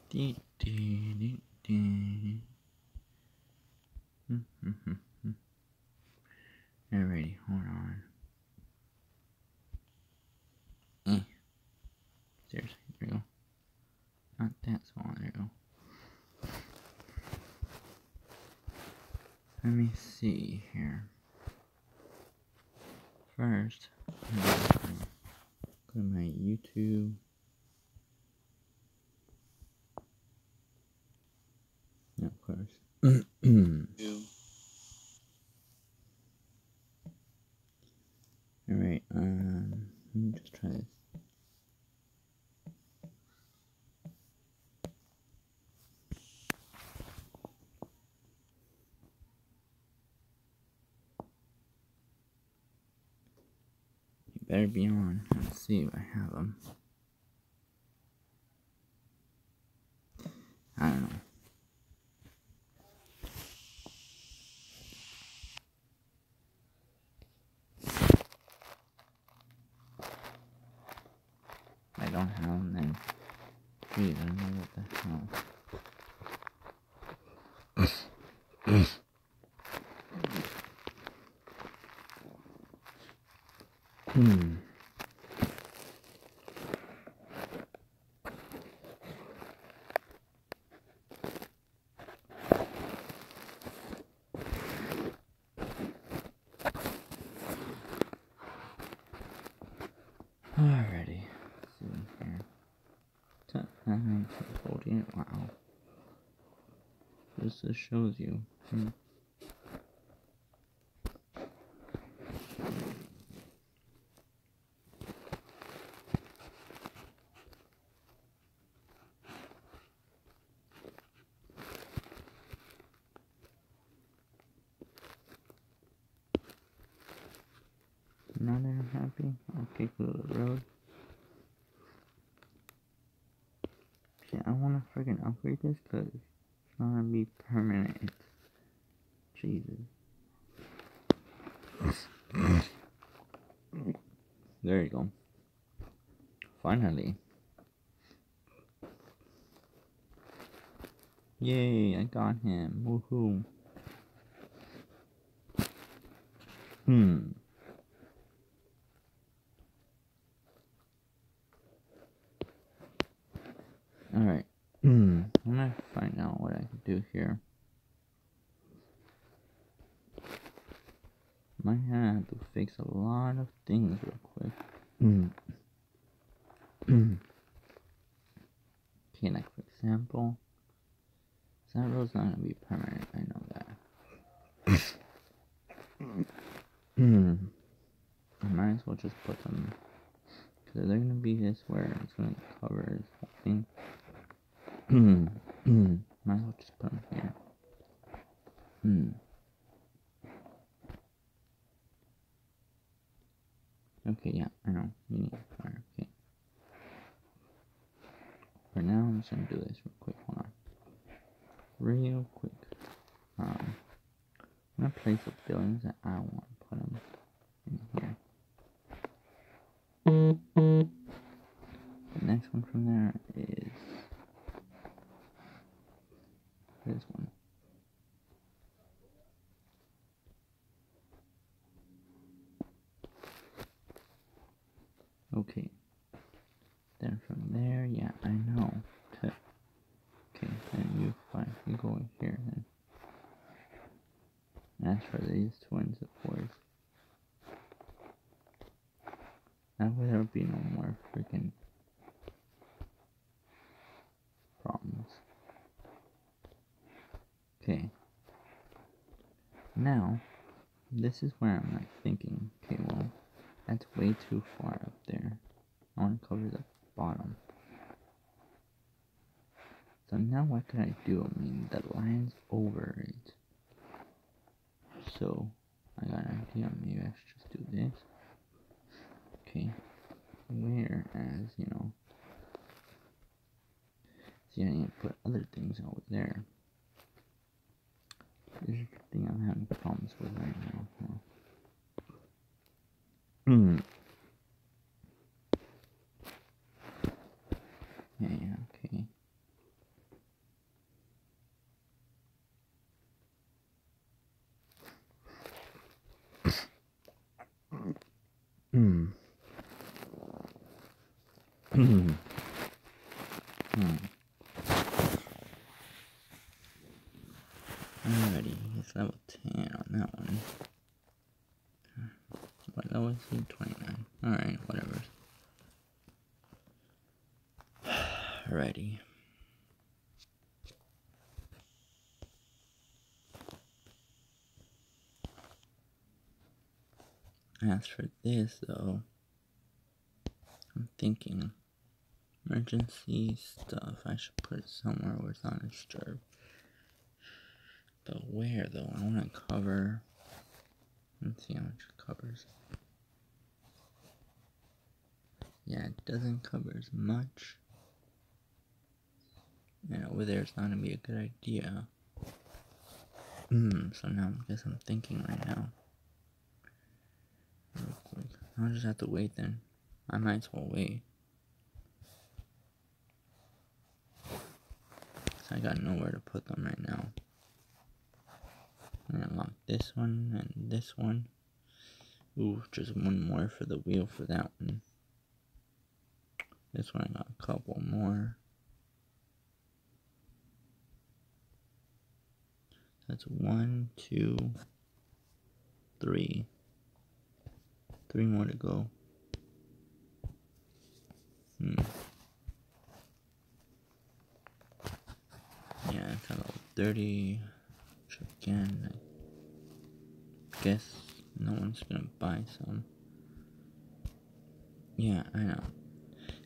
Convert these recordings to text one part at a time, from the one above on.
Dee, dee, dee, dee. Alrighty, hold on. Seriously, there we go. Not that small, there we go. Let me see here. First, I'm gonna go to my YouTube. No, of course. Alright, let me just try this. You better be on. Let's see if I have them. I don't know. If I don't have them, then geez, I don't know what the hell. Alrighty, let's see here. Holding it. Wow. This just shows you. Now that I'm happy, I'll kick it to the road. See, I want to freaking upgrade this because it's not going to be permanent. Jesus. There you go. Finally. Yay, I got him. Woohoo. Alright. I'm gonna find out what I can do here. Might have to fix a lot of things real quick. Okay, like for example, that road's not gonna be permanent, I know that. I might as well just put them, because they're gonna be this where it's gonna cover this whole thing. Might as well just put them here. Okay, yeah, I know. You need fire, okay. For now, I'm just gonna do this real quick. Hold on. Real quick. I'm gonna place the buildings that I want to put them in here. The next one from there is this one. Okay. Then from there, yeah, I know. Okay, then you go in here then. As for these twins, of course. That way there'll be no more freaking problems. Okay. Now, this is where I'm like thinking, okay, well, that's way too far up there. I want to cover the bottom. So now what can I do? I mean, the line's over it. So, I got an idea. Maybe I should just do this. Okay. Whereas, you know, see, I need to put other things over there. This is the thing I'm having problems with right now. Yeah, okay. Alrighty, it's level 10 on that one. What level is he? 29. Alright, whatever. Alrighty. As for this, though, I'm thinking emergency stuff. I should put it somewhere where it's not disturbed. But where, though? I want to cover. Let's see how much it covers. Yeah, it doesn't cover as much. And over there, it's not going to be a good idea. So now I guess I'm thinking right now. Real quick. I'll just have to wait then. I might as well wait. So I got nowhere to put them right now. I'm gonna lock this one and this one. Ooh, just one more for the wheel for that one. This one I got a couple more. That's 1, 2, 3. 3 more to go. Yeah, it's at level 30. Which again, I guess no one's gonna buy some. Yeah, I know.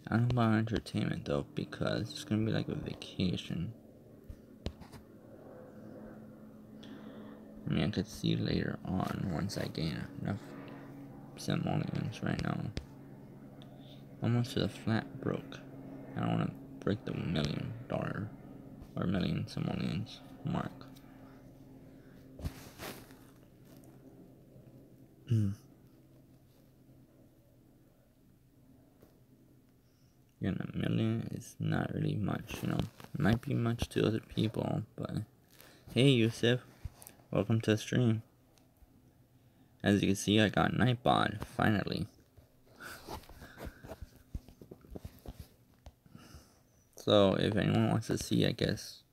I don't buy entertainment though, because it's gonna be like a vacation. I mean, I could see later on once I gain enough simolions. Right now, almost to the flat broke. I don't want to break the $1 million or million simolions mark. Yeah, $1 million is not really much, you know. It might be much to other people, but hey, Yusuf, welcome to the stream. As you can see, I got Nightbot finally. So if anyone wants to see, I guess,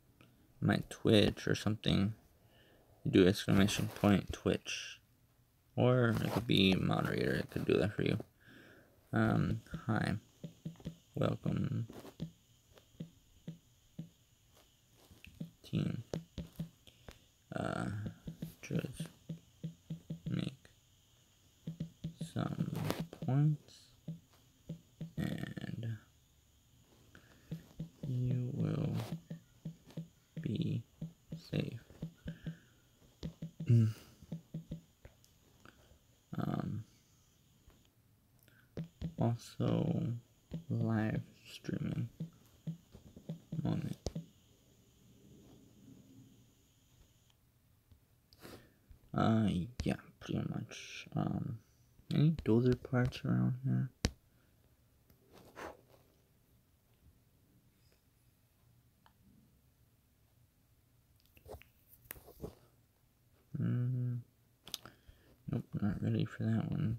my Twitch or something, you do !Twitch, or it could be moderator. It could do that for you. Hi, welcome, team. Just make some points, and you will be safe. Also, live streaming moment. Yeah, pretty much. Any dozer parts around here? Nope, not ready for that one.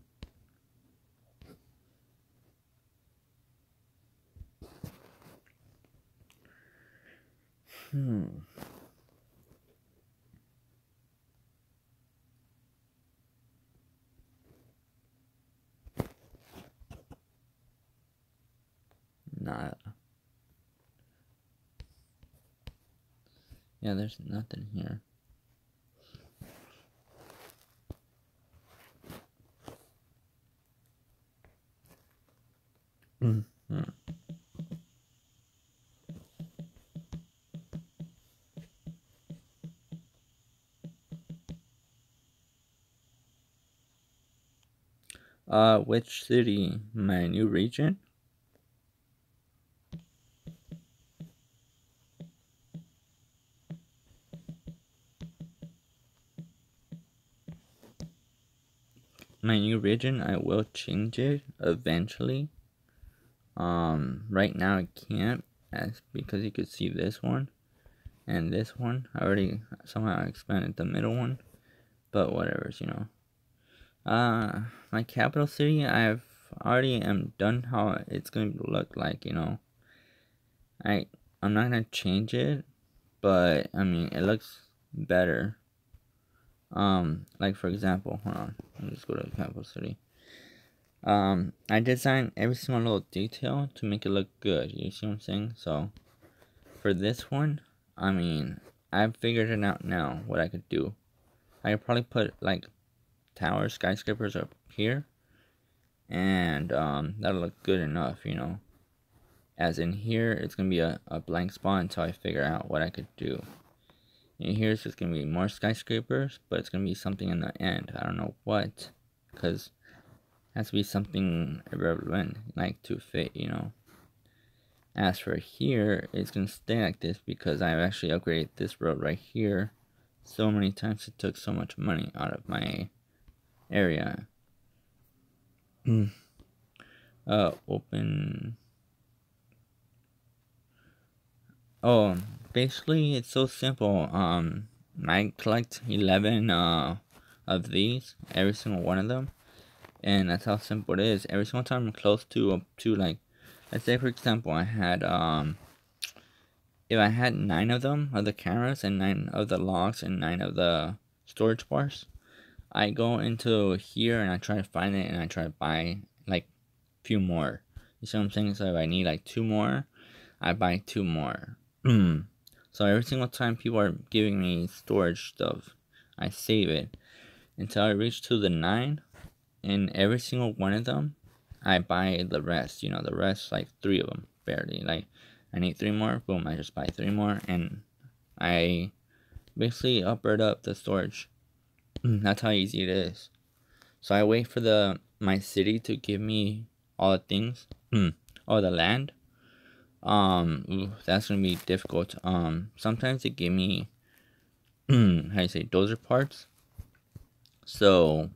Nada. Yeah, there's nothing here. Which city? My new region? My new region, I will change it eventually. Right now I can't, because you could see this one and this one. I already somehow expanded the middle one, but whatever's, you know. My capital city, I've already am done how it's going to look like, you know. I'm not gonna change it, but I mean it looks better. Like for example, hold on, let me just go to the capital city. I designed every single little detail to make it look good. You see what I'm saying? So for this one, I mean, I've figured it out now what I could do. I could probably put like towers, skyscrapers up here, and that'll look good enough, you know. As in here, it's gonna be a blank spot until I figure out what I could do. And here's just gonna be more skyscrapers, but it's gonna be something in the end. I don't know what, because it has to be something irrelevant, like to fit, you know. As for here, it's gonna stay like this because I've actually upgraded this road right here so many times. It took so much money out of my area. Open. Oh, basically it's so simple. I collect 11 of these, every single one of them, and that's how simple it is. Every single time I'm close to like, let's say for example I had if I had 9 of them, of the cameras, and 9 of the logs, and 9 of the storage bars, I go into here and I try to find it, and I try to buy like a few more. You see what I'm saying? So if I need like 2 more, I buy 2 more. So every single time people are giving me storage stuff, I save it until I reach to the 9, and every single one of them, I buy the rest. You know, the rest, like 3 of them, barely. Like, I need 3 more, boom, I just buy 3 more, and I basically upgrade up the storage. That's how easy it is. So I wait for my city to give me all the things, all the land. That's gonna be difficult. Sometimes they give me, how do you say, dozer parts. So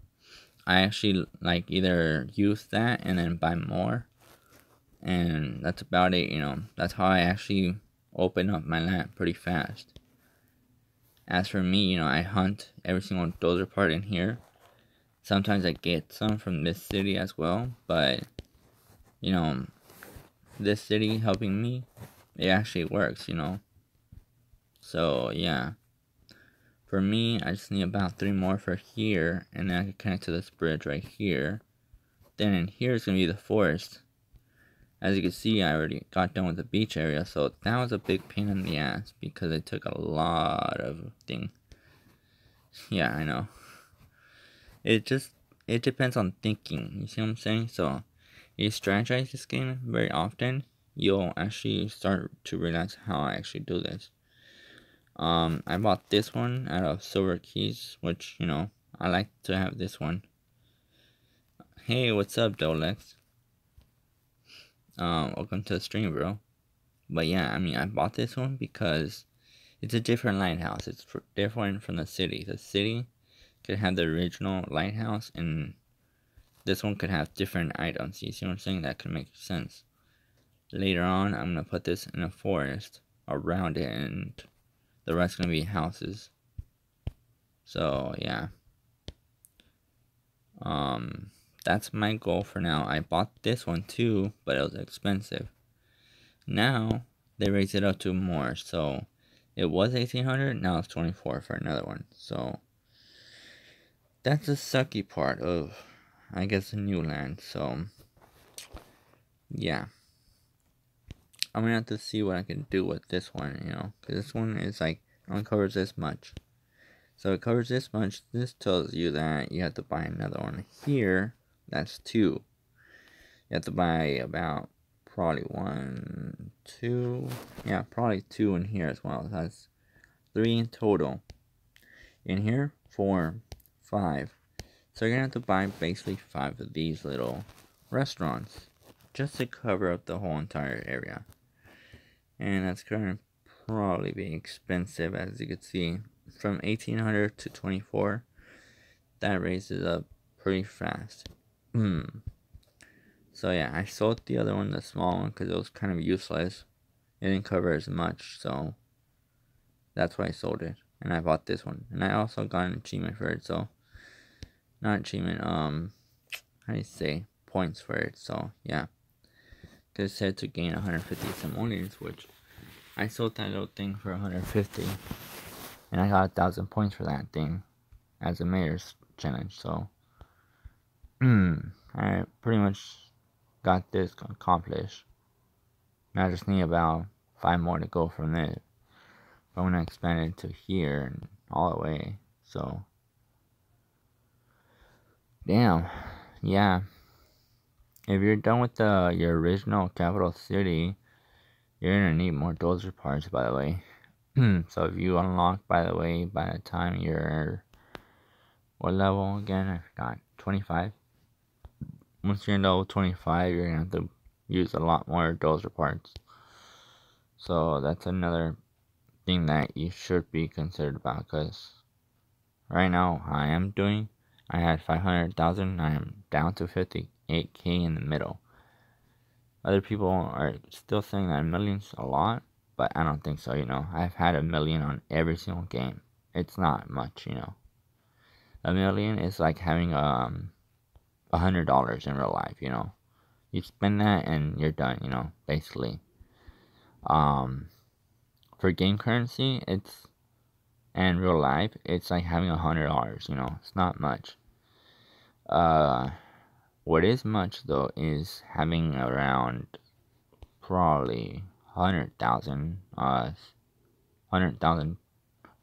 I actually like either use that and then buy more, and that's about it. You know, that's how I actually open up my land pretty fast. As for me, you know, I hunt every single dozer part in here. Sometimes I get some from this city as well, but you know, this city helping me, it actually works, you know. So yeah, for me, I just need about 3 more for here, and then I can connect to this bridge right here. Then in here is gonna be the forest. As you can see, I already got done with the beach area, so that was a big pain in the ass because it took a lot of things. Yeah, I know. It depends on thinking. You see what I'm saying? So you strategize this game very often, you'll actually start to realize how I actually do this. I bought this one out of Silver Keys, which, you know, I like to have this one. Hey, what's up, Dolex? Welcome to the stream, bro. But yeah, I mean, I bought this one because it's a different lighthouse. It's different from the city. The city could have the original lighthouse, and this one could have different items. You see what I'm saying? That could make sense. Later on, I'm gonna put this in a forest around it, and the rest gonna be houses. So yeah, that's my goal for now. I bought this one too, but it was expensive. Now they raised it up to more, so it was 1800. Now it's 24 for another one. So that's the sucky part of, I guess, the new land. So yeah, I'm gonna have to see what I can do with this one, you know, because this one is like, only covers this much. So it covers this much. This tells you that you have to buy another one here. That's 2. You have to buy about probably 1, 2. Yeah, probably 2 in here as well. That's 3 in total. In here, 4, 5. So you're gonna have to buy basically 5 of these little restaurants just to cover up the whole entire area. And that's gonna probably be expensive, as you can see. From 1800 to 24, that raises up pretty fast. So yeah, I sold the other one, the small one, because it was kind of useless. It didn't cover as much, so that's why I sold it. And I bought this one, and I also got an achievement for it. So not achievement, how do you say, points for it. So yeah, It said to gain 150 simolions, which I sold that little thing for 150, and I got 1,000 points for that thing as a mayor's challenge. So, I pretty much got this accomplished. Now I just need about 5 more to go from this. I'm gonna expand it to here and all the way. So, damn, yeah. If you're done with your original capital city, you're gonna need more dozer parts, by the way. So if you unlock, by the way, by the time you're, what level again? I forgot. 25. Once you're in level 25, you're gonna have to use a lot more dozer parts. So that's another thing that you should be considered about, because right now I had 500,000. I am down to 58k in the middle. Other people are still saying that a million's a lot, but I don't think so. I've had a million on every single game. It's not much. A million is like having $100 in real life. You spend that and you're done. Basically. For game currency, and real life, it's like having $100. It's not much. What is much though is having around probably 100,000, 100,000,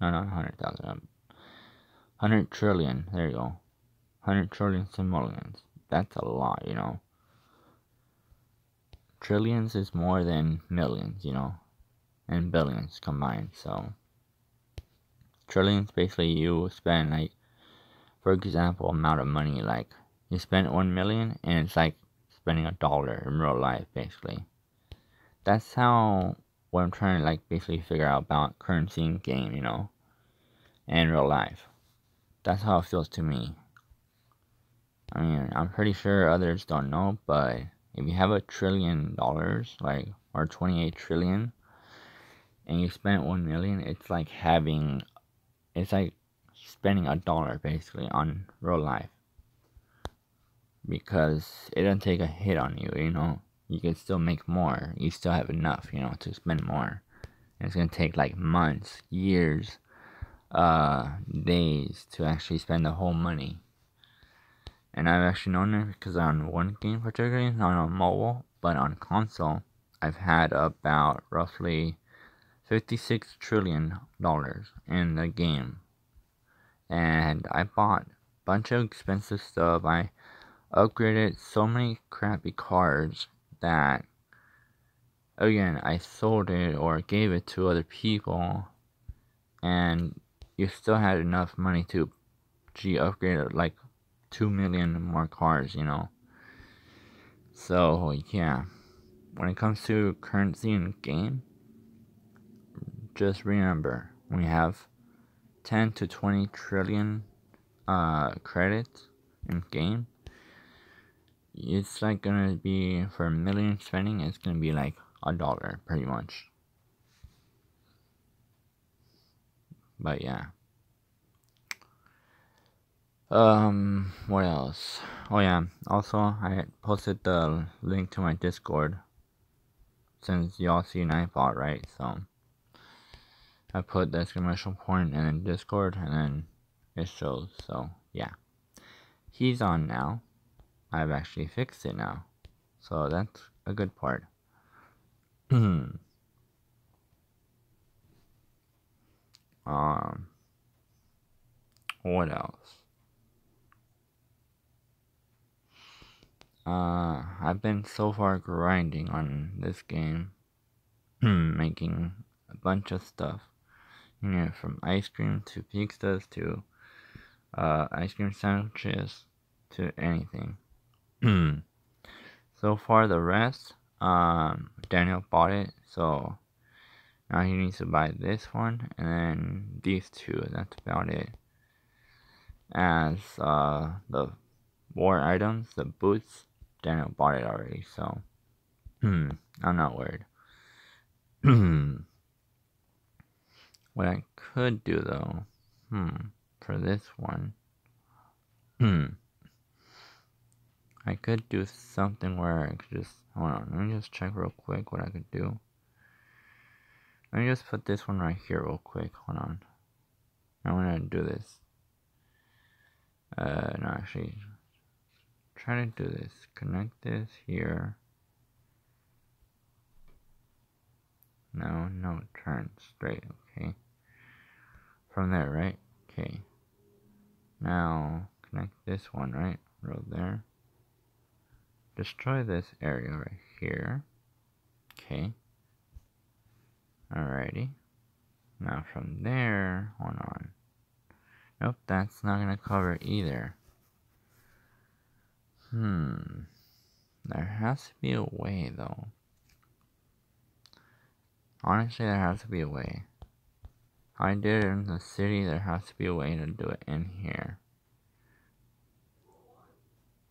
no, not 100,000, 100 trillion, there you go, 100 trillion simolions. That's a lot. Trillions is more than millions, and billions combined. So, trillions, basically you spend, like, for example, amount of money, like, you spend 1 million, and it's like spending $1 in real life, basically. That's how, what I'm trying to, like, basically figure out about currency in game, and real life. That's how it feels to me. I mean, I'm pretty sure others don't know, but if you have $1 trillion, like, or 28 trillion, and you spend 1 million, it's like spending $1 basically on real life. Because it doesn't take a hit on you, you can still make more. You still have enough, to spend more. And it's gonna take like months, years, days to actually spend the whole money. And I've actually known it because on one game particularly, not on mobile, but on console, I've had about roughly $56 trillion in the game. And I bought a bunch of expensive stuff. I upgraded so many crappy cards that, again, I sold it or gave it to other people, and you still had enough money to upgrade like 2 million more cars, So, yeah, when it comes to currency in game, just remember, we have 10 to 20 trillion credits in game. It's like gonna be, for a million spending, it's gonna be like $1 pretty much. But yeah. What else? Oh yeah, also I posted the link to my Discord, since y'all see Nightbot, right? So I put the exclamation point and then Discord, and then it shows. So yeah, he's on now. I've actually fixed it now, so that's a good part. What else? I've been so far grinding on this game, making a bunch of stuff. From ice cream to pizzas to ice cream sandwiches to anything. So far, the rest, Daniel bought it, so now he needs to buy this one and then these two. That's about it. As the war items, the boots, Daniel bought it already, so I'm not worried. What I could do though, for this one, I could do something where I could just, hold on, let me just check real quick what I could do. Let me just put this one right here real quick, hold on. I want to do this. No, actually, try to do this. Connect this here. No, turn straight, okay. From there, right? Okay. Now, connect this one, right? Right there. Destroy this area right here. Okay. Alrighty. Now from there, hold on. Nope, that's not gonna cover either. There has to be a way though. Honestly, there has to be a way. I did it in the city, there has to be a way to do it in here.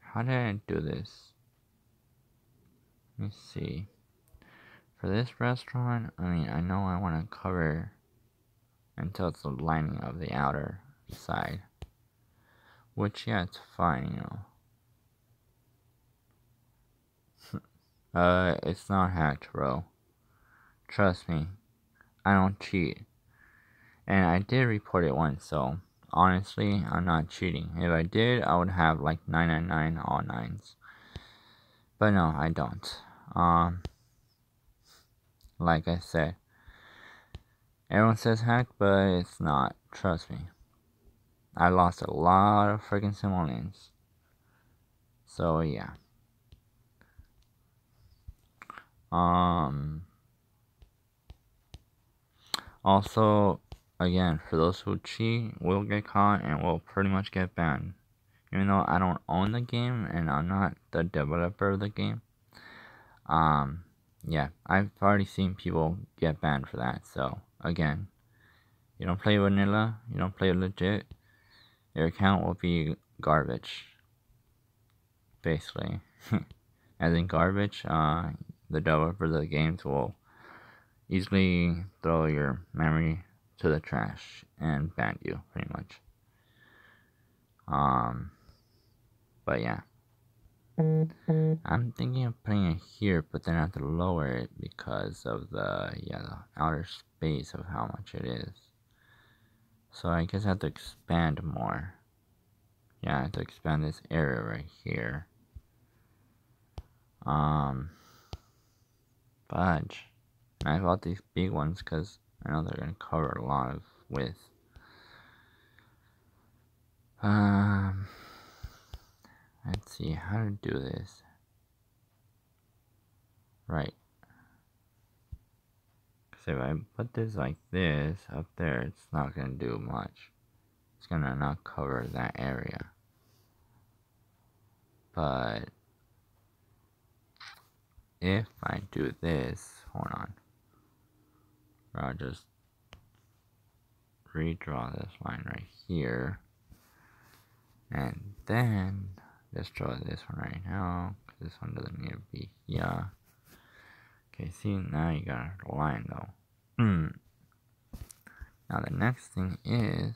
How did I do this? Let me see. For this restaurant, I mean, I know I want to cover until it's the lining of the outer side. Which, yeah, it's fine, you know. It's not hacked, bro. Trust me. I don't cheat. And I did report it once, so honestly, I'm not cheating. If I did, I would have like 999 all nines. But no, I don't. Like I said, everyone says hacked, but it's not. Trust me. I lost a lot of freaking simolions. So yeah. Also, again, for those who cheat, will get caught and will pretty much get banned. Even though I don't own the game and I'm not the developer of the game. Yeah, I've already seen people get banned for that. So, again, you don't play vanilla, you don't play legit, your account will be garbage. Basically. As in garbage, the developer of the games will easily throw your memory to the trash and ban you, pretty much. But yeah. I'm thinking of putting it here, but then I have to lower it because of the outer space of how much it is. So I guess I have to expand more. Yeah, I have to expand this area right here. Fudge. I bought these big ones because I know they're going to cover a lot of width. Let's see how to do this. Right. Because if I put this like this up there, it's not going to do much. It's going to not cover that area. But if I do this, hold on. I'll just redraw this line right here. And then just draw this one right now. This one doesn't need to be here. Okay, see, now you got a line though. Now the next thing is,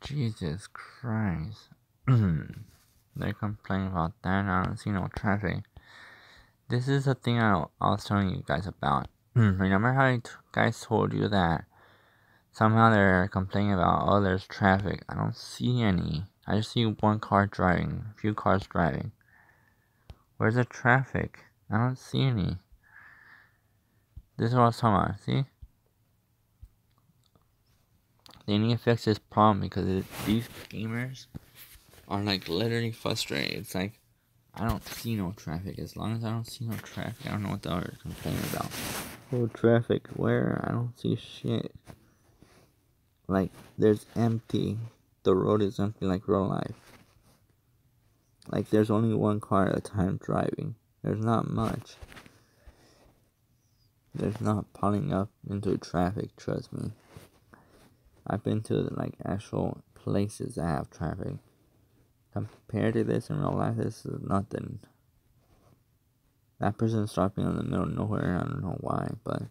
Jesus Christ. They're complaining about that. I don't see no traffic. This is the thing I was telling you guys about. Remember how I guys told you that somehow they're complaining about, oh, there's traffic. I don't see any. I just see one car driving, a few cars driving. Where's the traffic? I don't see any. This is what I was talking about, see? They need to fix this problem because these gamers are like literally frustrated. It's like, I don't see no traffic. As long as I don't see no traffic, I don't know what the other complaining about. Oh, traffic, where? I don't see shit. Like, there's empty. The road is empty like real life. Like, there's only one car at a time driving. There's not much. There's not piling up into traffic, trust me. I've been to, like, actual places that have traffic. Compared to this in real life, this is nothing. That person's stopping in the middle of nowhere, I don't know why, but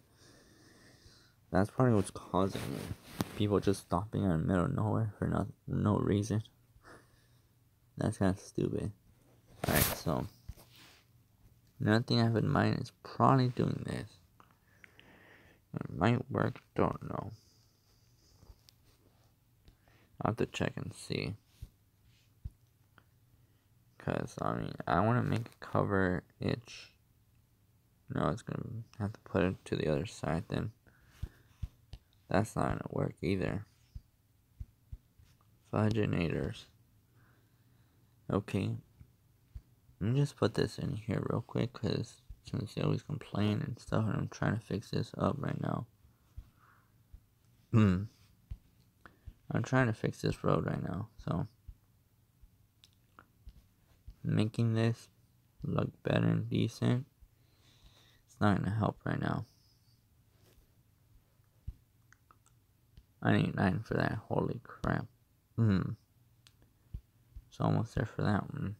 that's probably what's causing it. People just stopping in the middle of nowhere for no reason. That's kind of stupid. Alright, so another thing I have in mind is probably doing this. It might work, don't know. I'll have to check and see. Because, I mean, I want to make a cover itch. No, it's going to have to put it to the other side then. That's not going to work either. Vaginators. Okay. Let me just put this in here real quick because since they always complain and stuff, and I'm trying to fix this up right now. I'm trying to fix this road right now, so making this look better and decent, it's not gonna help right now. I need 9 for that, holy crap. It's almost there for that one.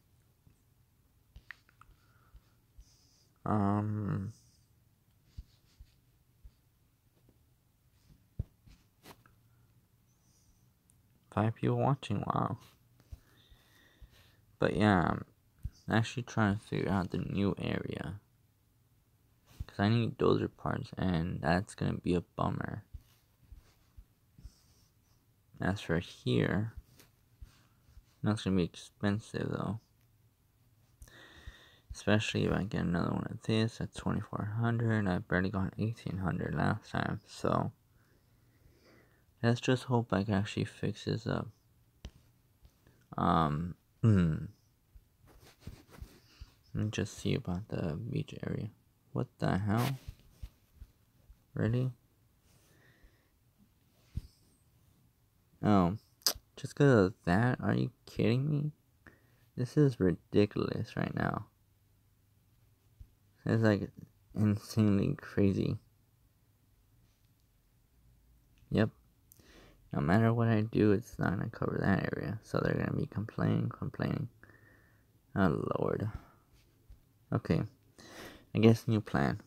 5 people watching, wow. But yeah, I'm actually trying to figure out the new area. Because I need dozer parts, and that's going to be a bummer. As for here, that's going to be expensive though. Especially if I get another one of this at 2,400. I barely got 1,800 last time, so let's just hope I can actually fix this up. Let me just see about the beach area. What the hell? Really? Oh, just because of that? Are you kidding me? This is ridiculous right now. It's like insanely crazy. Yep. No matter what I do, it's not gonna cover that area. So they're gonna be complaining. Oh lord. Okay. I guess new plan.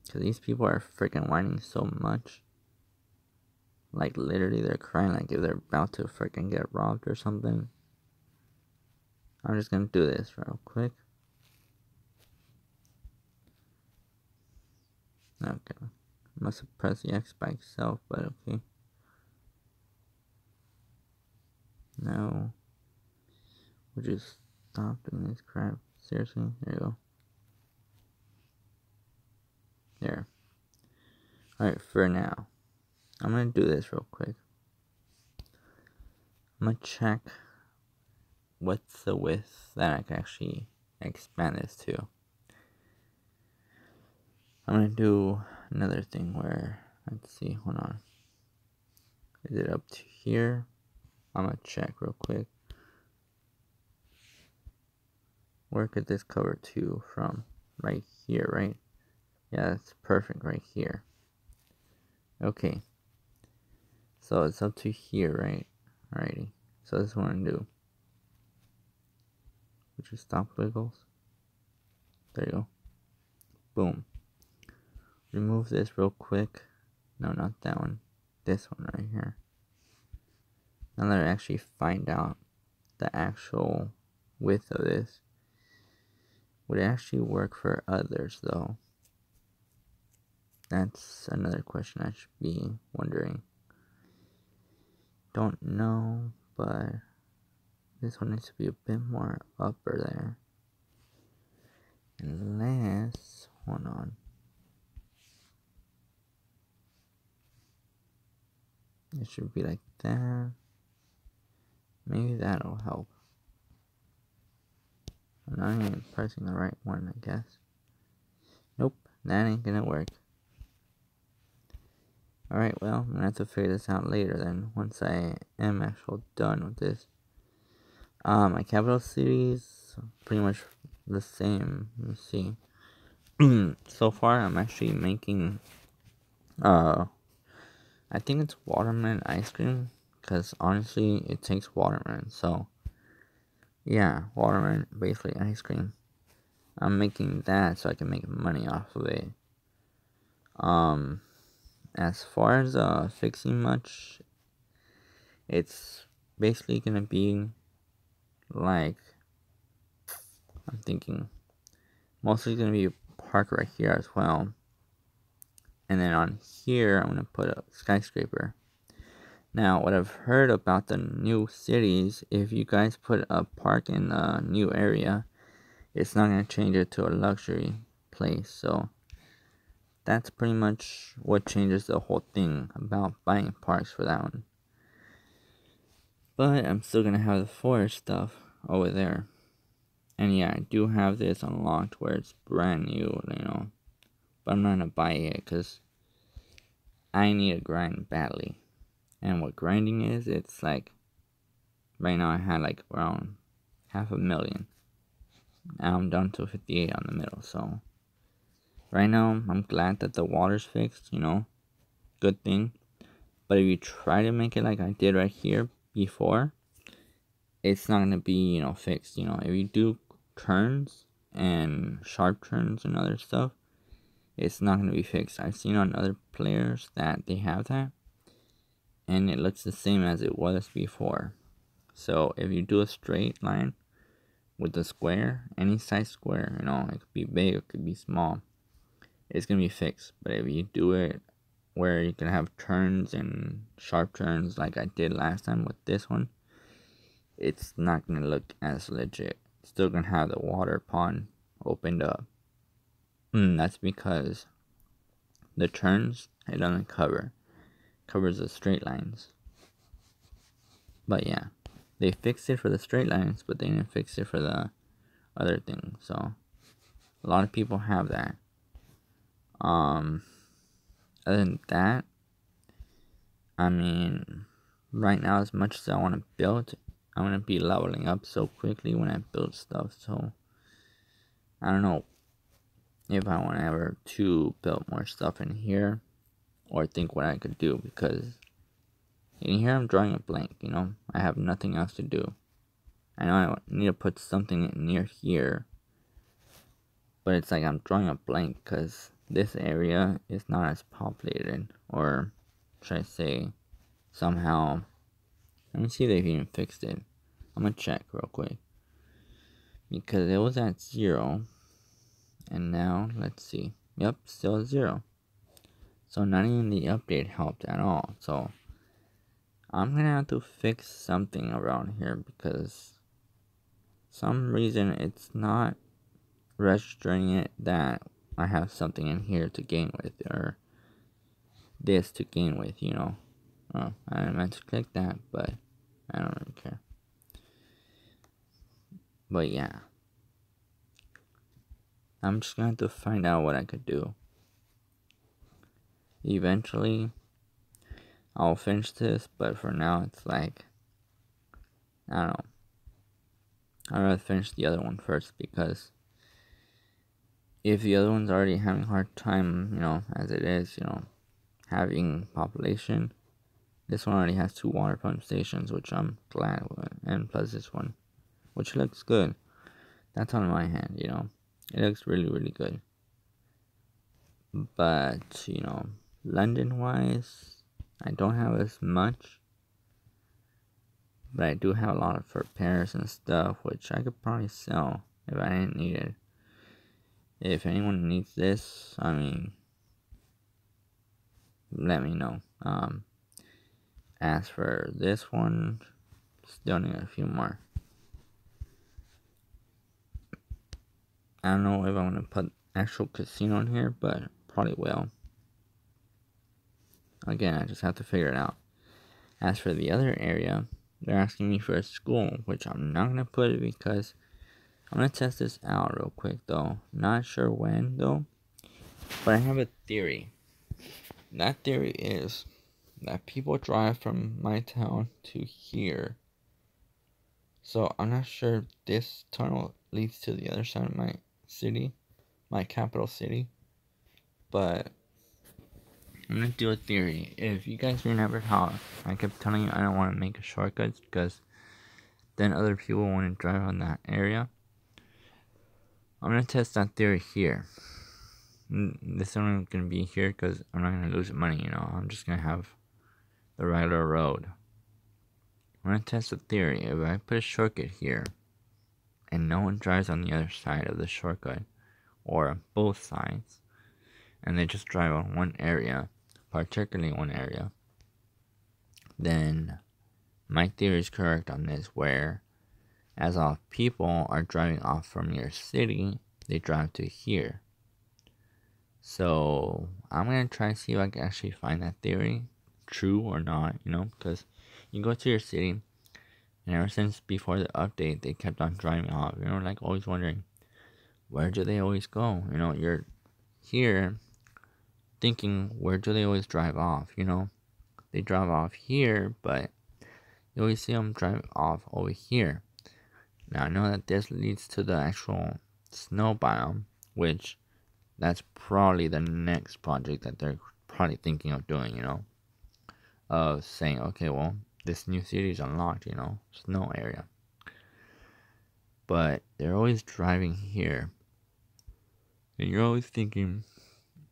Because these people are freaking whining so much. Like literally they're crying like if they're about to freaking get robbed or something. I'm just gonna do this real quick. Okay. Must have pressed the X by itself, but okay. No. Would you stop doing this crap? Seriously? There you go. There. Alright, for now. I'm gonna do this real quick. I'm gonna check what's the width that I can actually expand this to. I'm gonna do another thing where, let's see, hold on. Is it up to here? I'm gonna check real quick. Where could this cover to from? Right here, right? Yeah, that's perfect right here. Okay. So it's up to here, right? Alrighty. So this is what I'm gonna do. Would you stop wiggles? There you go. Boom. Remove this real quick. No, not that one. This one right here. Now that I actually find out the actual width of this. Would it actually work for others though? That's another question I should be wondering. Don't know, but this one needs to be a bit more upper there. Unless, hold on. It should be like that. Maybe that'll help. I'm not even pressing the right one, I guess. Nope, that ain't gonna work. Alright, well, I'm gonna have to figure this out later then, once I am actually done with this. My capital cities, pretty much the same. Let me see. So far, I'm actually making, I think it's watermelon ice cream, because honestly, it takes watermelon, so, yeah, watermelon, basically ice cream. I'm making that so I can make money off of it. As far as, fixing much, it's basically gonna be, like, I'm thinking mostly going to be a park right here as well. And then on here, I'm going to put a skyscraper. Now, what I've heard about the new cities, if you guys put a park in a new area, it's not going to change it to a luxury place. So that's pretty much what changes the whole thing about buying parks for that one. But I'm still going to have the forest stuff over there. And yeah, I do have this unlocked where it's brand new, but I'm not going to buy it because I need a grind badly. And what grinding is, it's like, right now I had like around 500,000. Now I'm down to 58 on the middle, so right now I'm glad that the water's fixed, good thing. But if you try to make it like I did right here before, it's not gonna be, fixed. If you do turns and sharp turns and other stuff, it's not gonna be fixed. I've seen on other players that they have that, and it looks the same as it was before. So if you do a straight line with the square, any size square, it could be big, it could be small, it's gonna be fixed. But if you do it where you can have turns and sharp turns like I did last time with this one, it's not gonna look as legit. It's still gonna have the water pond opened up. That's because the turns, it doesn't covers the straight lines. But yeah, they fixed it for the straight lines, but they didn't fix it for the other thing. So a lot of people have that. Other than that, I mean, right now, as much as I want to build, I'm going to be leveling up so quickly when I build stuff. So I don't know if I want ever to build more stuff in here or think what I could do, because in here I'm drawing a blank, I have nothing else to do. I know I need to put something near here, but it's like I'm drawing a blank because this area is not as populated, or should I say, somehow. Let me see if they've even fixed it. I'm gonna check real quick, because it was at 0, and now let's see. Yep, still 0. So not even the update helped at all. So I'm gonna have to fix something around here, because some reason it's not registering it that I have something in here to gain with, or this to gain with, Oh, I didn't meant to click that, but I don't really care. But yeah, I'm just gonna have to find out what I could do. Eventually, I'll finish this, but for now, it's like, I don't know. I'd rather finish the other one first, because if the other one's already having a hard time, as it is, having population, this one already has 2 water pump stations, which I'm glad with, and plus this one, which looks good. That's on my hand, it looks really, really good. But, London-wise, I don't have as much, but I do have a lot of repairs and stuff, which I could probably sell if I didn't need it. If anyone needs this, I mean, let me know. As for this one, still need a few more. I don't know if I'm gonna put actual casino in here, but probably will. Again, I just have to figure it out. As for the other area, they're asking me for a school, which I'm not gonna put it, because I'm gonna test this out real quick though. Not sure when though, but I have a theory. That theory is that people drive from my town to here. So I'm not sure if this tunnel leads to the other side of my city, my capital city, but I'm gonna do a theory. If you guys remember how I kept telling you I don't want to make shortcuts, because then other people want to drive on that area, I'm gonna test that theory here. This is only gonna be here because I'm not gonna lose money, I'm just gonna have the regular road. I'm gonna test the theory. If I put a shortcut here, and no one drives on the other side of the shortcut or both sides, and they just drive on one area, particularly one area, then my theory is correct on this, where as all people are driving off from your city, they drive to here. So I'm going to try to see if I can actually find that theory true or not, because you go to your city, and ever since before the update, they kept on driving off, like always wondering, where do they always go? You're here thinking, where do they always drive off? They drive off here, but you always see them drive off over here. Now I know that this leads to the actual snow biome, which that's probably the next project that they're probably thinking of doing, of saying, okay, well, this new city is unlocked, snow area. But they're always driving here, and you're always thinking,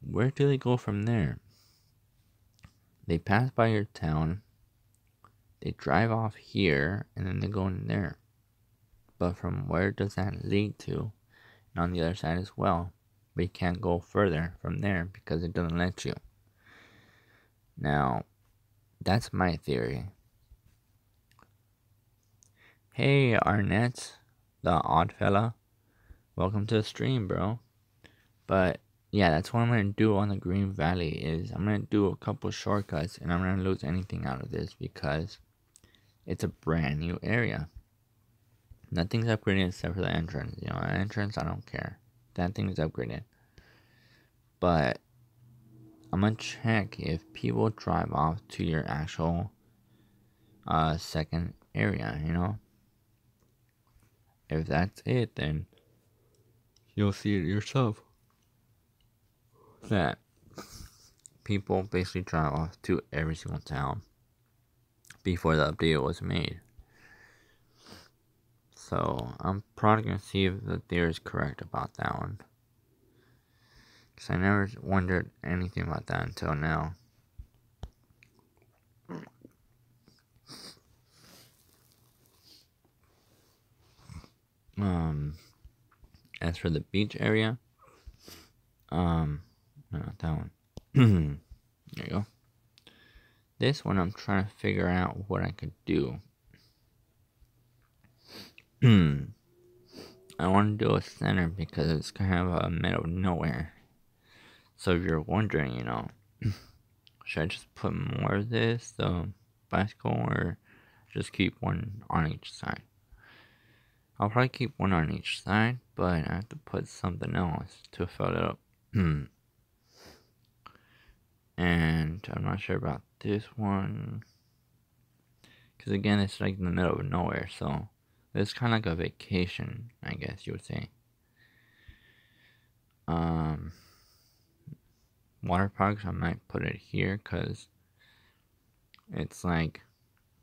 where do they go from there? They pass by your town, they drive off here, and then they go in there. But from where does that lead to? And on the other side as well, but you can't go further from there because it doesn't let you. Now, that's my theory. Hey, Arnett, the odd fella. Welcome to the stream, bro. But yeah, that's what I'm going to do on the Green Valley is I'm going to do a couple shortcuts, and I'm going to lose anything out of this because it's a brand new area. Nothing's upgraded except for the entrance. The entrance, I don't care. That thing is upgraded. But I'm going to check if people drive off to your actual second area, If that's it, then you'll see it yourself. That people basically drive off to every single town before the update was made. So I'm probably going to see if the theory is correct about that one. Because I never wondered anything about that until now. As for the beach area, no, not that one. There you go. This one I'm trying to figure out what I could do. I want to do a center because it's kind of a middle of nowhere. So if you're wondering, should I just put more of this, the bicycle, or just keep one on each side? I'll probably keep one on each side, but I have to put something else to fill it up. And I'm not sure about this one. Because again, it's like in the middle of nowhere, so it's kind of like a vacation, I guess you would say. Water parks, I might put it here because it's like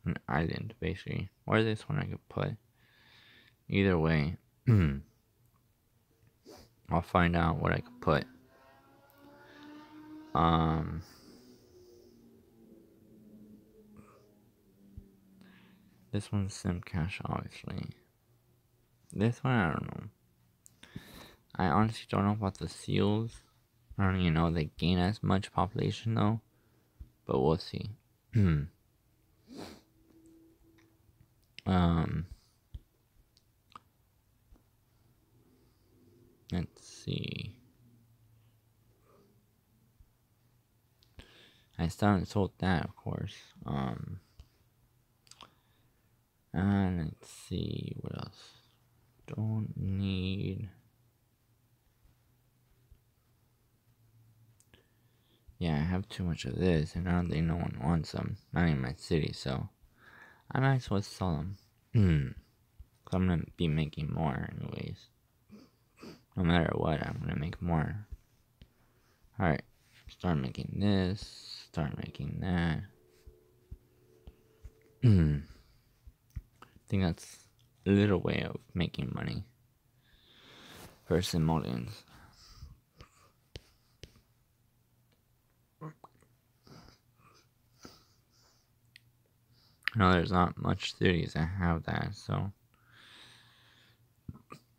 an island, basically. Or this one I could put. Either way, I'll find out what I could put. This one's SimCash, obviously. This one, I don't know. I honestly don't know about the seals. I don't even know if they gain as much population though. But we'll see. Let's see. I still haven't sold that, of course. And let's see what else. Don't need. Yeah, I have too much of this, and I don't think no one wants them. Not in my city, so I might as well sell them. Cause I'm gonna be making more anyways. No matter what, I'm gonna make more. Alright, start making this. Start making that. I think that's a little way of making money for simolions. No, there's not much cities that have that, so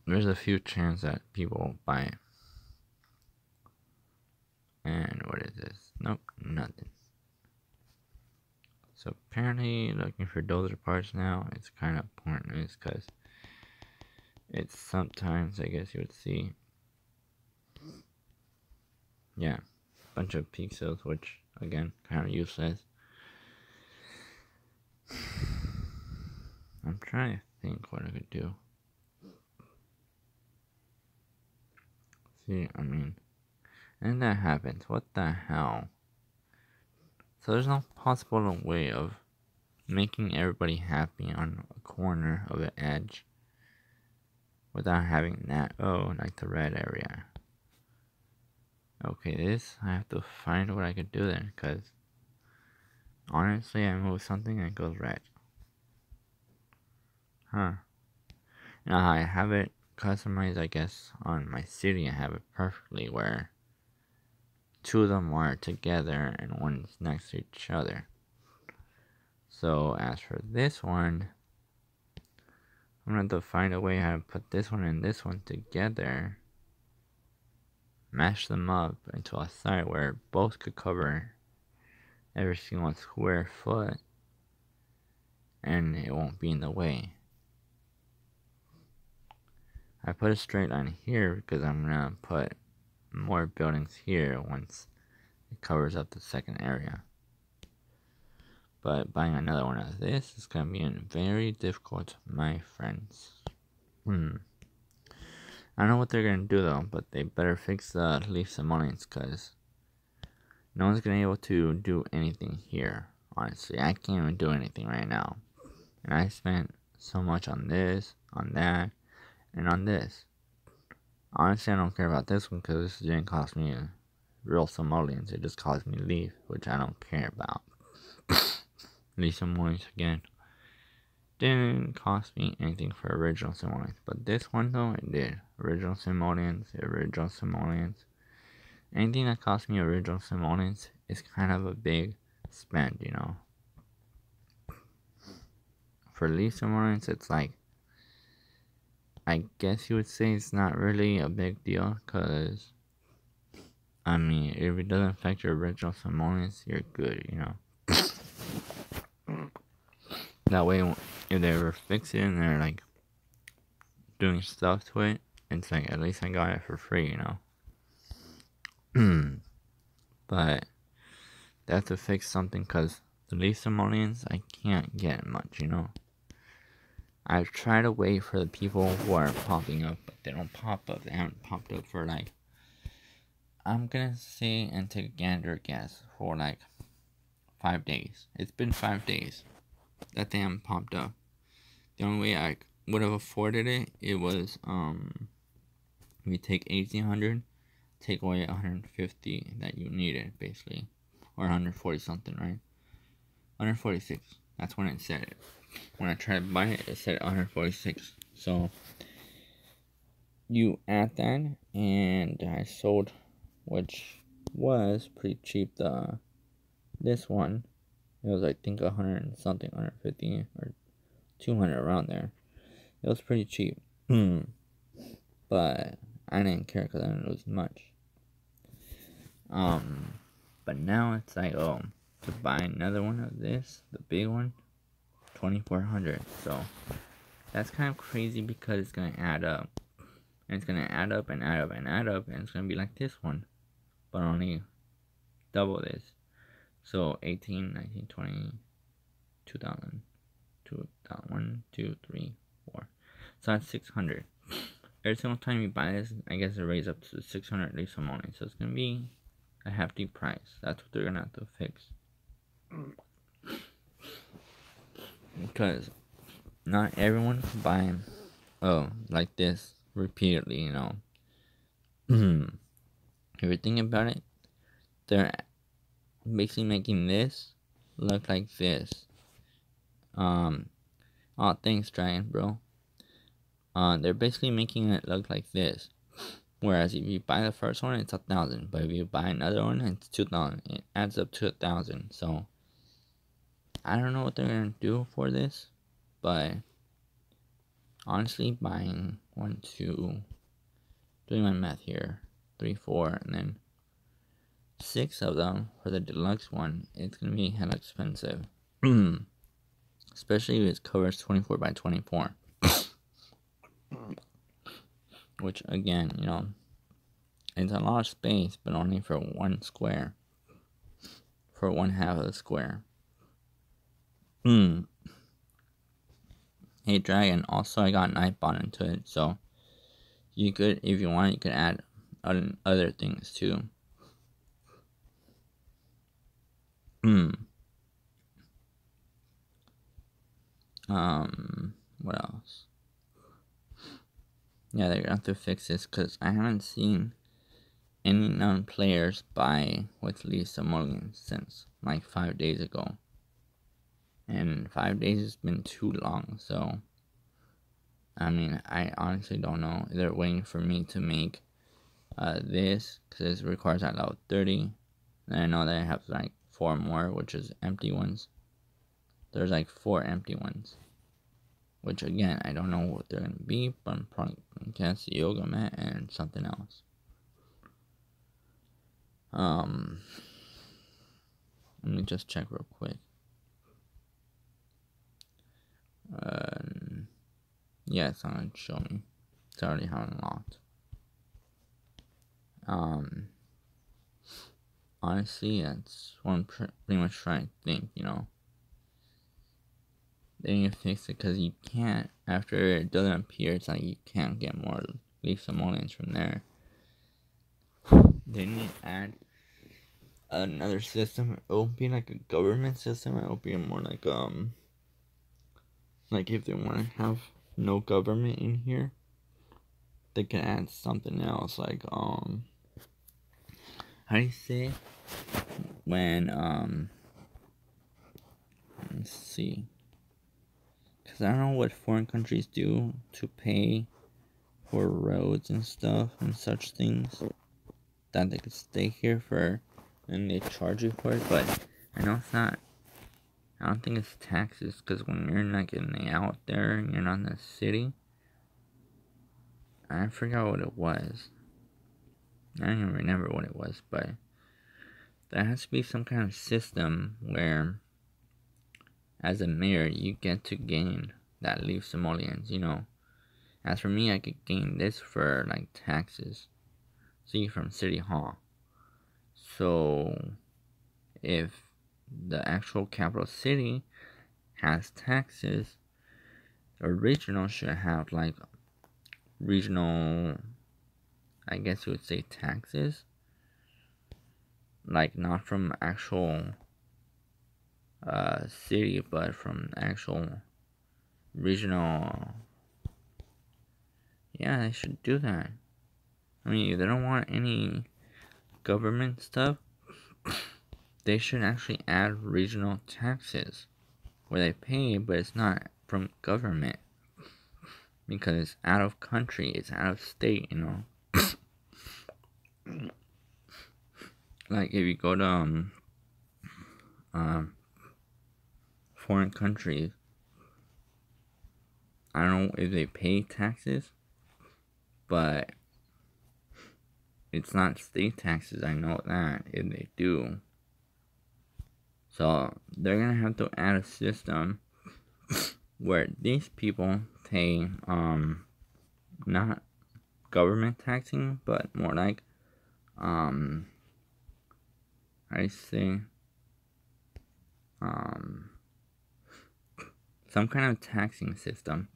there's a few chance that people will buy it. And what is this? Nope, nothing. So apparently looking for dozer parts now, it's kind of pointless because it's sometimes, I guess you would see, yeah, a bunch of pixels, which again, kind of useless. I'm trying to think what I could do. See, I mean, and that happens. What the hell? So there's no possible way of making everybody happy on a corner of an edge without having that, oh, like the red area. Okay, this, I have to find what I could do then, because honestly, I move something and it goes red. Huh. Now I have it customized, I guess, on my city. I have it perfectly where two of them are together and one's next to each other. So as for this one, I'm going to have to find a way how to put this one and this one together, mash them up into a site where both could cover every single square foot and it won't be in the way. I put a straight line here because I'm going to put more buildings here once it covers up the second area. But buying another one of this is going to be very difficult, my friends. I don't know what they're going to do though, but they better fix the leaf simolions because no one's going to be able to do anything here. Honestly, I can't even do anything right now. And I spent so much on this, on that, and on this. Honestly, I don't care about this one because this didn't cost me real simolions. It just cost me leaf, which I don't care about. Leaf simolions again. Didn't cost me anything for original simolions. But this one though, it did. Original simolions. Anything that cost me original simolions is kind of a big spend, you know. For leaf simolions, it's like, I guess you would say it's not really a big deal, because, I mean, if it doesn't affect your original simolions, you're good, you know. That way, if they ever fix it and they're, like, doing stuff to it, it's like, at least I got it for free, you know. But, they have to fix something, because the leaf simolions, I can't get much, you know. I've tried to wait for the people who are popping up, but they don't pop up. They haven't popped up for like, I'm gonna say and take a gander guess, for like 5 days. It's been 5 days that they haven't popped up. The only way I would have afforded it, it was we take 1800, take away 150 that you needed basically, or 140 something, right? 146. That's when it said it. When I tried to buy it, it said 146. So you add that, and I sold, which was pretty cheap. This one, it was I think 100 and something, 150 or 200 around there. It was pretty cheap. But I didn't care because I didn't lose much. But now it's like, oh, to buy another one of this, the big one, 2,400. So that's kind of crazy because it's gonna add up, and it's gonna add up and add up and add up, and it's gonna be like this one, but only double this. So 18, 19, 20, 2,000, 1, 2, 3, 4. So that's 600. Every single time you buy this, I guess it raises up to 600 at least some money. So it's gonna be a hefty price. That's what they're gonna have to fix. Because not everyone can buy like this repeatedly, you know. If you're thinking about it, they're basically making this look like this. Oh, thanks, Dragon, bro. They're basically making it look like this. Whereas if you buy the first one, it's 1,000. But if you buy another one, it's 2,000. It adds up to 1,000. So I don't know what they're gonna do for this, but honestly, buying 1, 2, doing my math here, 3, 4, and then 6 of them for the deluxe one. It's gonna be hella expensive. Especially if it covers 24 by 24. Which, again, you know, it's a lot of space, but only for one square. For one half of the square. Hey, Dragon, also I got Nightbot into it, so you could, if you want, you could add other things too. What else? Yeah, they're gonna have to fix this, because I haven't seen any non-players buy with least simolions since like 5 days ago. And 5 days has been too long, so I mean, I honestly don't know. They're waiting for me to make this, because it requires at level 30. And I know that I have like 4 more, which is empty ones. There's like 4 empty ones, which again, I don't know what they're gonna be, but I'm probably gonna cast the yoga mat and something else. Let me just check real quick. Yeah, it's not gonna show me. It's already unlocked. Honestly, that's what I'm pretty much trying to think, you know. They need to fix it, because you can't, after it doesn't appear, it's like you can't get more leaf simolions from there. They need to add another system. It won't be like a government system. It will be more like if they want to have no government in here, they can add something else, like how do you say when let's see, because I don't know what foreign countries do to pay for roads and stuff and such things, that they could stay here for, and they charge you for it. But I know it's not, I don't think it's taxes, because when you're not getting out there and you're not in the city, I forgot what it was. I don't even remember what it was, but there has to be some kind of system where, as a mayor, you get to gain that leaf simoleons, you know. As for me, I could gain this for, like, taxes. See, from City Hall. So, if the actual capital city has taxes, original should have, like, regional, I guess you would say, taxes. Like, not from actual city, but from actual regional. Yeah, they should do that. I mean, if they don't want any government stuff, they should actually add regional taxes where they pay, but it's not from government, because it's out of country, it's out of state, you know. Like, if you go to foreign countries, I don't know if they pay taxes, but it's not state taxes, I know that, if they do. So, they're gonna have to add a system where these people pay, not government taxing, but more like, I say, some kind of taxing system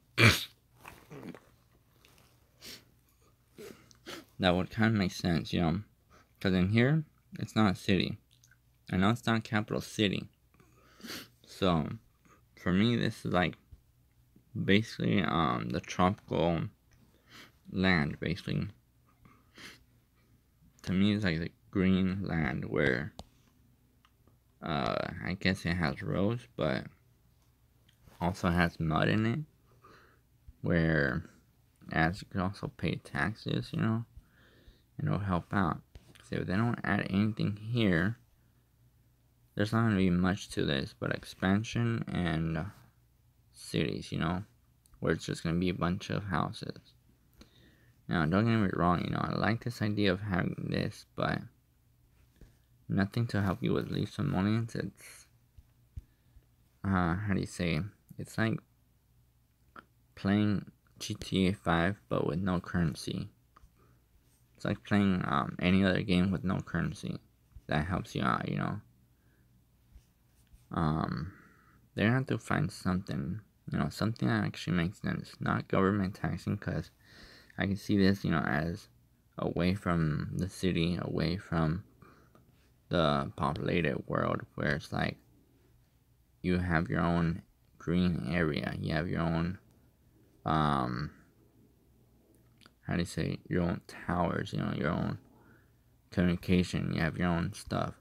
that would kind of make sense, you know, because in here, it's not a city. I know it's not a capital city. So, for me, this is like, basically, the tropical land, basically. To me, it's like the green land where, I guess it has roads, but also has mud in it, where, as you can also pay taxes, you know, and it'll help out. So if they don't add anything here, there's not going to be much to this, but expansion and cities, you know, where it's just going to be a bunch of houses. Now, don't get me wrong, you know, I like this idea of having this, but nothing to help you with leaf simolions. It's, how do you say, it's like playing GTA 5, but with no currency. It's like playing any other game with no currency. That helps you out, you know. They're gonna have to find something, you know, something that actually makes sense. Not government taxing, because I can see this, you know, as away from the city, away from the populated world, where it's like you have your own green area, you have your own, how do you say, your own towers, you know, your own communication, you have your own stuff.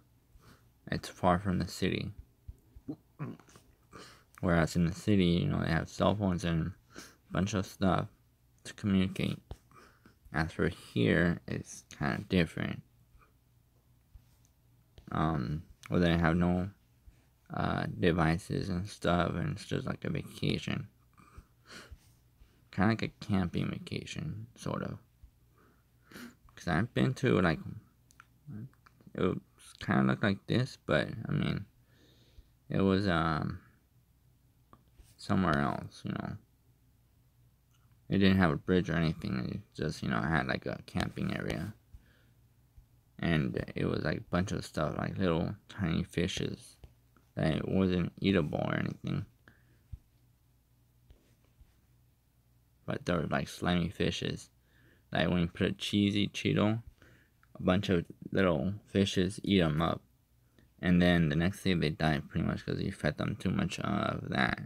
It's far from the city. Whereas in the city, you know, they have cell phones and a bunch of stuff to communicate. As for here, it's kind of different. Where they have no devices and stuff, and it's just like a vacation. Kind of like a camping vacation, sort of. Because I've been to, like, it was kind of looked like this, but, I mean, it was, somewhere else, you know. It didn't have a bridge or anything, it just, you know, had, like, a camping area. And it was, like, a bunch of stuff, like, little tiny fishes that wasn't eatable or anything. But they were, like, slimy fishes. Like, when you put a cheesy Cheeto, a bunch of little fishes eat them up. And then the next day they die pretty much because you fed them too much of that.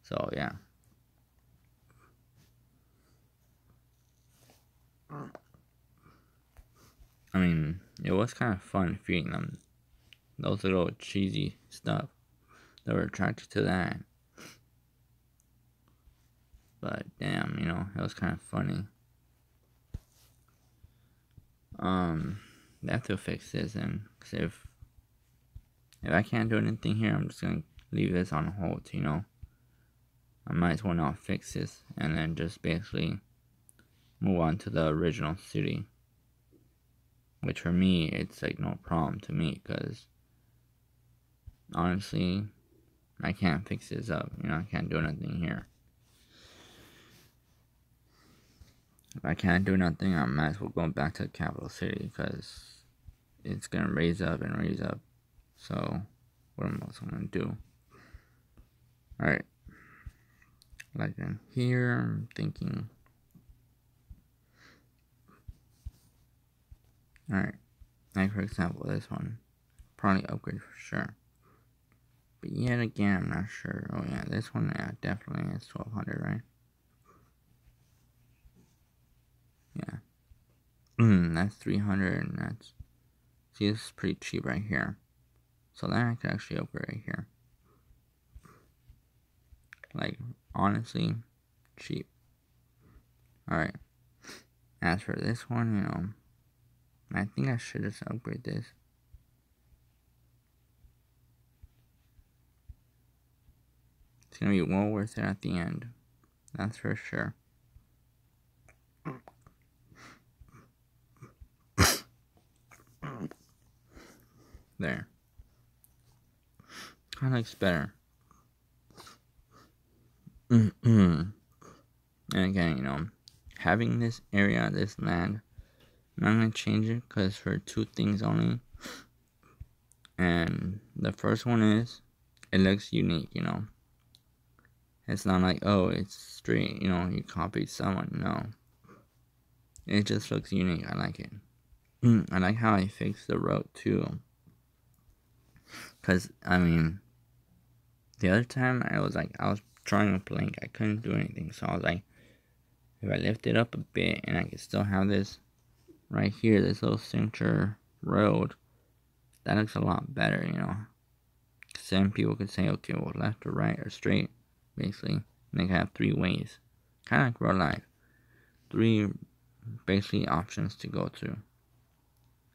So, yeah. I mean, it was kind of fun feeding them those little cheesy stuff. They were attracted to that. But, damn, you know, it was kind of funny. They have to fix this, and cause if I can't do anything here, I'm just gonna leave this on hold, you know. I might as well not fix this, and then just basically move on to the original city. Which for me, it's like no problem to me, because honestly, I can't fix this up, you know, I can't do nothing here. If I can't do nothing, I might as well go back to the capital city, because it's gonna raise up and raise up. So, what am I gonna do? Alright. Like in here, I'm thinking. Alright. Like for example, this one. Probably upgrade for sure. But yet again, I'm not sure. Oh yeah, this one, yeah, definitely is 1200, right? Yeah. That's 300, and that's... See, this is pretty cheap right here. So then I could actually upgrade right here. Like, honestly, cheap. Alright. As for this one, you know, I think I should just upgrade this. It's gonna be well worth it at the end. That's for sure. There. Kind of looks better. And again, you know, having this area, this land, I'm not going to change it because for two things only. And the first one is, it looks unique, you know. It's not like, oh, it's straight, you know, you copied someone. No. It just looks unique. I like it. I like how I fixed the road too. Because, I mean, the other time I was trying to blink. I couldn't do anything. So I was like, if I lift it up a bit and I could still have this right here, this little center road, that looks a lot better, you know. Some people could say, okay, well, left or right or straight, basically. And they can have three ways. Kind of like real life. Three, basically, options to go to.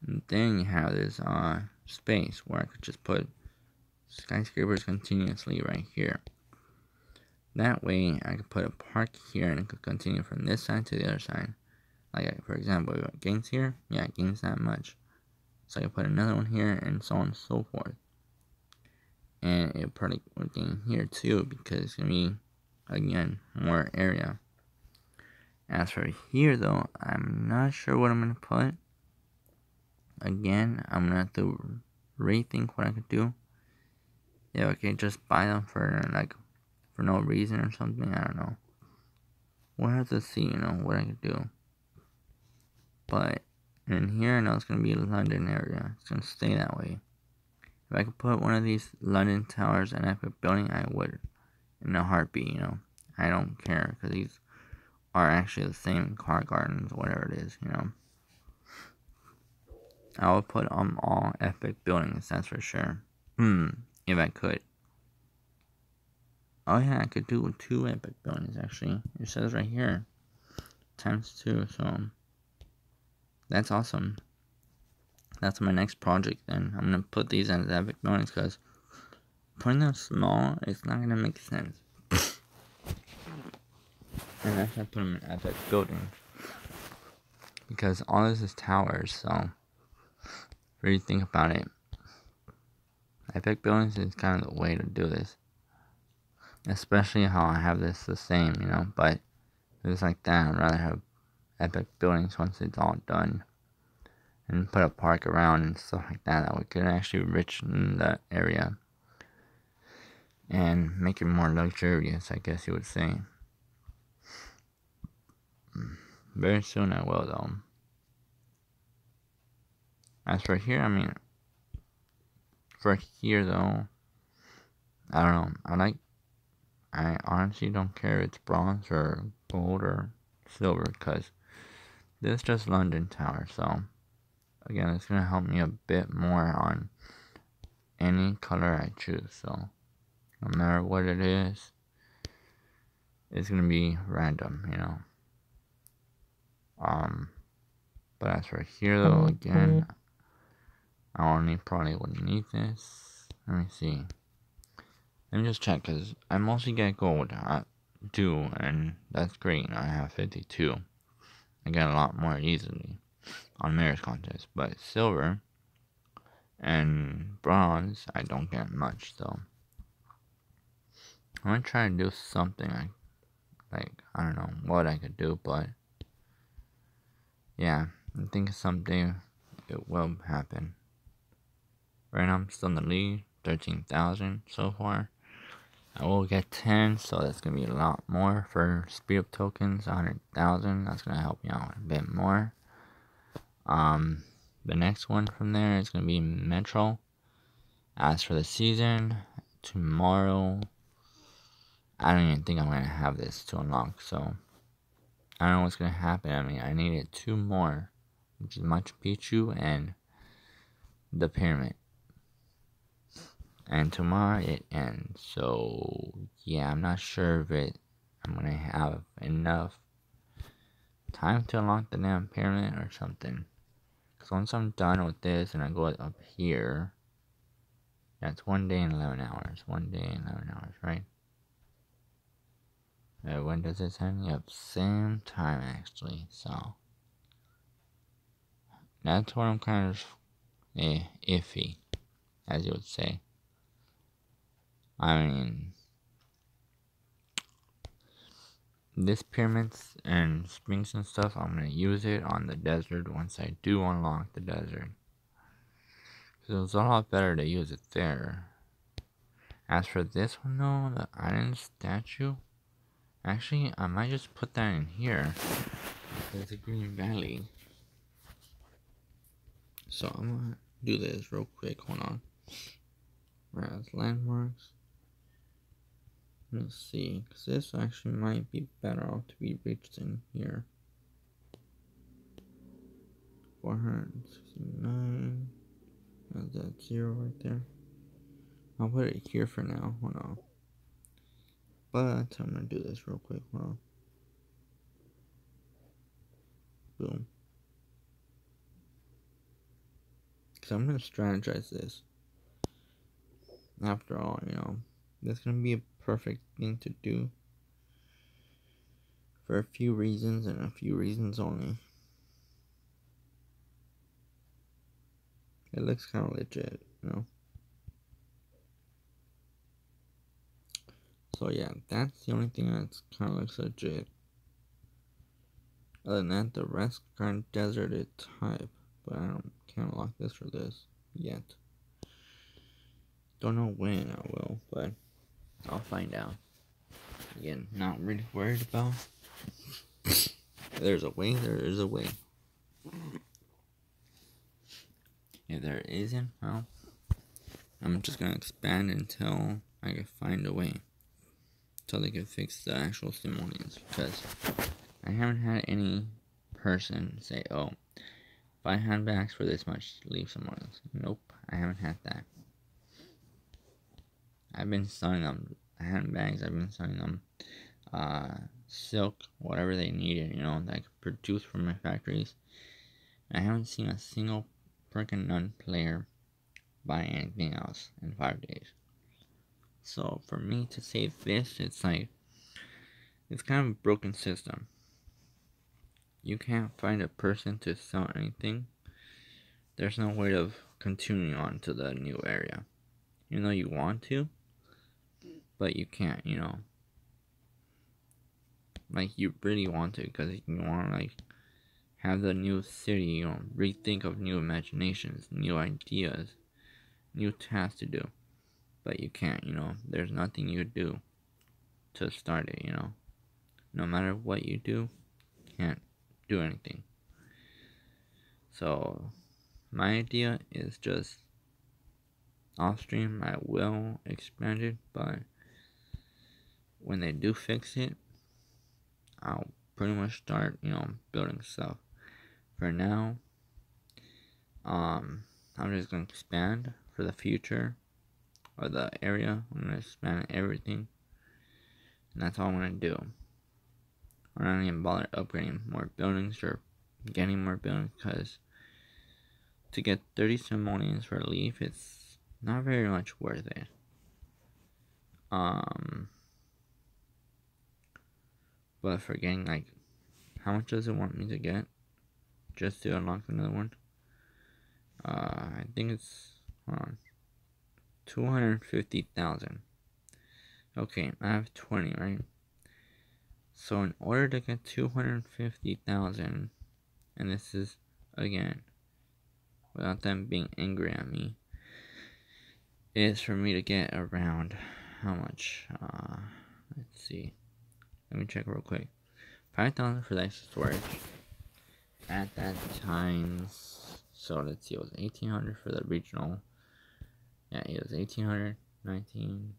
And then you have this space where I could just put skyscrapers continuously right here. That way I could put a park here and it could continue from this side to the other side. Like, for example, it gains here. Yeah, it gains that much. So I can put another one here, and so on and so forth. And it probably will gain here too, because it's going to be, again, more area. As for here, though, I'm not sure what I'm going to put. Again, I'm going to have to rethink what I could do. Yeah, I could just buy them for, like, for no reason or something. I don't know. We'll have to see, what I could do. But in here, I know it's going to be a London area. It's going to stay that way. If I could put one of these London towers in Epic Building, I would. In a heartbeat, I don't care, because these are actually the same car gardens, whatever it is, I would put all Epic Buildings, that's for sure. If I could. Oh yeah, I could do 2 Epic Buildings, actually. It says right here. ×2, so that's awesome. That's my next project then. I'm gonna put these as Epic Buildings, because putting them small, it's not gonna make sense. And I should put them in Epic Buildings, because all this is towers, so if you think about it, Epic Buildings is kind of the way to do this. Especially how I have this the same, but if it's like that, I'd rather have Epic Buildings once it's all done. And put a park around and stuff like that. That we could actually enrichen the area. And make it more luxurious, I guess you would say. Very soon I will, though. As for here, for here, though, I don't know. I honestly don't care if it's bronze or gold or silver, because this is just London Tower, so again, it's going to help me a bit more on any color I choose, so no matter what it is, it's going to be random, but as for here, though, again, I probably wouldn't need this. Let me see. Let me just check, because I mostly get gold at 2, and that's great. I have 52. I get a lot more easily on marriage contest, but silver and bronze, I don't get much, so I'm gonna try to do something like I don't know what I could do, but yeah, I think someday it will happen. Right now I'm still in the lead, 13,000 so far. I will get 10, so that's gonna be a lot more for speed up tokens. 100,000, that's gonna help me out a bit more. The next one from there is gonna be Metro. As for the season, tomorrow, I don't even think I'm gonna have this to unlock, so I don't know what's gonna happen. I needed 2 more, which is Machu Picchu and the pyramid. And tomorrow it ends, so yeah, I'm not sure if I'm gonna have enough time to unlock the damn pyramid or something. Because once I'm done with this and I go up here, that's 1 day and 11 hours. 1 day and 11 hours, right? When does this end? Yep, same time actually, so that's what I'm kind of iffy, as you would say. This pyramids and springs and stuff, I'm going to use it on the desert once I do unlock the desert. So it's a lot better to use it there. As for this one though, the iron statue, actually I might just put that in here. There's a green valley. So I'm going to do this real quick, hold on. Whereas landmarks, let's see, because this actually might be better off to be reached in here. 469, that's that 0 right there. I'll put it here for now, hold on. But I'm going to do this real quick, hold on. Boom. Because I'm going to strategize this. After all, that's going to be a perfect thing to do. For a few reasons and a few reasons only. It looks kind of legit, you know. So yeah, that's the only thing that kind of looks legit. Other than that, the rest kind of deserted type, but I can't lock this for this yet. Don't know when I will, but I'll find out. Again, not really worried about. If there's a way, there is a way. If there isn't, well, I'm just gonna expand until I can find a way. Until they can fix the actual simolions. Because I haven't had any person say, oh, buy handbags for this much, leave simolions. Nope, I haven't had that. I've been selling them handbags, I've been selling them silk, whatever they needed, you know, that I could produce from my factories. I haven't seen a single freaking non-player buy anything else in 5 days. So for me to say this, it's like, it's kind of a broken system. You can't find a person to sell anything. There's no way of continuing on to the new area. Even though you want to, but you can't, you know. Like, you really want to, because you want to, like, have the new city, you know, rethink of new imaginations, new ideas, new tasks to do. But you can't, you know, there's nothing you could do to start it, you know. No matter what you do, you can't do anything. So, my idea is just off stream, I will expand it, but when they do fix it, I'll pretty much start, you know, building stuff. For now, I'm just gonna expand for the future of the area. I'm gonna expand everything, and that's all I'm gonna do. I'm not even bother upgrading more buildings or getting more buildings, because to get 30 simolions for a leaf, it's not very much worth it. But for getting, like, how much does it want me to get just to unlock another one? I think it's, hold on, 250,000. Okay, I have 20, right? So in order to get 250,000, and this is, again, without them being angry at me, is for me to get around, how much? Let's see. Let me check real quick. 5,000 for the extra storage. At that time, so let's see, it was 1,800 for the regional. Yeah, it was 1,800, 19,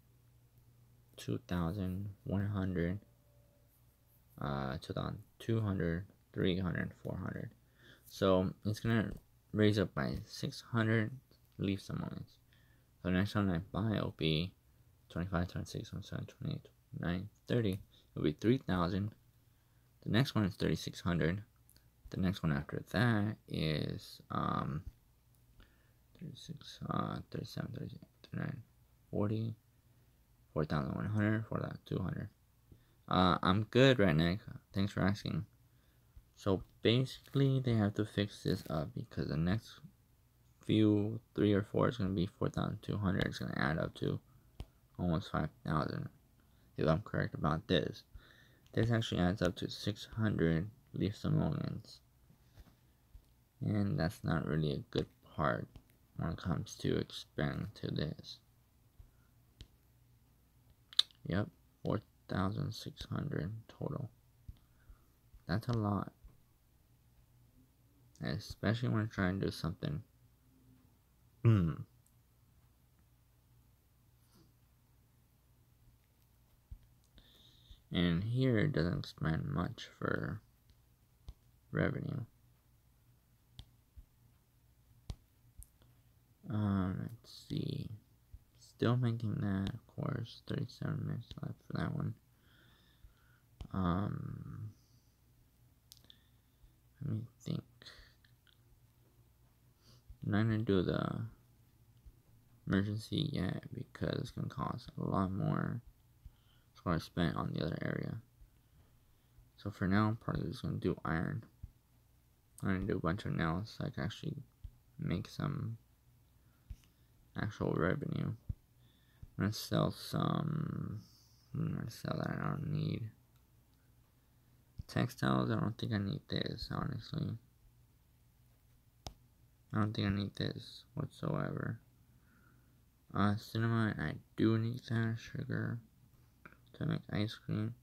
2,100, 2,200, 300, 400. So it's gonna raise up by 600, leave some moments. So the next one I buy will be 25, 26, 27, 28, 29, 30. It'll be 3,000. The next one is 3,600. The next one after that is 36, 37, 38, 39, 40, 4,100, 4,200. I'm good right now. Thanks for asking. So basically, they have to fix this up, because the next few 3 or 4 is going to be 4,200. It's going to add up to almost 5,000. If I'm correct about this. This actually adds up to 600 leaf simolions. And that's not really a good part when it comes to expanding to this. Yep, 4,600 total. That's a lot. Especially when I try and do something. And here it doesn't expand much for revenue. Let's see. Still making that, of course. 37 minutes left for that one. Let me think. I'm not gonna do the emergency yet, because it's gonna cost a lot more. It's what I spent on the other area. So for now, I'm probably just gonna do iron. I'm gonna do a bunch of nails so I can actually make some actual revenue. I'm gonna sell some. I'm gonna sell that I don't need. Textiles, I don't think I need this, honestly. I don't think I need this whatsoever. Cinnamon, I do need that. Sugar to make ice cream.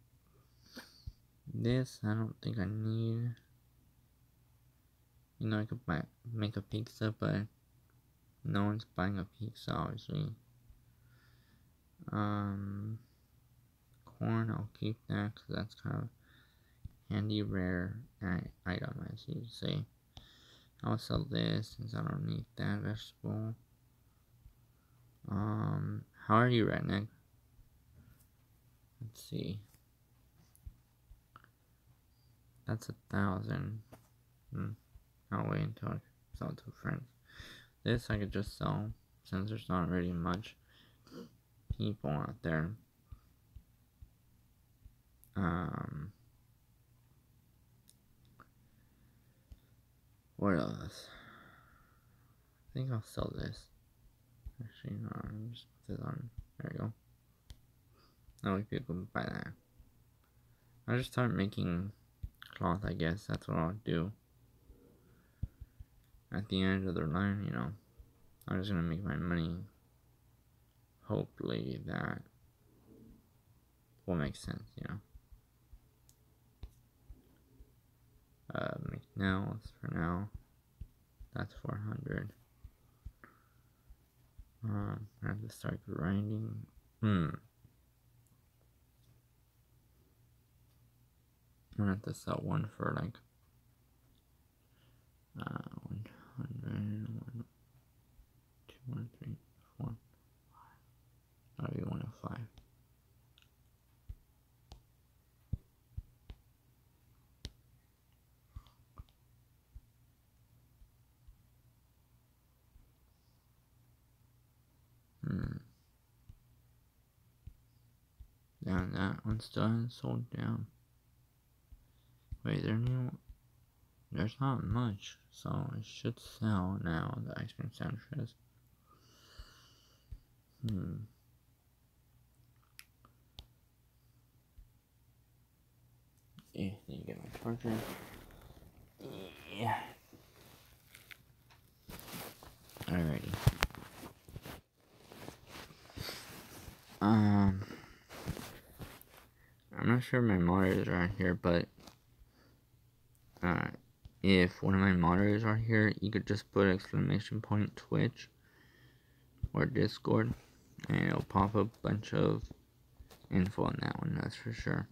This, I don't think I need. You know, I could make a pizza, but no one's buying a pizza, obviously. Corn, I'll keep that, because that's kind of handy, rare item, as you say. I'll sell this, since I don't need that vegetable. How are you, Redneck? Let's see. That's 1,000. I'll wait until I sell to friends. This I could just sell, since there's not really much people out there. What else? I think I'll sell this. Actually, no, I'll just put this on. There we go. That way people can buy that. I'll just start making cloth, I guess. That's what I'll do. At the end of the line, you know, I'm just gonna make my money. Hopefully that will make sense, you know. Make nails for now. That's 400. I have to start grinding. I'm gonna have to sell one for like 100, 1, 2, 1, 3, 4, 5. That'll be 1 of 5. Yeah, that one still hasn't sold down. Wait, there's not much, so it should sell now, the ice cream sandwiches. Yeah, need to get my charger. Yeah. Alrighty. I'm not sure my monitors are on here, but if one of my monitors are here, you could just put exclamation point Twitch or Discord, and it'll pop up a bunch of info on that one, that's for sure.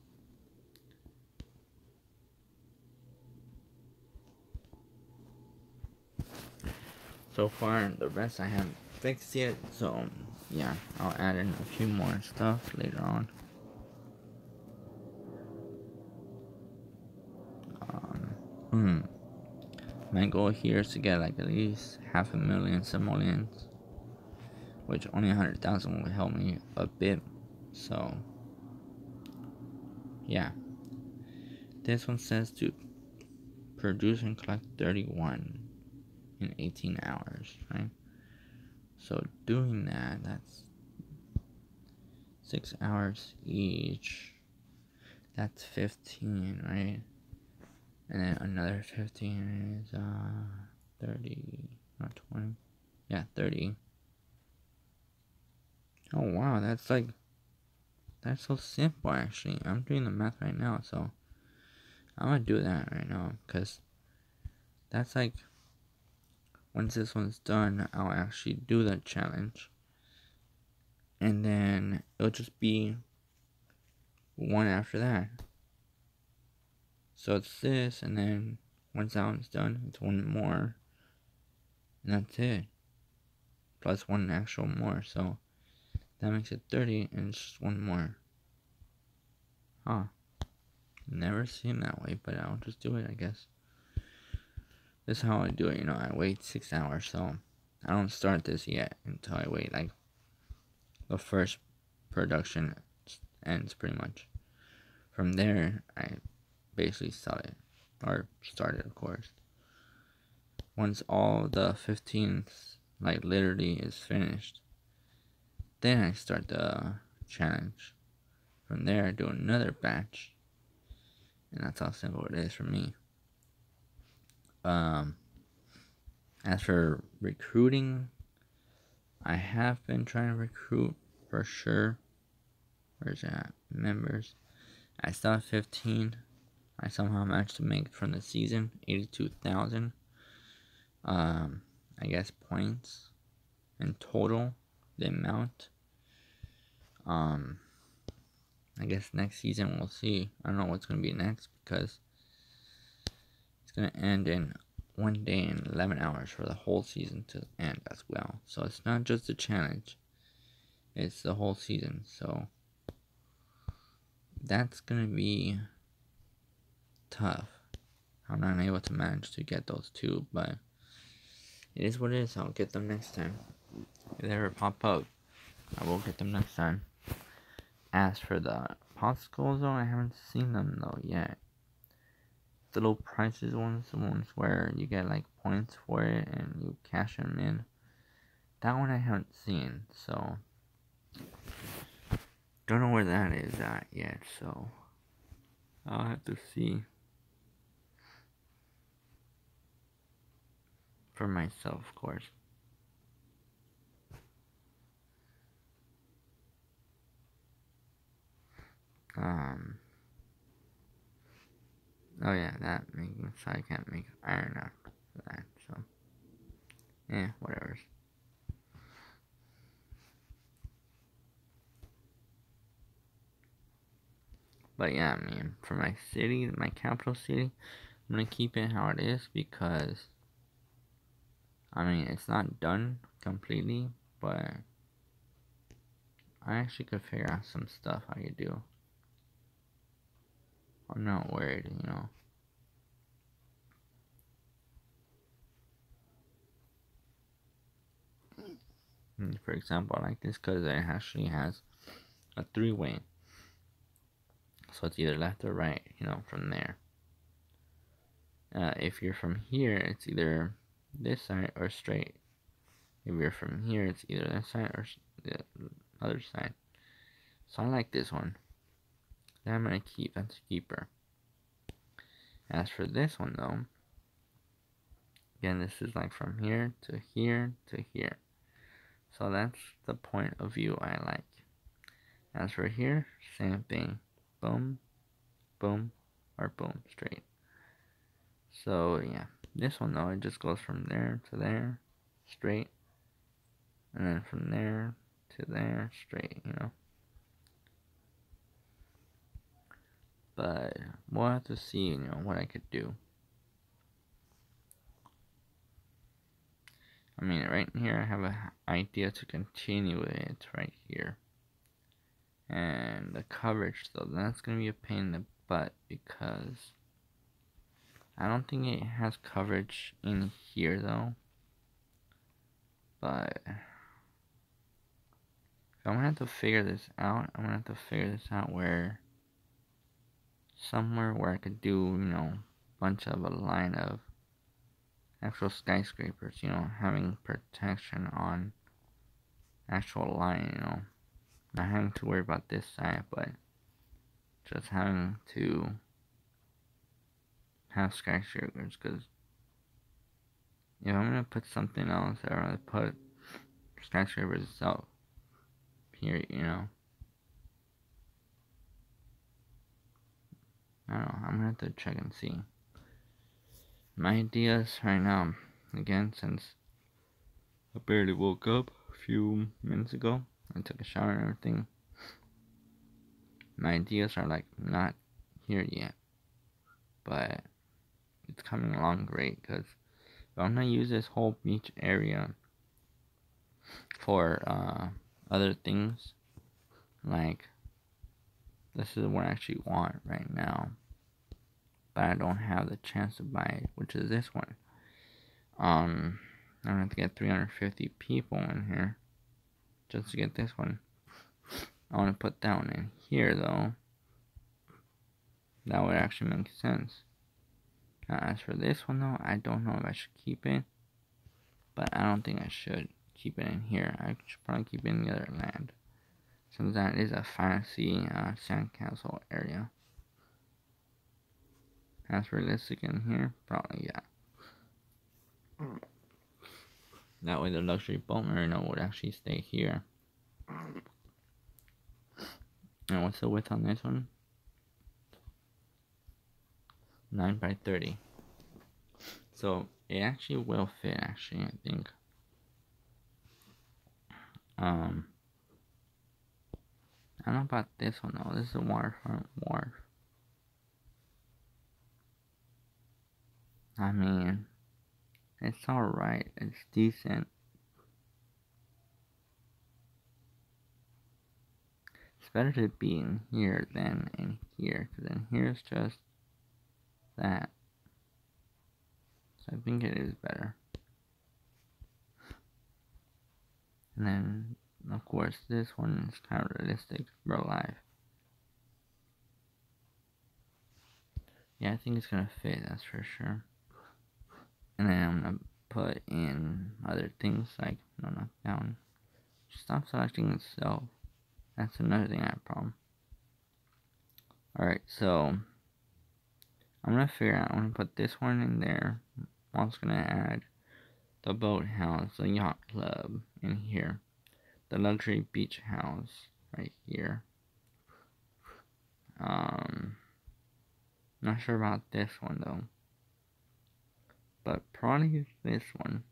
So far, the rest I haven't fixed yet, so yeah, I'll add in a few more stuff later on. My goal here is to get like at least 500,000 simolions, which only 100,000 will help me a bit. So yeah, this one says to produce and collect 31 in 18 hours, right? So doing that, that's 6 hours each. That's 15, right? And then another 15 is 30, not 20. Yeah, 30. Oh wow, that's so simple actually. I'm doing the math right now, so I'm gonna do that right now, because that's like, once this one's done, I'll actually do the challenge, and then it'll just be one after that. So it's this, and then once that one's done, it's one more, and that's it. Plus one actual more, so that makes it 30, and it's just one more. Huh. Never seen that way, but I'll just do it, I guess. This is how I do it, you know, I wait 6 hours, so I don't start this yet until I wait, like, the first production ends, pretty much. From there, I basically sell it, or start it, of course. Once all the 15 like literally is finished, then I start the challenge. From there, I do another batch, and that's how simple it is for me. As for recruiting, I have been trying to recruit for sure. Where's that? Members. I still have 15. I somehow managed to make from the season 82,000. I guess points in total. The amount. I guess next season we'll see. I don't know what's gonna be next because it's gonna end in 1 day and 11 hours for the whole season to end as well. So it's not just a challenge, it's the whole season. So that's gonna be tough. I'm not able to manage to get those two, but it is what it is. I'll get them next time. If they ever pop up, I will get them next time. As for the popsicles though, I haven't seen them though yet. The low prices ones, the ones where you get like points for it and you cash them in. That one I haven't seen, so don't know where that is at yet, so I'll have to see for myself, of course. Oh yeah, that making so I can't make iron after that, so yeah, whatever. But yeah, I mean, for my city, my capital city, I'm gonna keep it how it is because I mean it's not done completely, but I actually could figure out some stuff I could do. I'm not worried, you know. For example, I like this because it actually has a 3-way. So it's either left or right, you know, from there. If you're from here, it's either this side or straight. If you're from here, it's either this side or the other side. So I like this one. That I'm going to keep. That's a keeper. As for this one, though, again, this is like from here to here to here. So that's the point of view I like. As for here, same thing. Boom, boom, or boom, straight. So, yeah. This one, though, it just goes from there to there, straight. And then from there to there, straight, you know. But we'll have to see, you know, what I could do. I mean, right here, I have an idea to continue it right here. And the coverage, though, that's going to be a pain in the butt because I don't think it has coverage in here, though. But I'm going to have to figure this out. I'm going to have to figure this out where somewhere where I could do, you know, bunch of a line of actual skyscrapers, you know, having protection on actual line, you know, not having to worry about this side, but just having to have skyscrapers, because if I'm gonna put something else, I'd rather put skyscrapers itself here, you know. I don't know, I'm gonna have to check and see. My ideas right now, again, since I barely woke up a few minutes ago, I took a shower and everything, my ideas are like not here yet, but it's coming along great, because I'm gonna use this whole beach area for other things. Like, this is what I actually want right now, but I don't have the chance to buy it, which is this one. I'm gonna have to get 350 people in here just to get this one. I want to put that one in here, though. That would actually make sense. Now, as for this one, though, I don't know if I should keep it, but I don't think I should keep it in here. I should probably keep it in the other land, since that is a fantasy sandcastle area. As realistic in here, probably yeah. That way the luxury boat marina would actually stay here. And what's the width on this one? 9 by 30. So it actually will fit, actually, I think. I don't know about this one though. This is a waterfront wharf. I mean, it's alright. It's decent. It's better to be in here than in here, because in here is just that. So I think it is better. And then, of course, this one is kind of realistic, real life. Yeah, I think it's gonna fit, that's for sure. And then I'm gonna put in other things like, no, not down. Stop selecting itself. That's another thing I have a problem. Alright, so I'm gonna figure out, I'm gonna put this one in there. I'm also gonna add the boathouse, the yacht club in here. The luxury beach house right here. Not sure about this one though. But probably this one.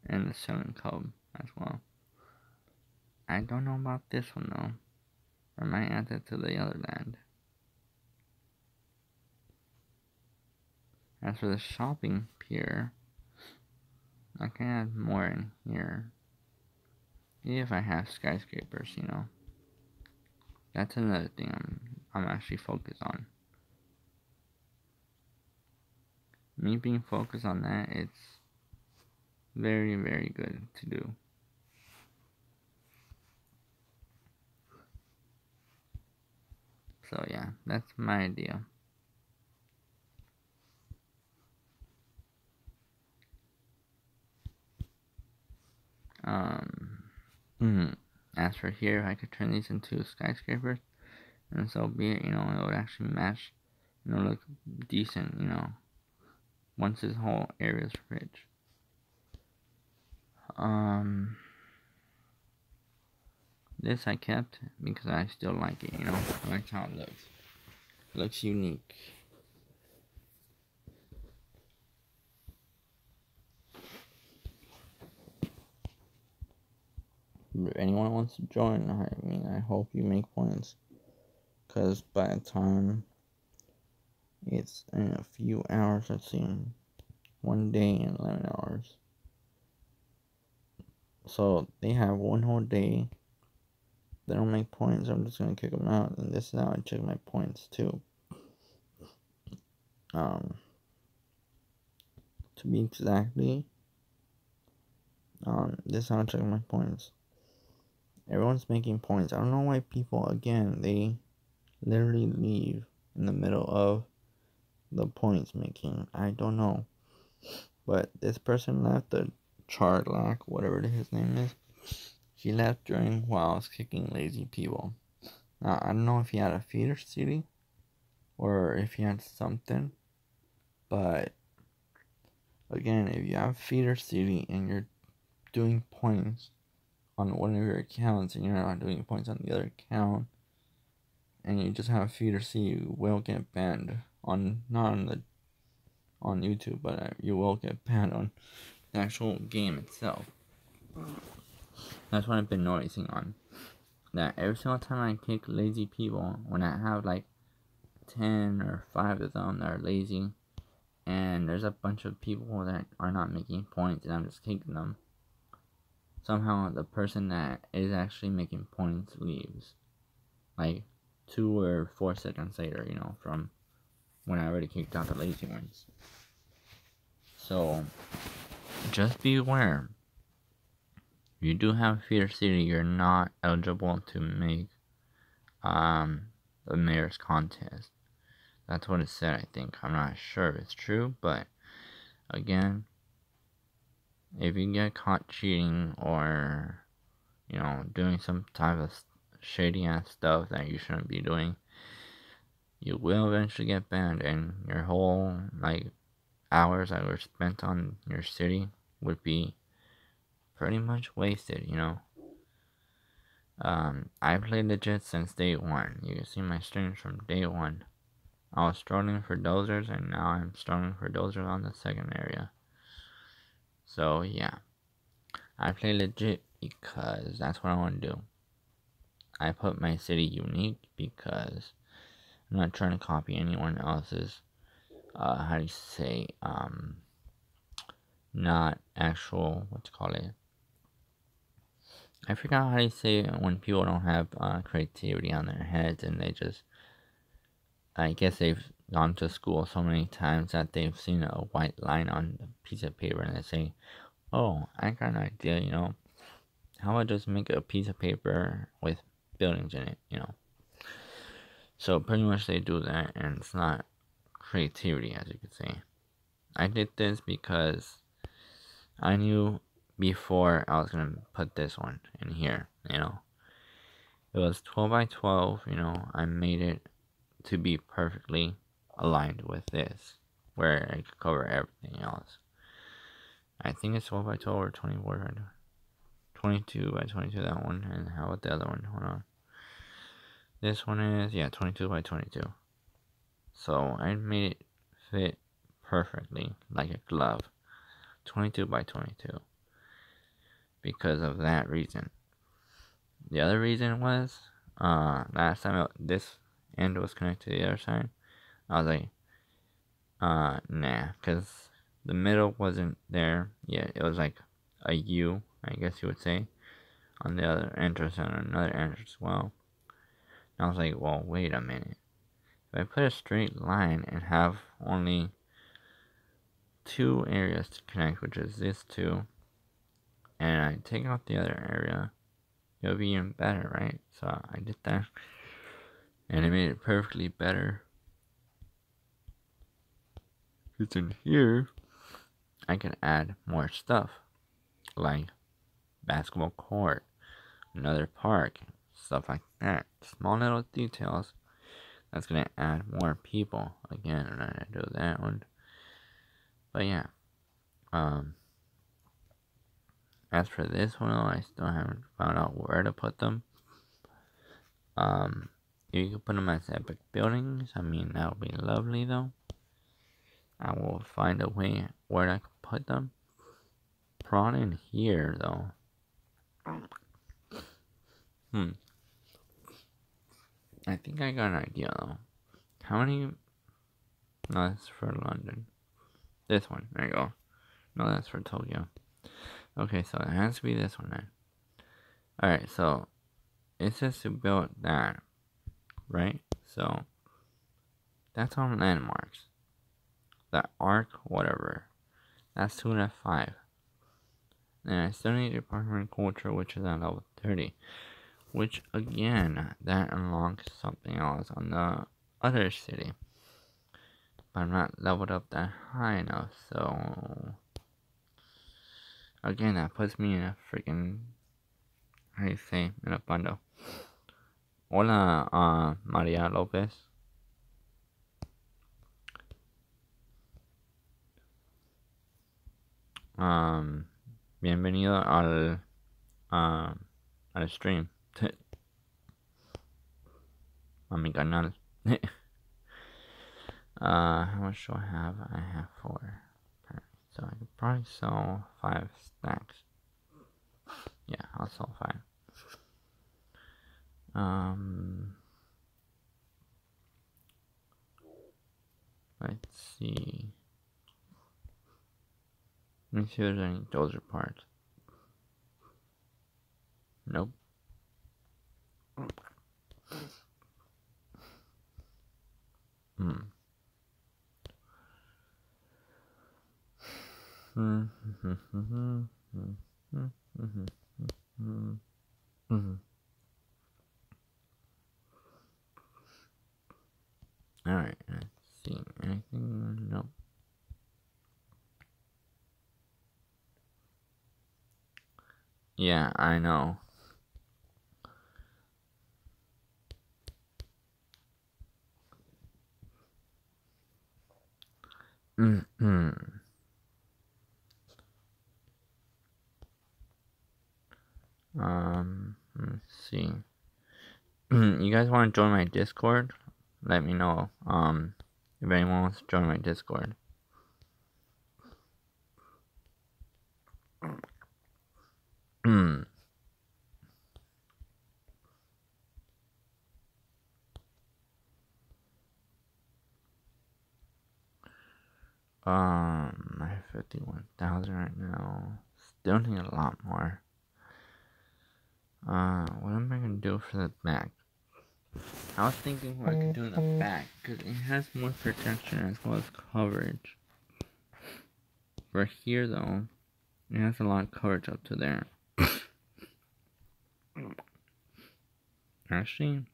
And the Sailing Cove as well. I don't know about this one though. I might add that to the other land. As for the shopping pier, I can add more in here. If I have skyscrapers, you know. That's another thing I'm actually focused on. Me being focused on that, it's very, very good to do. So yeah, that's my idea. As for here, I could turn these into skyscrapers, and so be it, you know, it would actually match, you know, look decent, you know, once this whole area is rich. This I kept because I still like it, you know, I like how it looks. It looks unique. If anyone wants to join, I mean, I hope you make points, because by the time it's in a few hours, I've seen 1 day and 11 hours. So they have 1 whole day. They don't make points, I'm just gonna kick them out. And this is how I check my points too. To be exactly, this is how I check my points. Everyone's making points. I don't know why people, again, they literally leave in the middle of the points making. I don't know. But this person left, the Charlock, whatever his name is. He left during while I was kicking lazy people. Now, I don't know if he had a feeder city or if he had something. But, again, if you have feeder city and you're doing points on one of your accounts and you're not doing points on the other account, and you just have feeder city, you will get banned on, not on YouTube, but you will get banned on the actual game itself. That's what I've been noticing on. That every single time I kick lazy people, when I have like 10 or 5 of them that are lazy, and there's a bunch of people that are not making points and I'm just kicking them, somehow the person that is actually making points leaves. Like 2 or 4 seconds later, you know, from when I already kicked out the lazy ones. So, just be aware. If you do have feeder city, you're not eligible to make the mayor's contest. That's what it said, I think. I'm not sure if it's true, but again, if you get caught cheating or, you know, doing some type of shady ass stuff that you shouldn't be doing, you will eventually get banned, and your whole, like, hours that were spent on your city would be pretty much wasted, you know. I played legit since day one. You can see my streams from day one. I was struggling for dozers, and now I'm struggling for dozers on the second area. So yeah, I play legit because that's what I want to do. I put my city unique because I'm not trying to copy anyone else's, how do you say, not actual, what you call it? I forgot how you say it when people don't have creativity on their heads and they just, I guess they've gone to school so many times that they've seen a white line on a piece of paper and they say, oh, I got an idea, you know, how about just make a piece of paper with buildings in it, you know. So pretty much they do that, and it's not creativity, as you could say. I did this because I knew before I was gonna put this one in here, you know. It was 12 by 12, you know. I made it to be perfectly aligned with this, where I could cover everything else. I think it's 12 by 12 or 24 by 22 by 22, that one. And how about the other one? Hold on. This one is, yeah, 22 by 22. So I made it fit perfectly, like a glove. 22 by 22. Because of that reason. The other reason was, last time this end was connected to the other side, I was like, nah, because the middle wasn't there yet. It was like a U, I guess you would say, on the other entrance and another entrance as well. And I was like, well, wait a minute. If I put a straight line and have only two areas to connect, which is this two, and I take out the other area, it'll be even better, right? So I did that, and it made it perfectly better. Because in here, I can add more stuff, like basketball court, another park, stuff like that. Small little details that's gonna add more people. Again, I'm not gonna do that one. But yeah, as for this one, I still haven't found out where to put them. If you can put them as epic buildings, I mean, that would be lovely though. I will find a way where I can put them. Prawn in here though. I think I got an idea though. How many? No, that's for London. This one. There you go. No, that's for Tokyo. Okay, so it has to be this one then. Alright, so it says to build that, right? So that's on landmarks. That arc, whatever. That's 2 and 5. And I still need department culture, which is at level 30. Which again, that unlocks something else on the other city. But I'm not leveled up that high enough, so again, that puts me in a freaking, how do you say, in a bundle. Hola, Maria Lopez. Bienvenido al stream. A mi canal. How much do I have? I have 4. So I could probably sell 5 stacks. Yeah, I'll sell 5. Let's see. Let me see if there's any dozer parts. Nope. Alright, let's see. Anything? Nope. Yeah, I know. Let's see. You guys want to join my Discord? Let me know. If anyone wants to join my Discord. I have 51,000 right now. Still need a lot more. What am I gonna do for the back? I was thinking what I could do in the back, because it has more protection as well as coverage. For here, though, it has a lot of coverage up to there. Actually,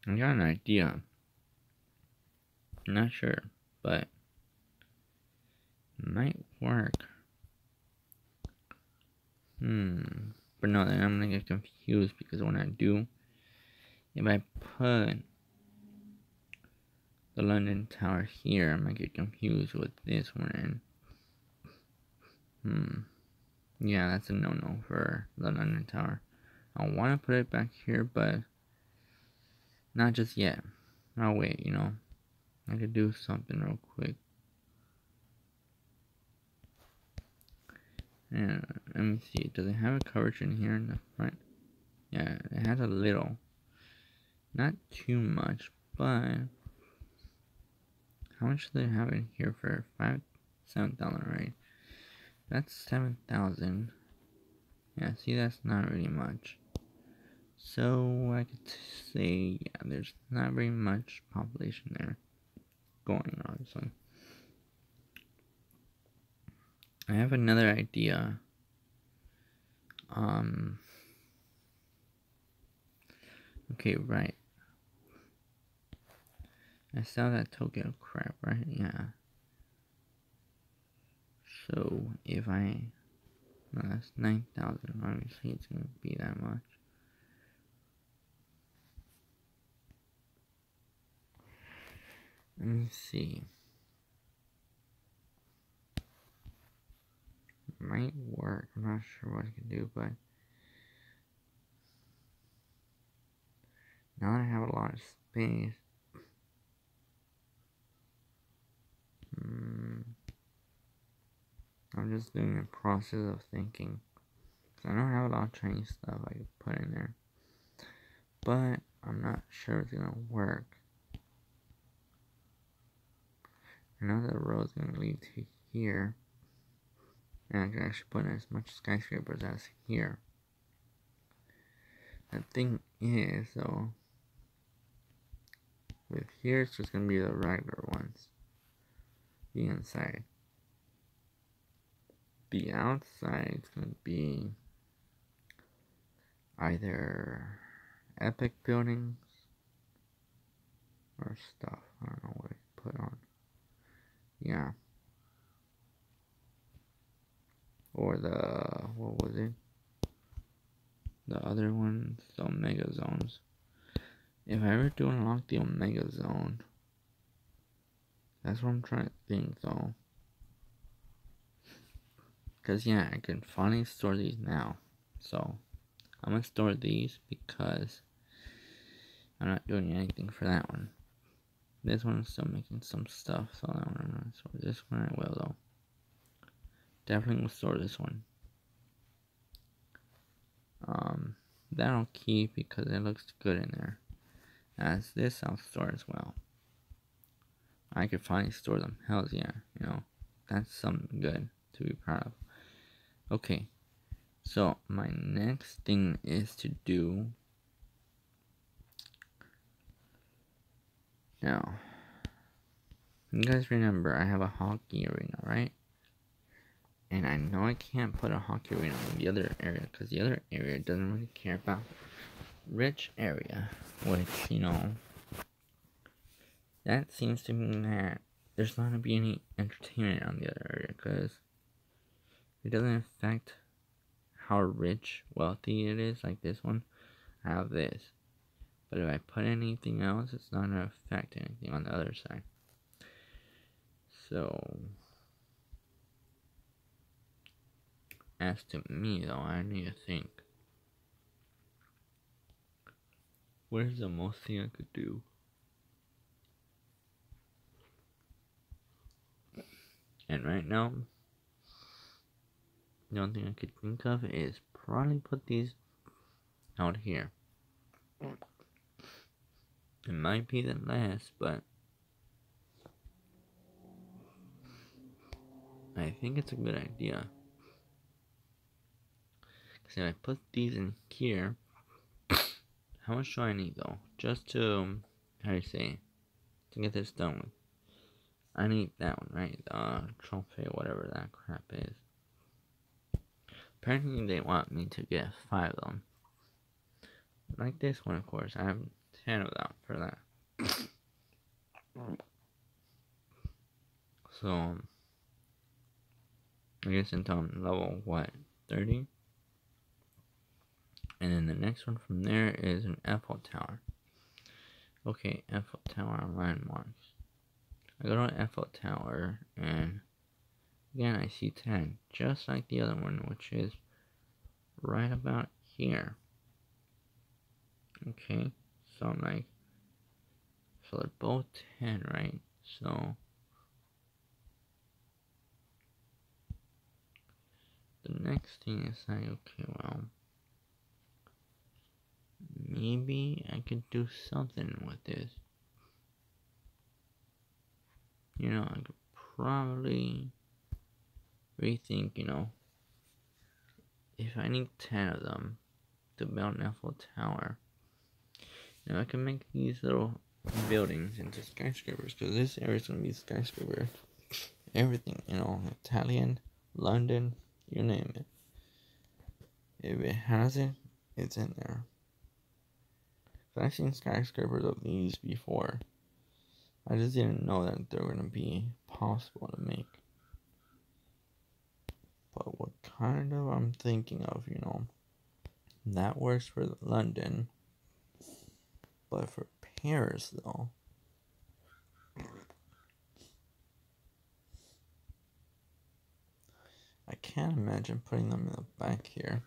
I got an idea. I'm not sure, but it might work. But no, then I'm gonna get confused, because when I do, if I put the London Tower here, I might get confused with this one. Yeah, that's a no-no for the London Tower. I want to put it back here, but not just yet. I'll wait, you know. I could do something real quick. And let me see. Does it have a coverage in here in the front? Yeah, it has a little. Not too much, but how much do they have in here for 7,000, right? That's 7,000. Yeah, see, that's not really much. So I could say, yeah, there's not very much population there going on. So I have another idea. Okay, right. I saw that Tokyo crap, right? Yeah. So if no, that's 9,000. Obviously, it's gonna be that much. Let me see. It might work. I'm not sure what I can do, but now that I have a lot of space, I'm just doing a process of thinking. I don't have a lot of Chinese stuff I could put in there, but I'm not sure it's gonna work. I know the road's gonna lead to here, and I can actually put in as much skyscrapers as here. The thing is, though, with here it's just gonna be the regular ones. The inside. The outside is gonna be either epic buildings or stuff. I don't know what I put on. Yeah. Or what was it? The other ones, the Omega Zones. If I ever do unlock the Omega Zone, that's what I'm trying to think, though. Because, yeah, I can finally store these now. So, I'm going to store these because I'm not doing anything for that one. This one is still making some stuff, so that one I'm not store. This one I will, though. Definitely will store this one. That I'll keep because it looks good in there. As this I'll store as well. I could finally store them. Hells yeah, you know. That's something good to be proud of. Okay. So my next thing is to do now. You guys remember I have a hockey arena, right? And I know I can't put a hockey arena in the other area because the other area doesn't really care about rich area, which, you know, that seems to mean that there's not going to be any entertainment on the other area because it doesn't affect how rich, wealthy it is. Like this one, I have this. But if I put anything else, it's not going to affect anything on the other side. So, as to me though, I need to think. Where's the most thing I could do? And right now, the only thing I could think of is probably put these out here. It might be the last, but I think it's a good idea. Because if I put these in here, how much do I need though? Just to, how do you say, to get this done with? I need that one, right? Trophy, whatever that crap is. Apparently they want me to get 5 of them. Like this one, of course. I have 10 of them for that. So, I guess until I'm level, what, 30? And then the next one from there is an Eiffel Tower. Okay, Eiffel Tower landmarks. I go to Eiffel Tower, and again I see 10, just like the other one, which is right about here. Okay, so I'm like, so they're both 10, right? So, the next thing is like, okay, well, maybe I could do something with this. You know, I could probably rethink, you know, if I need 10 of them to build an Eiffel Tower, you know, I can make these little buildings into skyscrapers, because this area is going to be skyscraper. Everything, you know, Italian, London, you name it. If it has it, it's in there. I've seen skyscrapers of these before. I just didn't know that they're going to be possible to make. But what kind of I'm thinking of, you know, that works for London. But for Paris, though, I can't imagine putting them in the back here.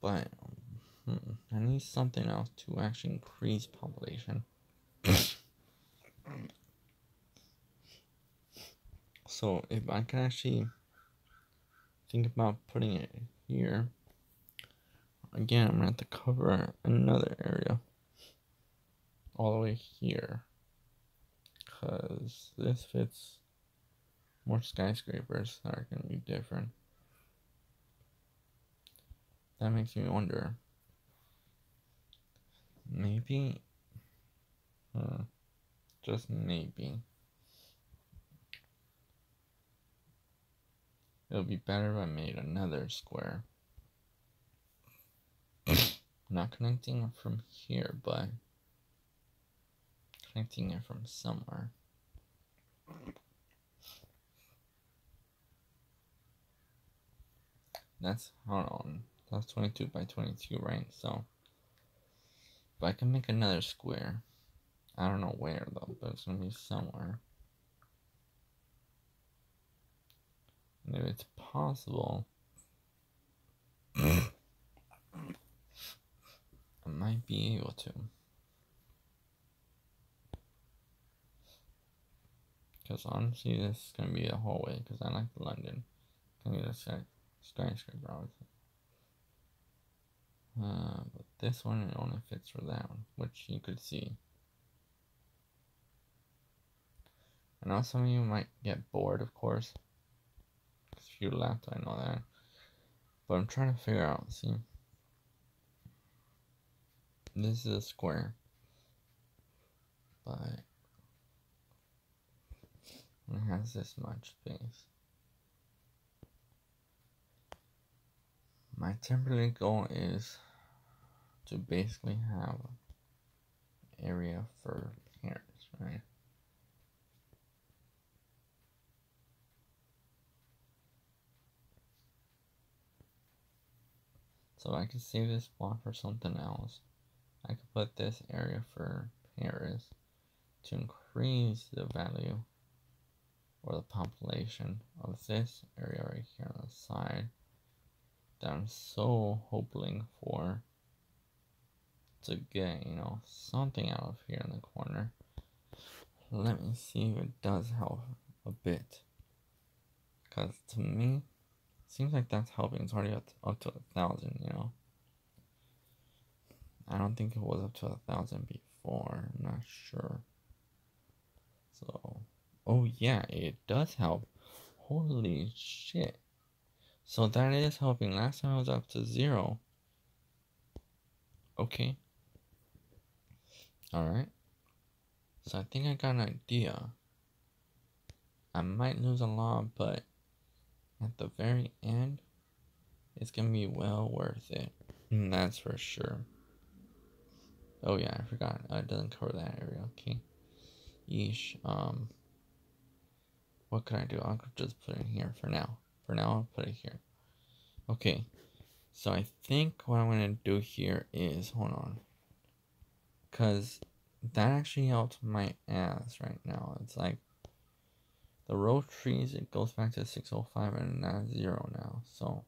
But I need something else to actually increase population. So if I can actually think about putting it here, again, I'm gonna have to cover another area all the way here, because this fits more skyscrapers that are gonna be different. That makes me wonder, maybe, just maybe, it would be better if I made another square. Not connecting it from here, but connecting it from somewhere. That's, hold on, that's 22 by 22, right? So, if I can make another square, I don't know where though, but it's gonna be somewhere. And if it's possible, I might be able to. Because honestly, this is gonna be a hallway, because I like London. It's gonna be the skyscraper, obviously. But this one, it only fits for that one, which you could see. I know some of you might get bored, of course. If you left, I know that. But I'm trying to figure out, see. This is a square. But it has this much space. My temporary goal is to basically have an area for parents, right? So I could save this block for something else. I could put this area for Paris to increase the value or the population of this area right here on the side that I'm so hoping for to get, you know, something out of here in the corner. Let me see if it does help a bit. Because to me, it seems like that's helping. It's already up to 1,000, you know. I don't think it was up to 1,000 before. I'm not sure. So, oh yeah, it does help. Holy shit. So that is helping. Last time I was up to 0. Okay. Alright. So I think I got an idea. I might lose a lot, but at the very end, it's gonna be well worth it. And that's for sure. Oh yeah, I forgot. It doesn't cover that area. Okay. Yeesh. What could I do? I'll just put it in here for now. For now, I'll put it here. Okay. So I think what I'm gonna do here is, hold on. Because that actually helped my ass right now. It's like the row trees, it goes back to 605 and that's 0 now. So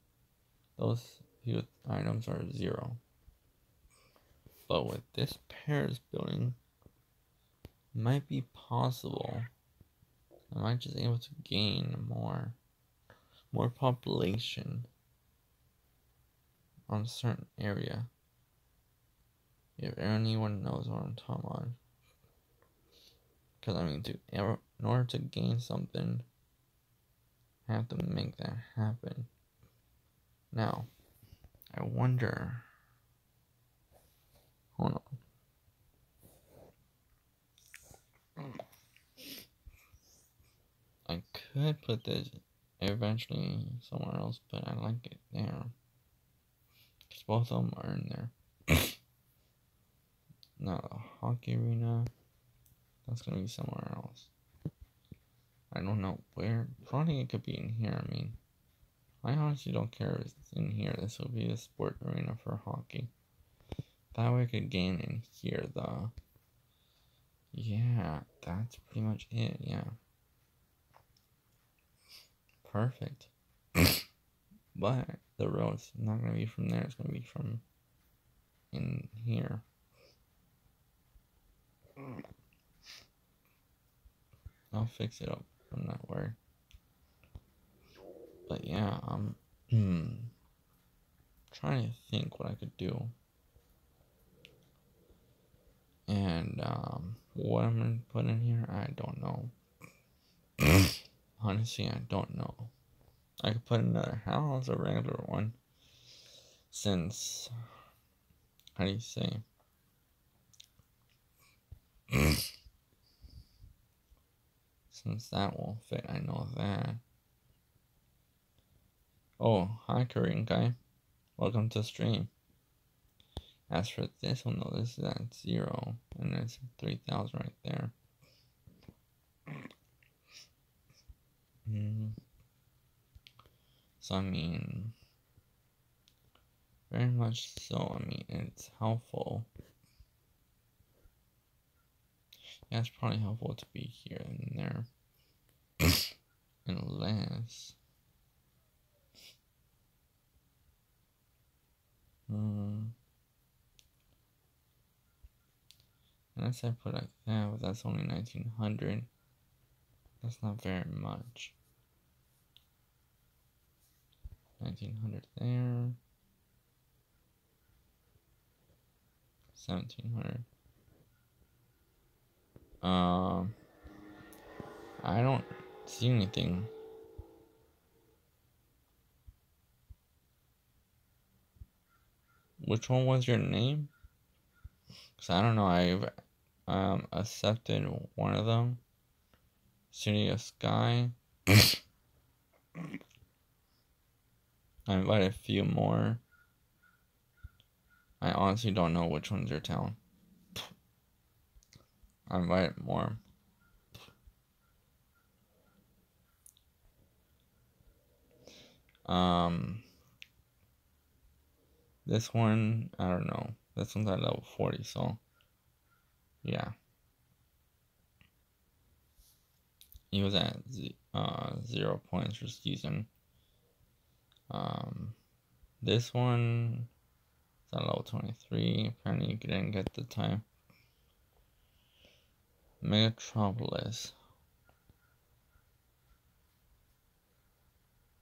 those few items are 0. But with this Paris building, it might be possible. I might just able to gain more population on a certain area. If anyone knows what I'm talking about. Because I mean, in order to gain something, I have to make that happen. Now, I wonder. Hold on. I could put this eventually somewhere else, but I like it there. Because both of them are in there. Now, the hockey arena, that's going to be somewhere else. I don't know where. Probably it could be in here. I mean, I honestly don't care if it's in here. This will be the sport arena for hockey. That way I could gain in here, though. Yeah, that's pretty much it. Yeah. Perfect. But the road's not going to be from there. It's going to be from in here. I'll fix it up. I'm not worried. But yeah, I'm trying to think what I could do. And what I'm going to put in here, I don't know. Honestly, I don't know. I could put another house, a regular one. Since, how do you say? Since that won't fit, I know that. Oh, hi Korean guy. Welcome to stream. As for this one though, this is at 0. And it's 3,000 right there. So I mean, very much so. I mean, it's helpful. Yeah, it's probably helpful to be here and there. Unless unless I put like that, but that's only 1,900. That's not very much. 1,900 there. 1,700. I don't see anything. Which one was your name? Cause I don't know. I've accepted one of them. City of Sky. I invited a few more. I honestly don't know which one's your town. I invited more. This one, I don't know. This one's at level 40, so yeah. He was at 0 points for season. This one is at level 23. Apparently, you didn't get the time. Megatropolis.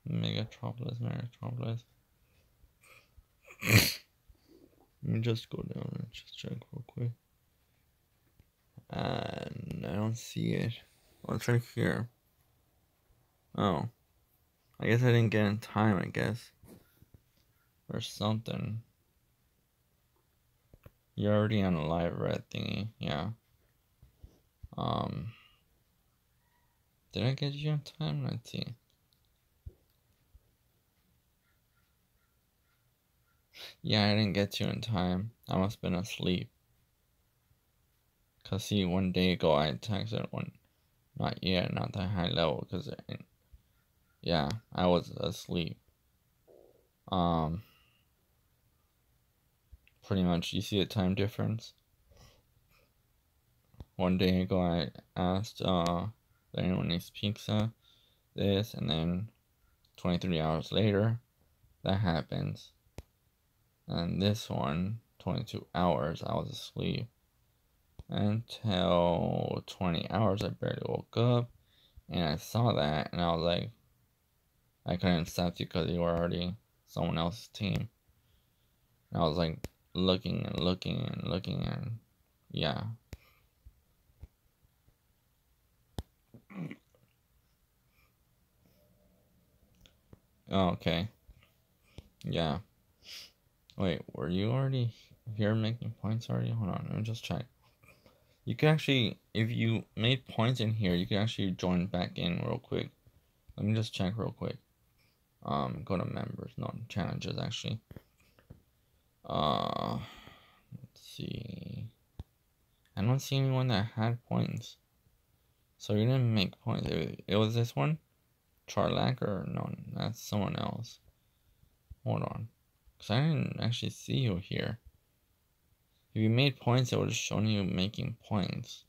Megatropolis. Let me just go down and just check real quick. And I don't see it. Oh, it's right here. Oh. I guess I didn't get in time, I guess. Or something. You're already on a live red thingy, yeah. Did I get you in time? Let's see. Yeah, I didn't get you in time. I must have been asleep. Cause see, 1 day ago I texted one, not yet, not that high level, cause yeah, I was asleep. Pretty much, you see the time difference. 1 day ago I asked, if anyone needs pizza, this, and then 23 hours later, that happens. And this one, 22 hours, I was asleep. Until 20 hours, I barely woke up. And I saw that, and I was like, I couldn't accept you because you were already someone else's team. And I was like, looking, and yeah. Oh, okay. Yeah. Wait, were you already here making points already? Hold on, let me just check. You can actually, if you made points in here, you can actually join back in real quick. Let me just check real quick. Go to members, not challenges actually. Let's see. I don't see anyone that had points. So you didn't make points. It was this one? Charlac or no, that's someone else. Hold on. Because I didn't actually see you here. If you made points, it would have shown you making points.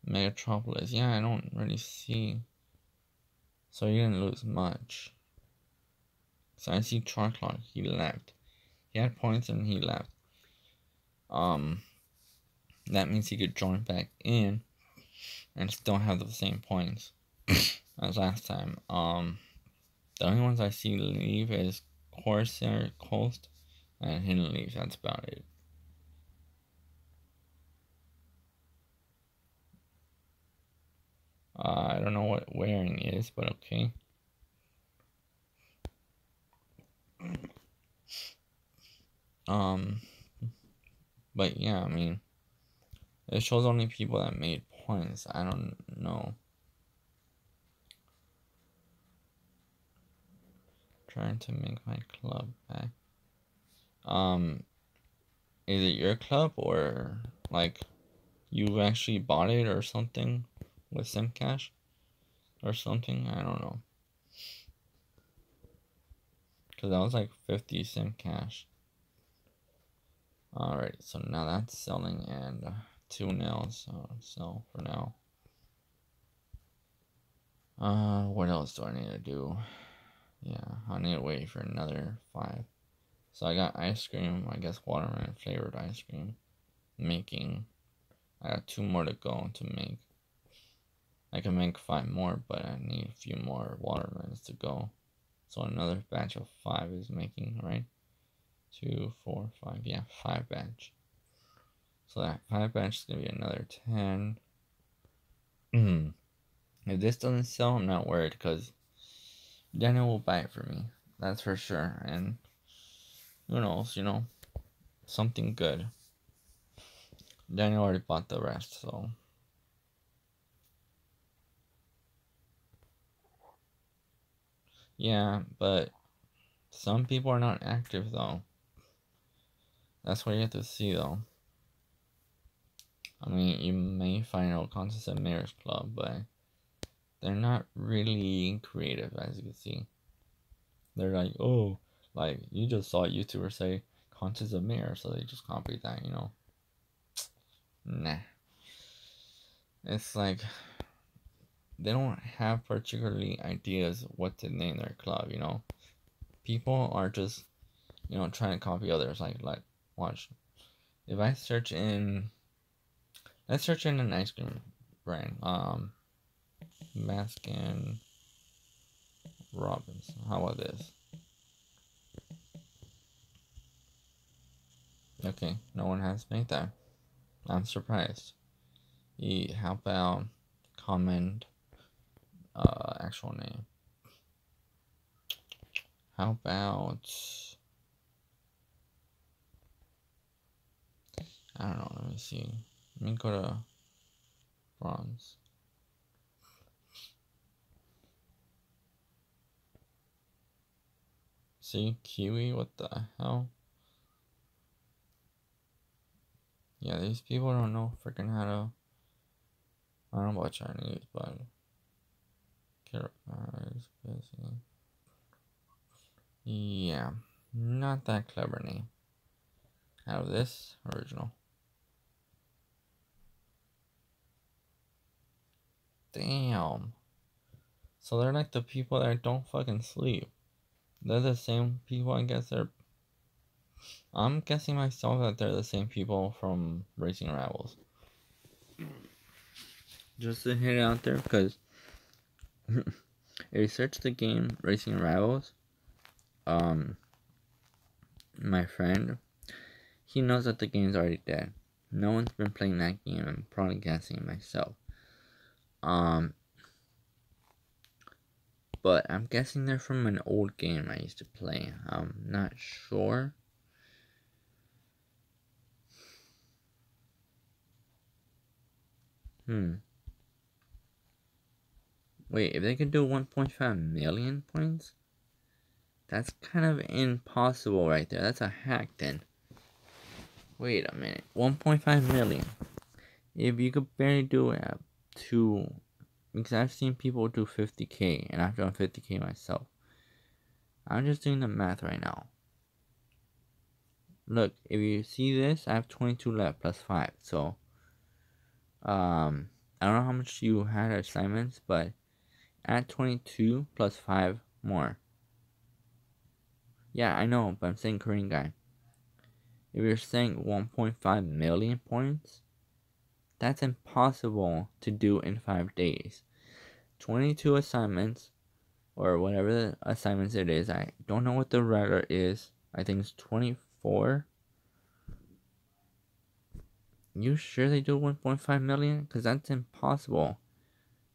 Megatropolis. Yeah, I don't really see. So you didn't lose much. So I see Charclock, he left. He had points and he left. That means he could join back in and still have the same points as last time. The only ones I see leave is Corsair Coast and Hidden Leaves. That's about it. I don't know what wearing is, but okay. But yeah, I mean, it shows only people that made points. I don't know. Trying to make my club back. Is it your club or like you actually bought it or something with SimCash or something? I don't know. Cause that was like 50 SimCash. Alright, so now that's selling and 2 nails. So for now. What else do I need to do? Yeah, I need to wait for another 5. So I got ice cream, I guess watermelon flavored ice cream. Making. I got 2 more to go to make. I can make 5 more, but I need a few more watermelons to go. So another batch of 5 is making, right? 2, 4, 5. Yeah, 5 batch. So that 5 batch is gonna be another 10. If this doesn't sell, I'm not worried because Daniel will buy it for me. That's for sure. And who knows, you know, something good. Daniel already bought the rest, so. Yeah, but some people are not active though. That's what you have to see though. I mean, you may find out contests at Mayor's Club, but they're not really creative, as you can see. They're like, oh, Like, you just saw a YouTuber say content's a mirror, so they just copied that, you know. Nah. It's like they don't have particularly ideas what to name their club, you know. People are just, you know, trying to copy others. Like watch. If I search in, let's search in an ice cream brand. Baskin Robbins. How about this? Okay, no one has made that. I'm surprised. How about comment actual name? How about, I don't know, let me see. Let me go to bronze. See, kiwi, what the hell? Yeah, these people don't know freaking how to, I don't know about Chinese, but yeah, not that clever name. Out of this, original. Damn. So they're like the people that don't fucking sleep. They're the same people, I guess I'm guessing myself that they're the same people from Racing Rivals. Just to hit it out there, because if you search the game Racing Rivals, my friend, he knows that the game's already dead. No one's been playing that game. I'm probably guessing myself. But I'm guessing they're from an old game I used to play. I'm not sure. Wait, if they could do 1.5 million points? That's kind of impossible right there. That's a hack then. Wait a minute. 1.5 million. If you could barely do it at 2... Because I've seen people do 50k, and I've done 50k myself. I'm just doing the math right now. Look, if you see this, I have 22 left plus 5. So, I don't know how much you had assignments, but add 22 plus 5 more. Yeah, I know, but I'm saying Korean guy. If you're saying 1.5 million points, that's impossible to do in 5 days. 22 assignments, or whatever the assignments it is. I don't know what the regular is. I think it's 24. You sure they do 1.5 million? Because that's impossible.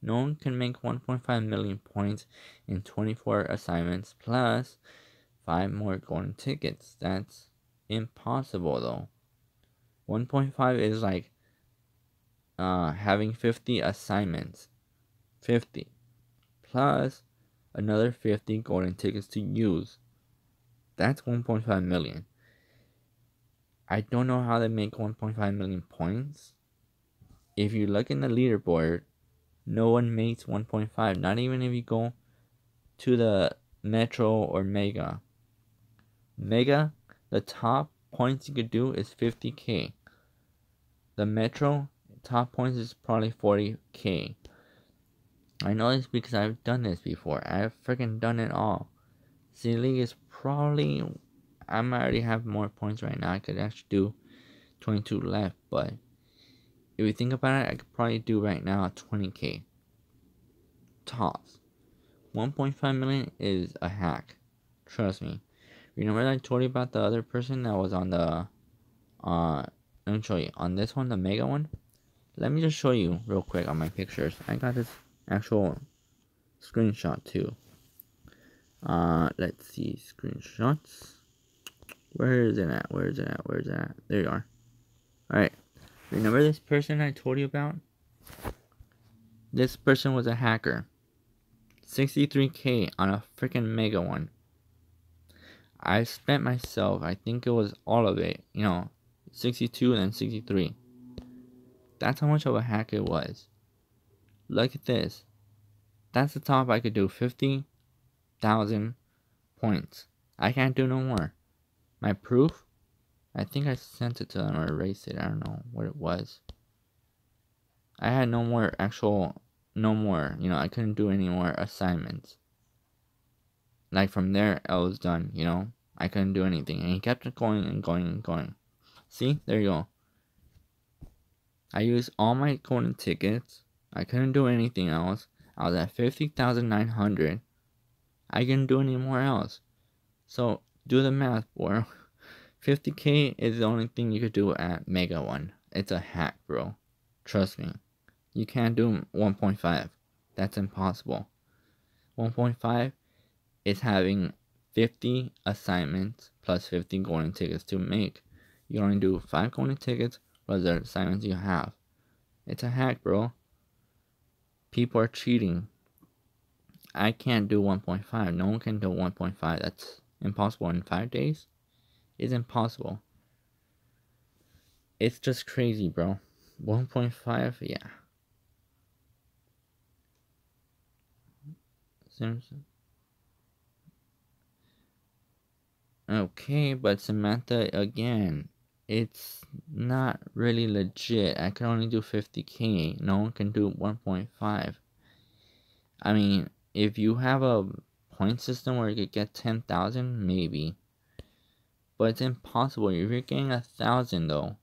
No one can make 1.5 million points in 24 assignments plus 5 more golden tickets. That's impossible though. 1.5 is like having 50 assignments. 50 plus another 50 golden tickets to use. That's 1.5 million. I don't know how they make 1.5 million points. If you look in the leaderboard, no one makes 1.5. Not even if you go to the Metro or Mega. Mega, the top points you could do is 50k. The Metro, top points is probably 40k. I know this because I've done this before. I've freaking done it all. City League is probably, I might already have more points right now. I could actually do 22 left, but if you think about it, I could probably do right now 20k. Tops. 1.5 million is a hack. Trust me. Remember that I told you about the other person that was on the, let me show you. On this one, the Mega one. Let me just show you real quick on my pictures. I got this actual screenshot too. Let's see, screenshots. Where is it at? Where is it at? Where is it at? There you are. Alright. Remember this person I told you about? This person was a hacker. 63k on a freaking Mega one. I spent myself, I think it was all of it, 62 and then 63. That's how much of a hack it was. Look at this. That's the top I could do, 50,000 points. I can't do no more. My proof? I think I sent it to them or erased it. I don't know what it was. I had no more no more, you know, I couldn't do any more assignments. Like from there, I was done, you know. I couldn't do anything. And he kept going and going and going. See? There you go. I used all my golden tickets. I couldn't do anything else. I was at 50,900. I couldn't do any more else. So, do the math, bro. 50k is the only thing you could do at Mega 1. It's a hack, bro. Trust me. You can't do 1.5. That's impossible. 1.5 is having 50 assignments plus 50 golden tickets to make. You only do 5 golden tickets plus the assignments you have. It's a hack, bro. People are cheating. I can't do 1.5. No one can do 1.5. That's impossible in 5 days. It's impossible. It's just crazy, bro. 1.5, yeah. Okay, but Samantha, again, it's not really legit. I can only do 50k. No one can do 1.5. I mean, if you have a point system where you could get 10,000, maybe. But it's impossible. If you're getting 1,000 though,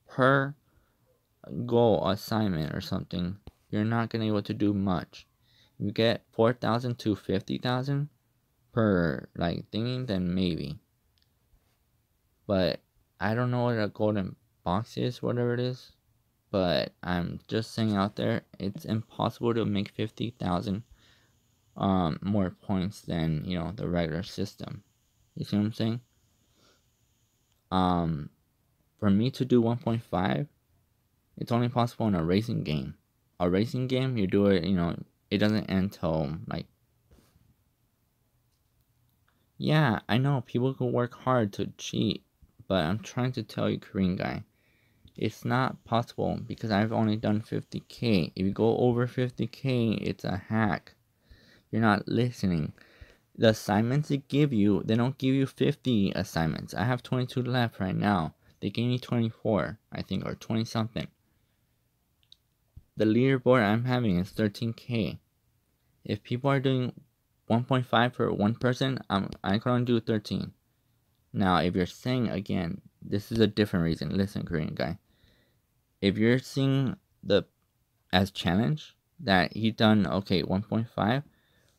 per goal assignment or something, you're not gonna be able to do much. If you get 4,000 to 50,000 per like thingy, then maybe. But I don't know what a golden box is, whatever it is. But I'm just saying out there, it's impossible to make 50,000 more points than, you know, the regular system. You see what I'm saying? For me to do 1.5, it's only possible in a racing game. A racing game, you do it, you know, it doesn't end till like. Yeah, I know people can work hard to cheat, but I'm trying to tell you, Korean guy, it's not possible because I've only done 50k. If you go over 50k, it's a hack. You're not listening. The assignments they give you, they don't give you 50 assignments. I have 22 left right now. They gave me 24, I think, or 20 something. The leaderboard I'm having is 13k. If people are doing 1.5 for one person, I can only do 13. Now, if you're saying, again, this is a different reason. Listen, Korean guy. If you're seeing the as challenge that he done, okay, 1.5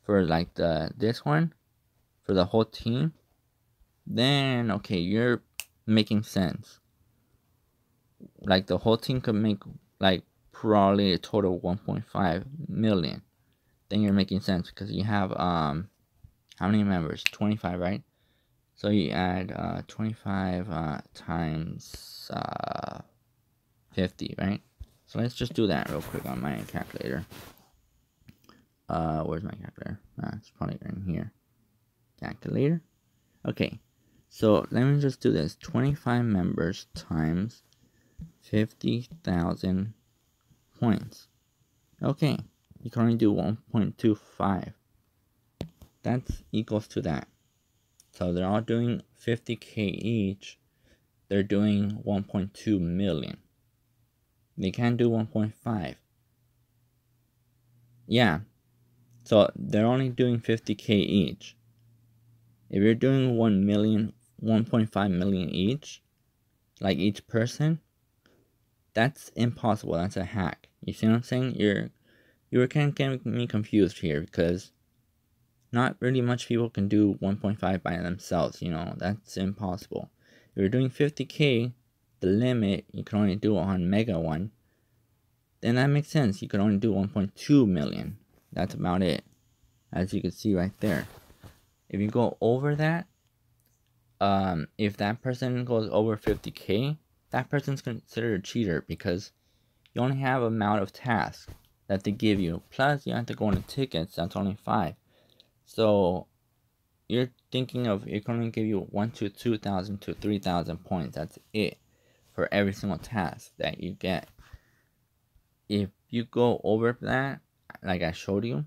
for like this one, for the whole team, then okay, you're making sense. Like the whole team could make like probably a total 1.5 million. Then you're making sense because you have how many members? 25, right? So you add 25 times 50, right? So let's just do that real quick on my calculator. Where's my calculator? It's probably in here. Calculator. Okay, so let me just do this. 25 members times 50,000 points. Okay, you can only do 1.25. That's equals to that. So they're all doing 50k each. They're doing 1.2 million. They can't do 1.5. Yeah. So they're only doing 50k each. If you're doing 1.5 million each, like each person, that's impossible. That's a hack. You see what I'm saying? You're kind of getting me confused here because not really much people can do 1.5 by themselves, you know. That's impossible. If you're doing 50k, the limit you can only do on Mega 1, then that makes sense. You can only do 1.2 million. That's about it. As you can see right there. If you go over that, if that person goes over 50k, that person's considered a cheater because you only have an amount of tasks that they give you. Plus, you have to go into tickets. That's only 5. So, you're thinking of it can only give you 1 to 2,000 to 3,000 points. That's it for every single task that you get. If you go over that, like I showed you,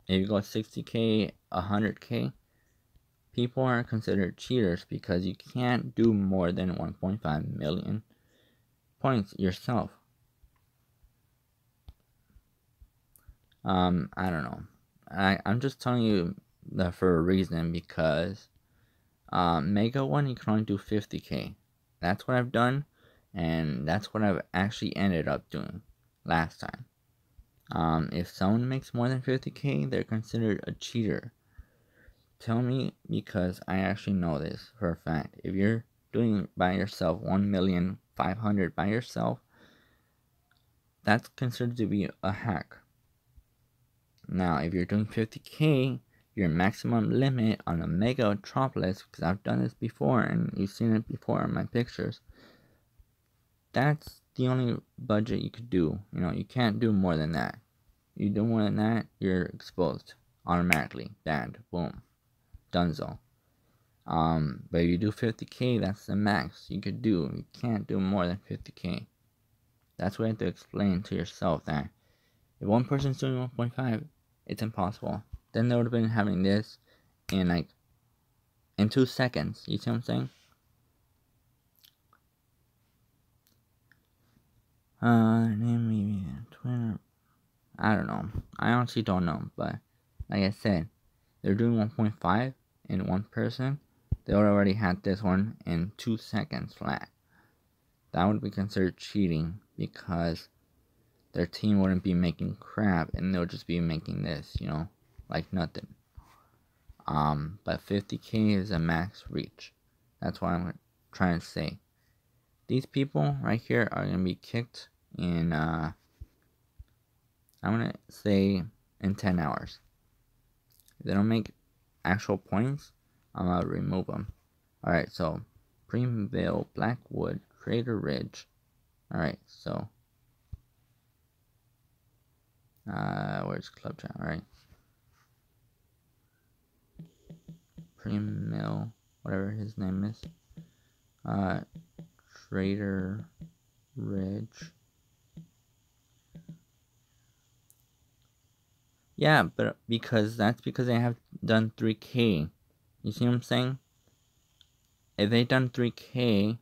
if you go 60k, 100k, people are considered cheaters because you can't do more than 1.5 million points yourself. I don't know. I'm just telling you that for a reason, because Mega 1, you can only do 50k. That's what I've done, and that's what I've actually ended up doing last time. If someone makes more than 50k, they're considered a cheater. Tell me, because I actually know this for a fact. If you're doing by yourself 1,500,000 by yourself, that's considered to be a hack. Now, if you're doing 50k, your maximum limit on a mega metropolis, because I've done this before and you've seen it before in my pictures, that's the only budget you could do. You know, you can't do more than that. You do more than that, you're exposed automatically, banned, boom, donezo. But if you do 50k, that's the max you could do. You can't do more than 50k. That's what you have to explain to yourself, that if one person's doing 1.5, it's impossible. Then they would have been having this in 2 seconds. You see what I'm saying? Name me Twitter. I don't know. I honestly don't know. But like I said, they're doing 1.5 in one person. They already had this one in 2 seconds flat. That would be considered cheating, because their team wouldn't be making crap and they'll just be making this, you know, like nothing. But 50k is a max reach. That's what I'm trying to say. These people right here are gonna be kicked in I'm gonna say in 10 hours. If they don't make actual points, I'm gonna remove them. Alright, so Primeville, Blackwood, Crater Ridge. Alright, so where's Club Chat? Alright. Primeville, whatever his name is. Crater Ridge. Yeah, but because they have done 3k. You see what I'm saying? If they done 3k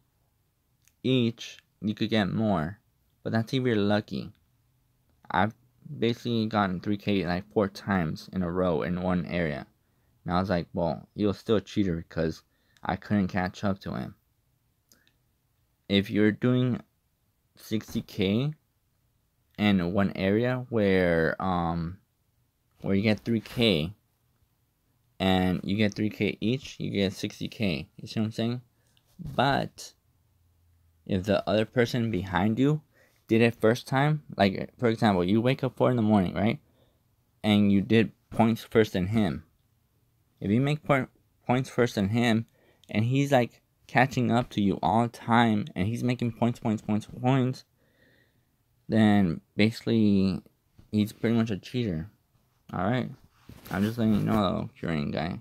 each, you could get more. But that's if you're lucky. I've basically gotten 3k like 4 times in a row in one area. And I was like, well, he was still a cheater because I couldn't catch up to him. If you're doing 60k in one area where you get 3k and you get 3k each, you get 60k. You see what I'm saying? But if the other person behind you did it first time, like for example, you wake up 4 in the morning, right? And you did points first than him. If you make points first than him, and he's like catching up to you all the time, and he's making points, then basically he's pretty much a cheater. Alright? I'm just letting you know though, Korean guy.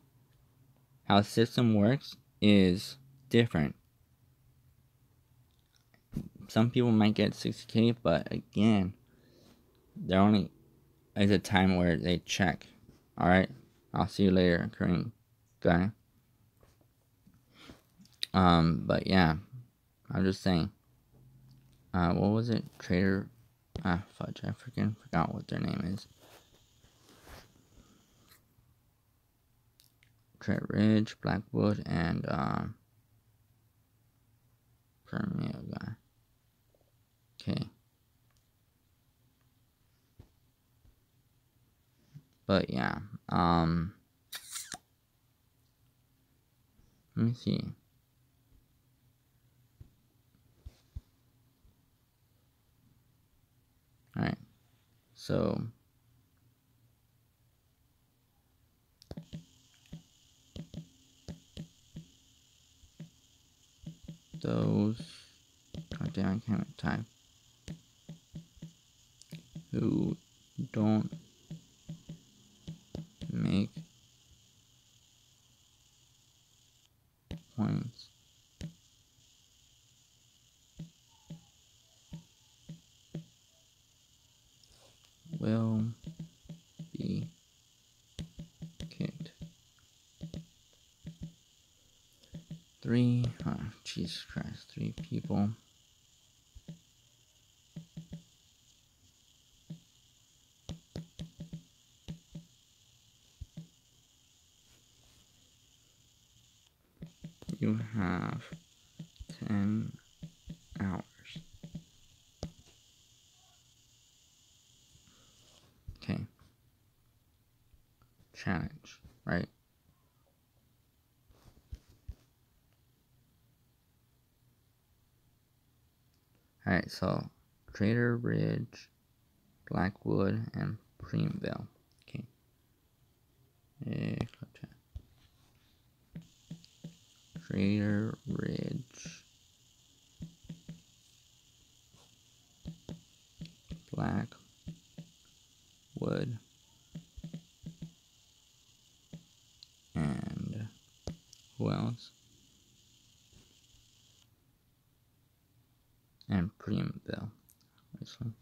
How the system works is different. Some people might get 60k, but again, there only is a time where they check. Alright? I'll see you later, Korean guy. But yeah, I'm just saying. What was it? Trader. Fudge. I freaking forgot what their name is. Trader Ridge, Blackwood, and Premier guy. Okay. But yeah, let me see. Alright, so those, god damn, I can't type, who don't make points will be kicked. 3, oh, Jesus Christ, 3 people. You have 10 hours. Okay. Challenge, right? Alright, so Trader Ridge, Blackwood, and Primeville. Okay. Trader Ridge, Blackwood, and who else? And Primeville. This one.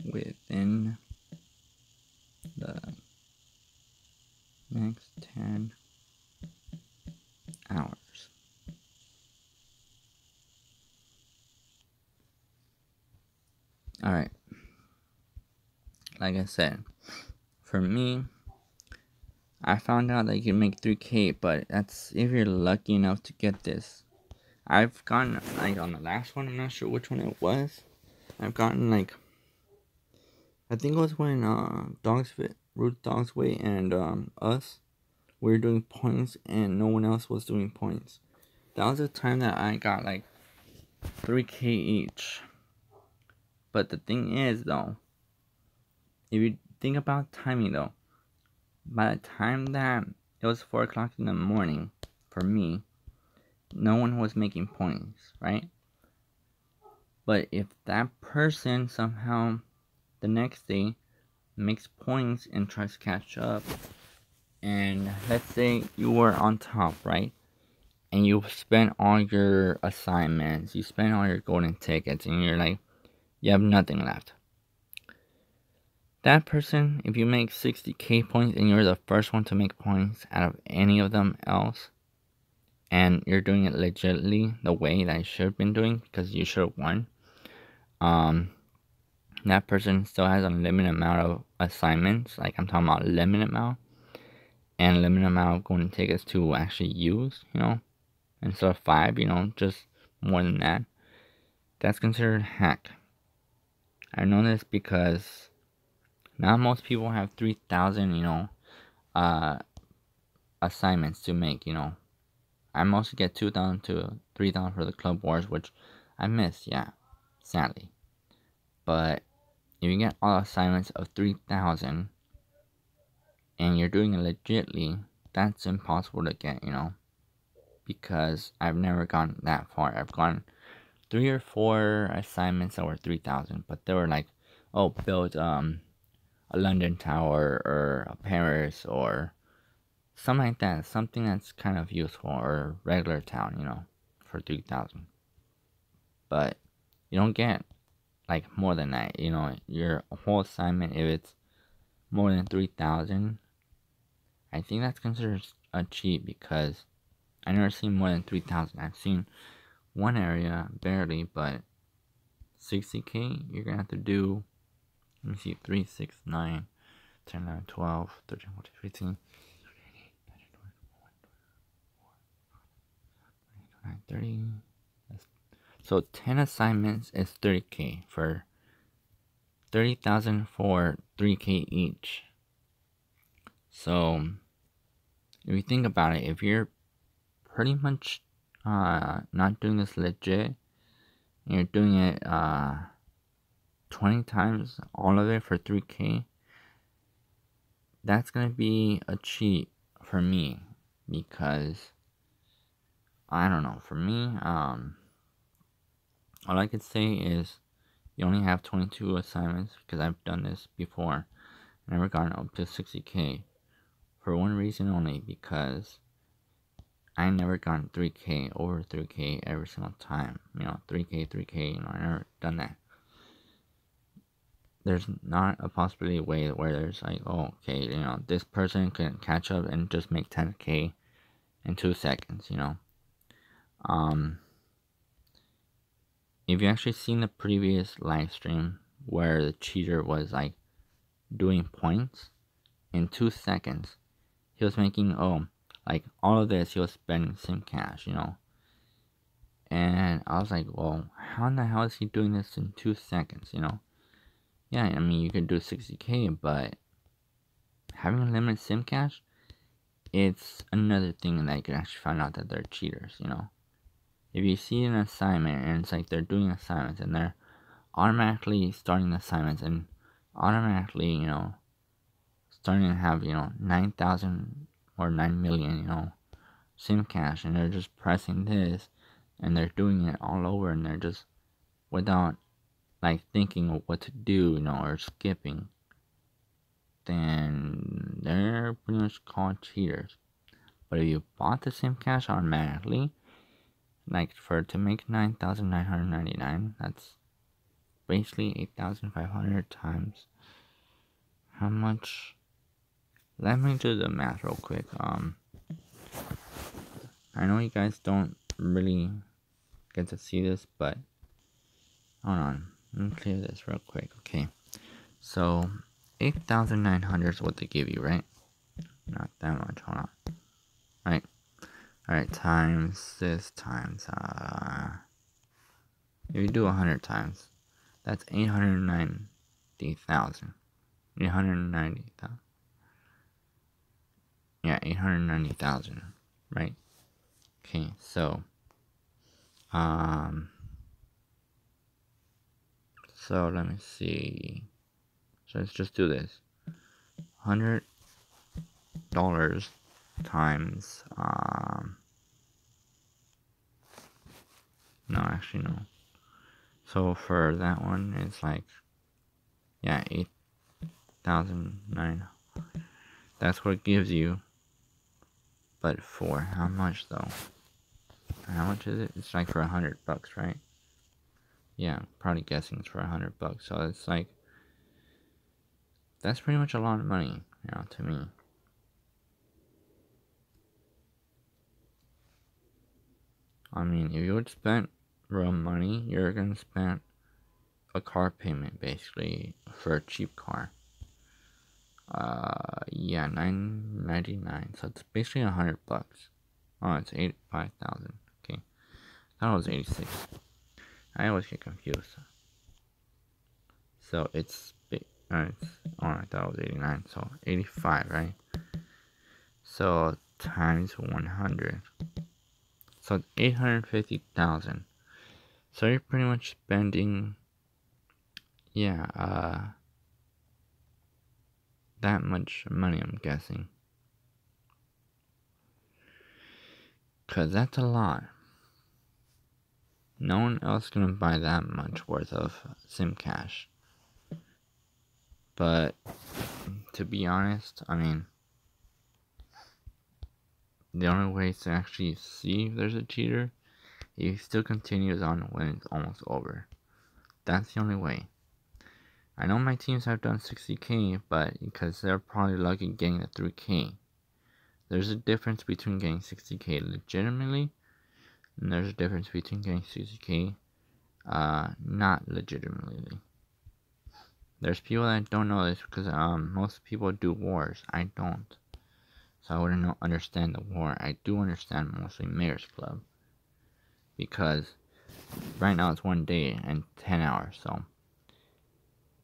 Within the next 10 hours. Alright. Like I said, for me, I found out that you can make 3K, but that's if you're lucky enough to get this. I've gotten, like, on the last one, I'm not sure which one it was. I've gotten, like, I think it was when Ruth Dogsway and us, we were doing points and no one else was doing points. That was the time that I got, like, 3K each. But the thing is, though, if you think about timing, though, by the time that it was 4 o'clock in the morning, for me, no one was making points, right? But if that person somehow the next day makes points and tries to catch up, and let's say you were on top, right? And you spent all your assignments, you spent all your golden tickets, and you're like, you have nothing left. That person, if you make 60K points and you're the first one to make points out of any of them else, and you're doing it legitimately the way that I should have been doing, because you should have won, that person still has a limited amount of assignments, like I'm talking about limited amount, and limited amount of golden tickets to actually use, you know, instead of 5, you know, just more than that. That's considered hack. I know this because not most people have 3,000, you know, assignments to make, you know. I mostly get 2,000 to 3,000 for the Club Wars, which I miss, yeah, sadly. But if you get all assignments of 3,000 and you're doing it legitly, that's impossible to get, you know, because I've never gone that far. I've gone 3 or 4 assignments that were 3,000, but they were like, oh, build a London Tower or a Paris or something like that, something that's kind of useful, or regular town, you know, for 3,000. But you don't get like more than that, you know. Your whole assignment, if it's more than 3,000, I think that's considered a cheat, because I never seen more than 3,000. I've seen one area barely, but 60K, you're gonna have to do, let me see, 3, 6, 9, 10, 11, 12, 13, 14, 15, 30. So 10 assignments is 30K for 30,000 for 3K each. So if you think about it, if you're pretty much not doing this legit, and you're doing it 20 times all of it for 3K, that's gonna be a cheat for me, because I don't know, for me, all I could say is you only have 22 assignments, because I've done this before. I never gotten up to 60k. For one reason only, because I never gotten 3k, over 3k every single time. 3k, 3k, I never done that. There's not a possibility way where there's like, oh, okay, this person can catch up and just make 10k in 2 seconds, If you actually seen the previous live stream where the cheater was like doing points in 2 seconds, he was making, like all of this, he was spending sim cash, and I was like, well, how in the hell is he doing this in 2 seconds, Yeah, I mean, you could do 60k, but having a limited sim cash, it's another thing that you can actually find out that they're cheaters, If you see an assignment and it's like they're doing assignments and they're automatically starting assignments and automatically, starting to have, 9,000 or 9 million, sim cash, and they're just pressing this and they're doing it all over, and they're just without like thinking of what to do, or skipping, then they're pretty much called cheaters. But if you bought the sim cash automatically, like for to make 9,999, that's basically 8,500 times how much? Let me do the math real quick. I know you guys don't really get to see this, but hold on, let me clear this real quick. Okay, so 8,900 is what they give you, right? Not that much. Hold on. Right. Alright, times this times, if you do 100 times, that's 890,000. 890,000. Yeah, 890,000, right? Okay, so let me see. So let's just do this. $100 times, no, actually no. So for that one, it's like, yeah, 8,009. That's what it gives you. But for how much though? How much is it? It's like for $100, right? Yeah, probably guessing it's for $100. So it's like, that's pretty much a lot of money, to me. I mean, if you would spend real money, you're gonna spend a car payment basically for a cheap car. Yeah, $999. So it's basically $100. Oh, it's 85,000. Okay, that was 86. I always get confused. So it's I thought it was 89. So 85, right? So times 100. So it's 850,000. So you're pretty much spending, yeah, that much money, I'm guessing. Cause that's a lot. No one else gonna buy that much worth of sim cash. But to be honest, I mean, the only way to actually see if there's a cheater, he still continues on when it's almost over. That's the only way. I know my teams have done 60k, but because they're probably lucky getting the 3k. There's a difference between getting 60k legitimately, and there's a difference between getting 60k not legitimately. There's people that don't know this because most people do wars. I don't. So I wouldn't understand the war. I do understand mostly Mayor's Club. Because right now it's 1 day and 10 hours. So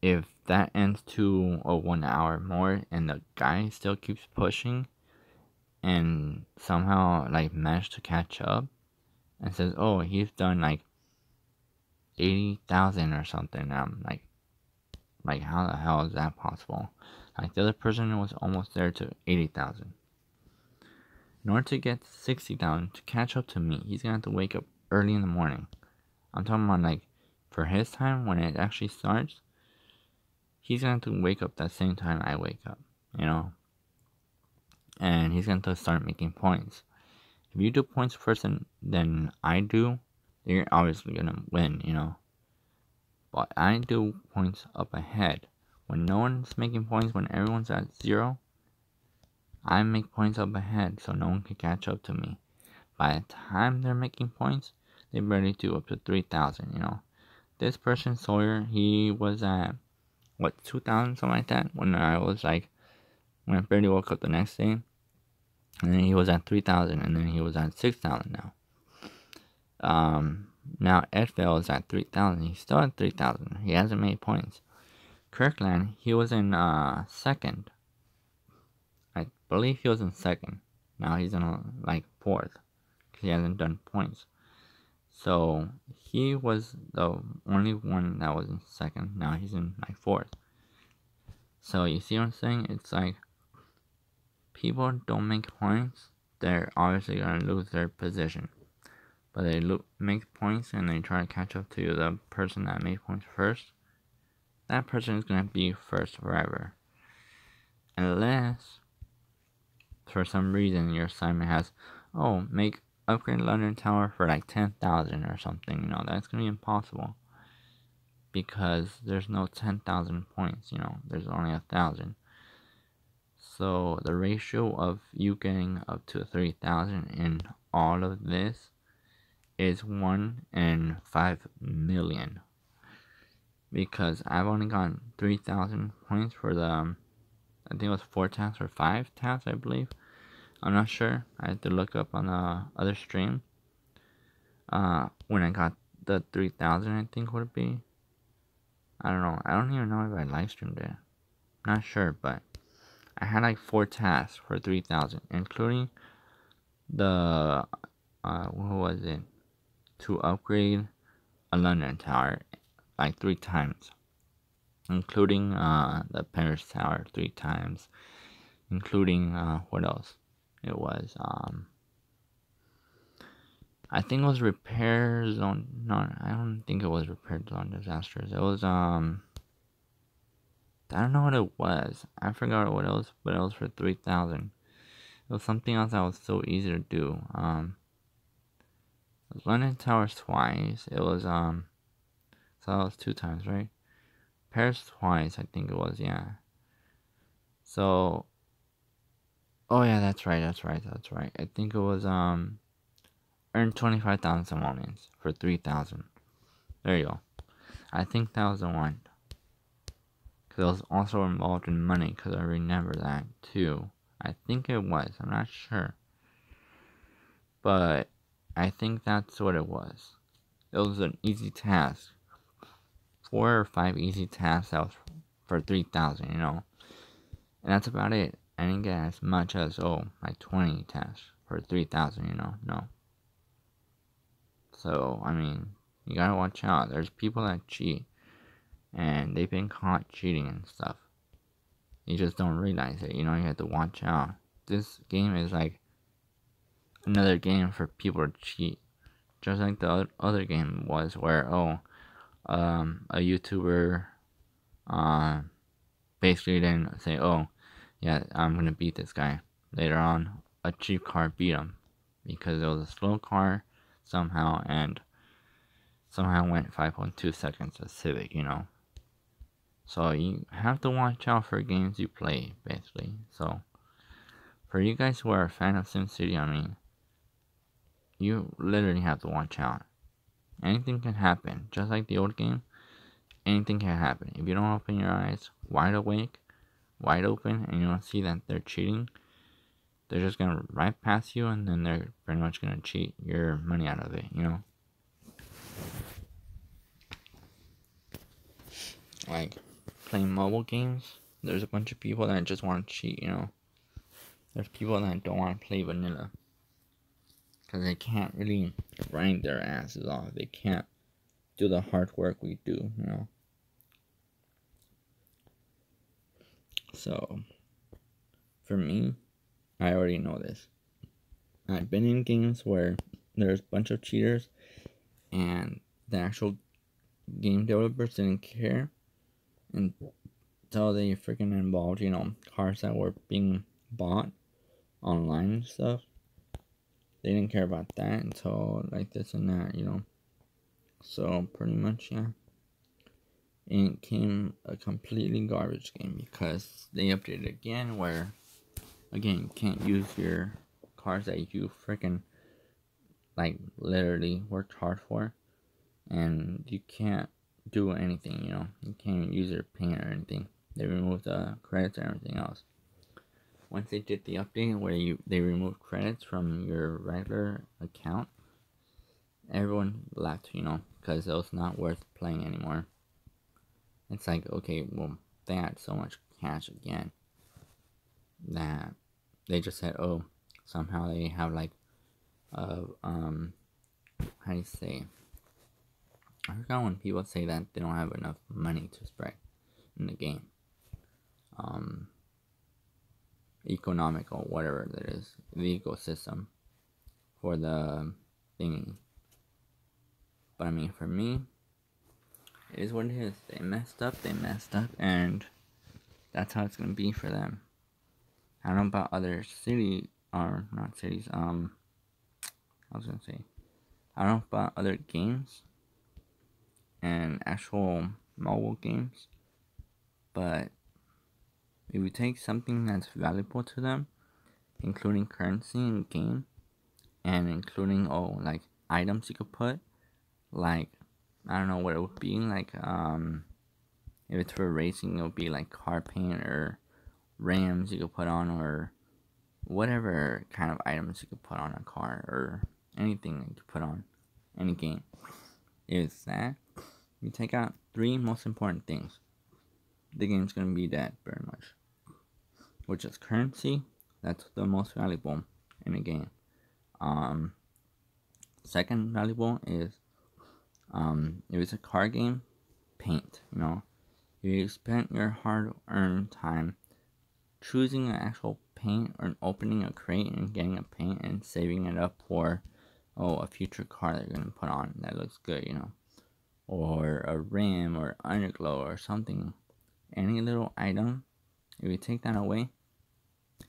if that ends to a 1 hour more and the guy still keeps pushing and somehow like managed to catch up and says, oh, he's done like 80,000 or something, I'm like how the hell is that possible? Like the other person was almost there to 80,000. In order to get 60,000 to catch up to me, he's gonna have to wake up early in the morning. I'm talking about like for his time, when it actually starts, he's going to wake up the same time I wake up, you know? And he's going to start making points. If you do points first than I do, you're obviously going to win, you know? But I do points up ahead. When no one's making points, when everyone's at 0, I make points up ahead so no one can catch up to me. By the time they're making points, they barely do up to 3,000, you know? This person, Sawyer, he was at, what, 2,000, something like that, when I barely woke up the next day. And then he was at 3,000, and then he was at 6,000 now. Now Edville is at 3,000. He's still at 3,000. He hasn't made points. Kirkland, he was in second. I believe he was in second. Now he's in like fourth, because he hasn't done points. So he was the only one that was in second. Now he's in like fourth. So you see what I'm saying? It's like, people don't make points, they're obviously going to lose their position. But they make points and they try to catch up to the person that made points first. That person is going to be first forever. Unless, for some reason, your assignment has, upgrade London Tower for like 10,000 or something. You know, that's going to be impossible. Because there's no 10,000 points, you know, there's only 1,000. So the ratio of you getting up to 3,000 in all of this is 1 in 5 million. Because I've only gotten 3,000 points for the, I think it was 4 tasks or 5 tasks, I believe. I'm not sure. I had to look up on the other stream. When I got the 3,000, I think would be. I don't know. I don't even know if I live streamed it. Not sure, but I had like 4 tasks for 3,000, including the, what was it? To upgrade a London Tower like 3 times. Including the Paris Tower 3 times. Including, what else? It was, I think it was repair zone. No, I don't think it was repair zone disasters. It was, I don't know what it was. I forgot what it was, but it was for 3,000. It was something else that was so easy to do. It was London Towers twice. It was, so that was 2 times, right? Paris twice, I think it was, yeah. So, oh yeah, that's right. I think it was, earn 25,000 simolions for 3,000. There you go. I think that was the one. Because it was also involved in money, because I remember that too. I think it was. I'm not sure. But I think that's what it was. It was an easy task. 4 or 5 easy tasks that was for 3,000, you know. And that's about it. I didn't get as much as, like 20 tasks for 3,000, you know. No. So, I mean, you gotta watch out. There's people that cheat. And they've been caught cheating and stuff. You just don't realize it, you know, you have to watch out. This game is like another game for people to cheat. Just like the other game was where, a YouTuber, basically didn't say, yeah, I'm gonna beat this guy. Later on, a cheap car beat him. Because it was a slow car, somehow, and somehow went 5.2 seconds to Civic, you know. So you have to watch out for games you play, basically. So, for you guys who are a fan of SimCity, I mean, you literally have to watch out. Anything can happen. Just like the old game, anything can happen. If you don't open your eyes wide awake, wide open, and you don't see that they're cheating, they're just gonna right past you, and then they're pretty much gonna cheat your money out of it, you know? Like, playing mobile games, there's a bunch of people that just want to cheat, you know? There's people that don't want to play vanilla. Because they can't really grind their asses off. They can't do the hard work we do, you know? So, for me, I already know this. I've been in games where there's a bunch of cheaters, and the actual game developers didn't care until they freaking involved, cars that were being bought online and stuff. They didn't care about that until like this and that. So pretty much, yeah. It came a completely garbage game because they updated again where, again, you can't use your cars that you freaking, like, literally worked hard for. And you can't do anything, You can't use your paint or anything. They removed the credits and everything else. Once they did the update where they removed credits from your regular account, everyone left, because it was not worth playing anymore. It's like, okay, well, they had so much cash again that they just said, oh, somehow they have like, how do you say? I forgot when people say that they don't have enough money to spread in the game. Economic or whatever that is, the ecosystem for the thingy. But I mean, for me, it is what it is. They messed up, and that's how it's gonna be for them. I don't know about other cities, or not cities, I was gonna say, I don't know about other games and actual mobile games, but if you take something that's valuable to them, including currency in game, and including, like, items you could put, like, I don't know what it would be, like, if it's for racing, it would be like car paint or rims you could put on, or whatever kind of items you could put on a car, or anything that you could put on any game. Is that you take out 3 most important things, the game's gonna be dead, pretty much. Which is currency, that's the most valuable in a game. Second valuable is, if it's a car game, paint, If you spent your hard-earned time choosing an actual paint, or opening a crate and getting a paint and saving it up for, a future car that you're going to put on that looks good, or a rim or underglow or something, any little item, if you take that away,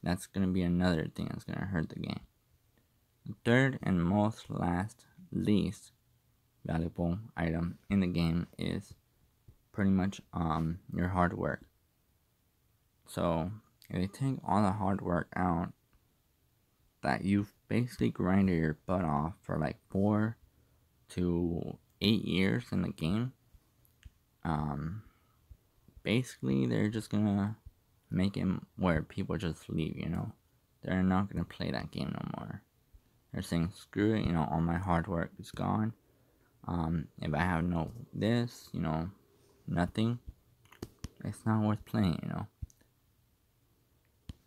that's going to be another thing that's going to hurt the game. The third and least valuable item in the game is pretty much your hard work. So if you take all the hard work out that you've basically grinded your butt off for like 4 to 8 years in the game, basically they're just gonna make it where people just leave, They're not gonna play that game no more. They're saying, screw it, all my hard work is gone. If I have nothing, it's not worth playing,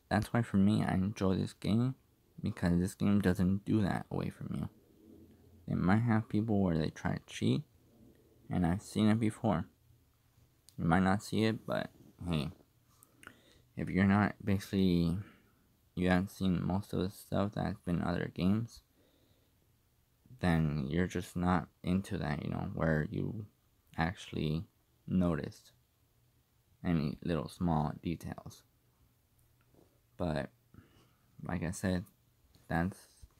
That's why for me, I enjoy this game, because this game doesn't do that away from you. They might have people where they try to cheat, and I've seen it before. You might not see it, but hey, if you're not you haven't seen most of the stuff that's been in other games, then you're just not into that, where you actually noticed any little small details. But like I said, that's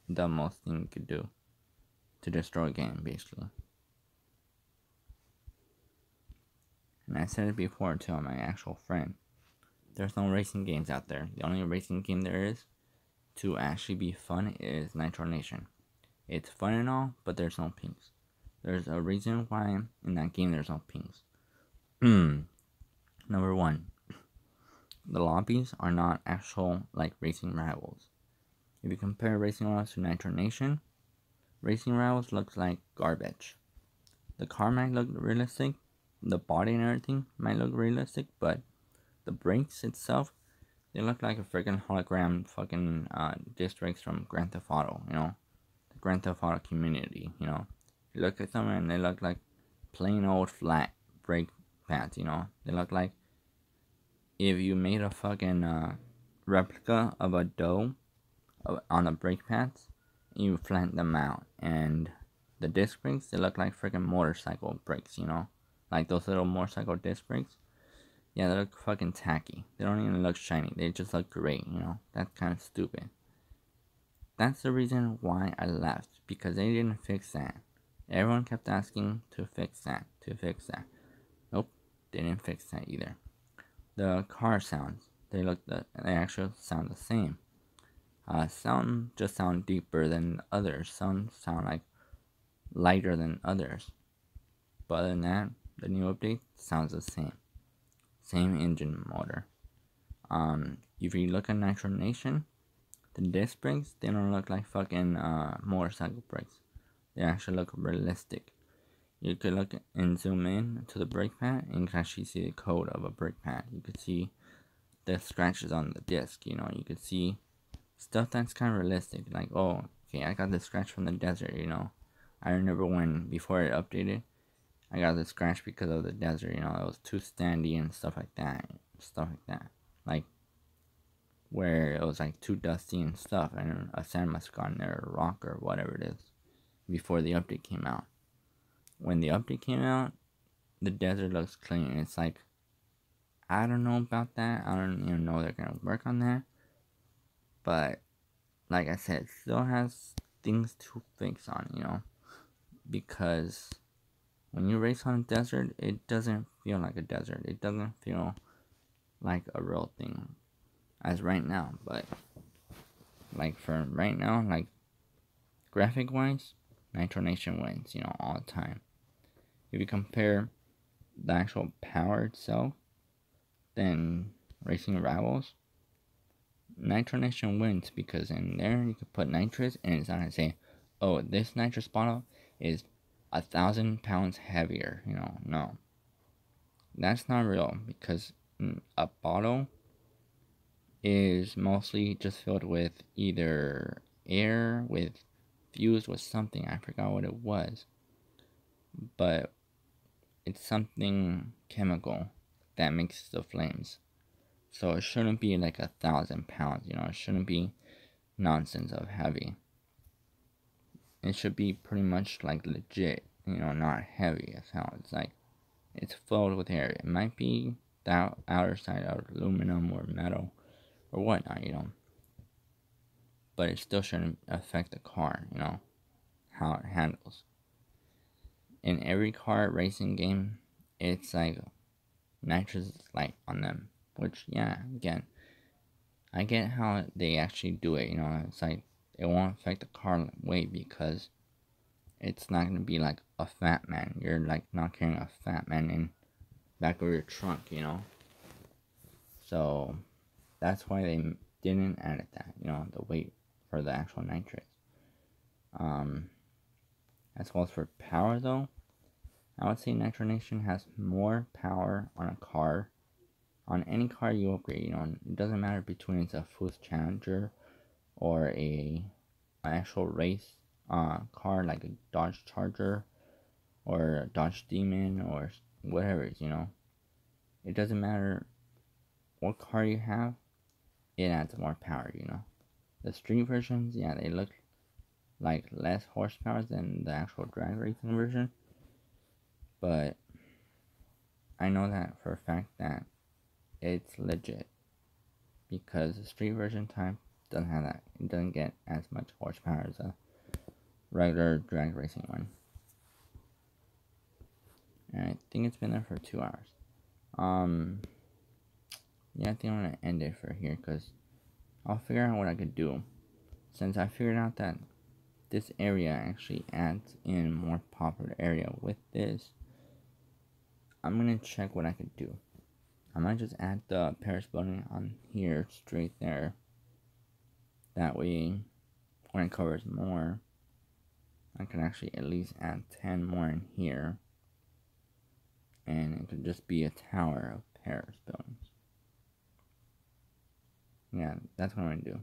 the most thing you could do to destroy a game, basically. And I said it before to my actual friend, there's no racing games out there. The only racing game there is to actually be fun is Nitro Nation. It's fun and all, but there's no pings. There's a reason why in that game there's no pings. Number 1, the lobbies are not actual like Racing Rivals. If you compare Racing Rivals to Nitro Nation, Racing Rivals looks like garbage. The car might look realistic, the body and everything might look realistic, but the brakes itself, they look like a freaking hologram fucking districts from Grand Theft Auto, the Grand Theft Auto community, You look at them and they look like plain old flat brake pads, They look like if you made a fucking replica of a dough on the brake pads, you flattened them out, and the disc brakes, they look like freaking motorcycle brakes, like those little motorcycle disc brakes, yeah, they look fucking tacky. They don't even look shiny. They just look great, you know? That's kind of stupid. That's the reason why I left, because they didn't fix that. Everyone kept asking to fix that, Nope, they didn't fix that either. The car sounds, they actually sound the same. Some just sound deeper than others. Some sound like lighter than others. But other than that, the new update sounds the same. Same engine motor. If you look at Nitro Nation, the disc brakes, they don't look like fucking motorcycle brakes. They actually look realistic. You could look and zoom in to the brake pad and you can actually see the code of a brake pad. You could see the scratches on the disc, you know. You could see stuff that's kind of realistic. Like, oh, okay, I got the scratch from the desert, you know. I remember when, before it updated, I got the scratch because of the desert, you know. It was too standy and stuff like that. Like, where it was like too dusty and stuff, and a sand must have gotten there, or a rock or whatever it is, before the update came out. When the update came out, the desert looks clean. It's like, I don't know about that. I don't even know they're gonna work on that. But like I said, it still has things to fix on, you know, because when you race on a desert, it doesn't feel like a desert. It doesn't feel like a real thing as right now. But like for right now, like graphic wise, Nitro Nation wins, you know, all the time. If you compare the actual power itself, then Racing Rivals, Nitro Nation wins, because in there you can put nitrous and it's not gonna say, oh, this nitrous bottle is 1,000 pounds heavier, you know. No, that's not real, because a bottle is mostly just filled with either air fused with something. I forgot what it was, but it's something chemical that makes the flames. So it shouldn't be like 1,000 pounds, you know. It shouldn't be nonsense of heavy. It should be pretty much like legit, you know, not heavy as hell. It's like, it's filled with air. It might be the outer side of aluminum or metal or whatnot, you know, but it still shouldn't affect the car, you know, how it handles. In every car racing game, it's like nitrous light on them, which, yeah, again, I get how they actually do it, you know. It's like it won't affect the car weight because it's not gonna be like a fat man. You're like not carrying a fat man in back of your trunk, you know. So that's why they didn't add that, you know, the weight for the actual nitrates. As well as for power though, I would say Nitro Nation has more power on a car, on any car you upgrade, you know. It doesn't matter between it's a Foost Challenger or an actual race car like a Dodge Charger or a Dodge Demon or whatever it is, you know. It doesn't matter what car you have, it adds more power, you know. The street versions, yeah, they look like less horsepower than the actual drag racing version, but I know that for a fact that it's legit, because the street version type doesn't have that. It doesn't get as much horsepower as a regular drag racing one. And I think it's been there for 2 hours. Yeah, I think I'm gonna end it for here, because I'll figure out what I could do. Since I figured out that this area actually adds in more popular area with this, I'm gonna check what I could do. I might just add the Paris building on here, straight there. That way, when it covers more, I can actually at least add 10 more in here. And it could just be a tower of Paris buildings. Yeah, that's what I'm gonna do.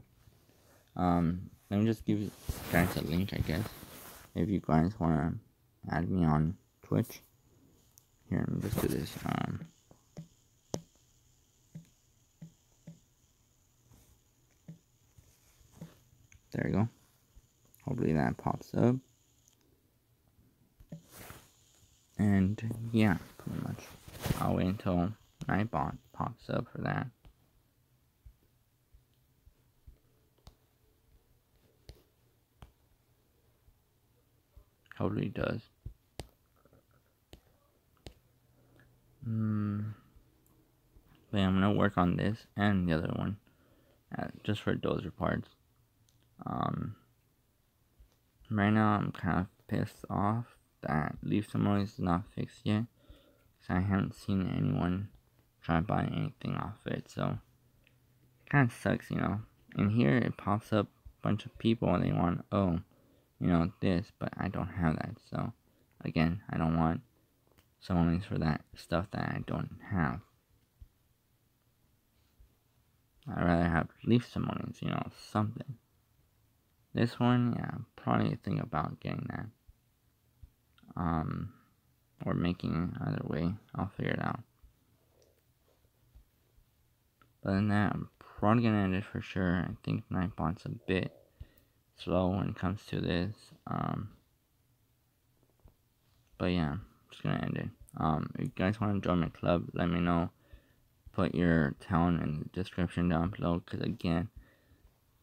Let me just give you guys a link, I guess, if you guys wanna add me on Twitch. Here, let me just do this. There you go. Hopefully that pops up. And And yeah, pretty much. I'll wait until Nightbot pops up for that. Hopefully it does. But yeah, I'm gonna work on this and the other one, just for those parts. Right now I'm kind of pissed off that Leaf Simolions is not fixed yet, because I haven't seen anyone try to buy anything off it, so it kind of sucks, you know. And here it pops up a bunch of people and they want, oh, you know, this, but I don't have that, so again, I don't want Simolions for that stuff that I don't have. I'd rather have Leaf Simolions, you know, something. This one, yeah, probably think about getting that. Or making either way. I'll figure it out. But than that, I'm probably gonna end it for sure. I think Nightbot's a bit slow when it comes to this. But yeah, I'm just gonna end it. If you guys want to join my club, let me know. Put your town in the description down below, because again,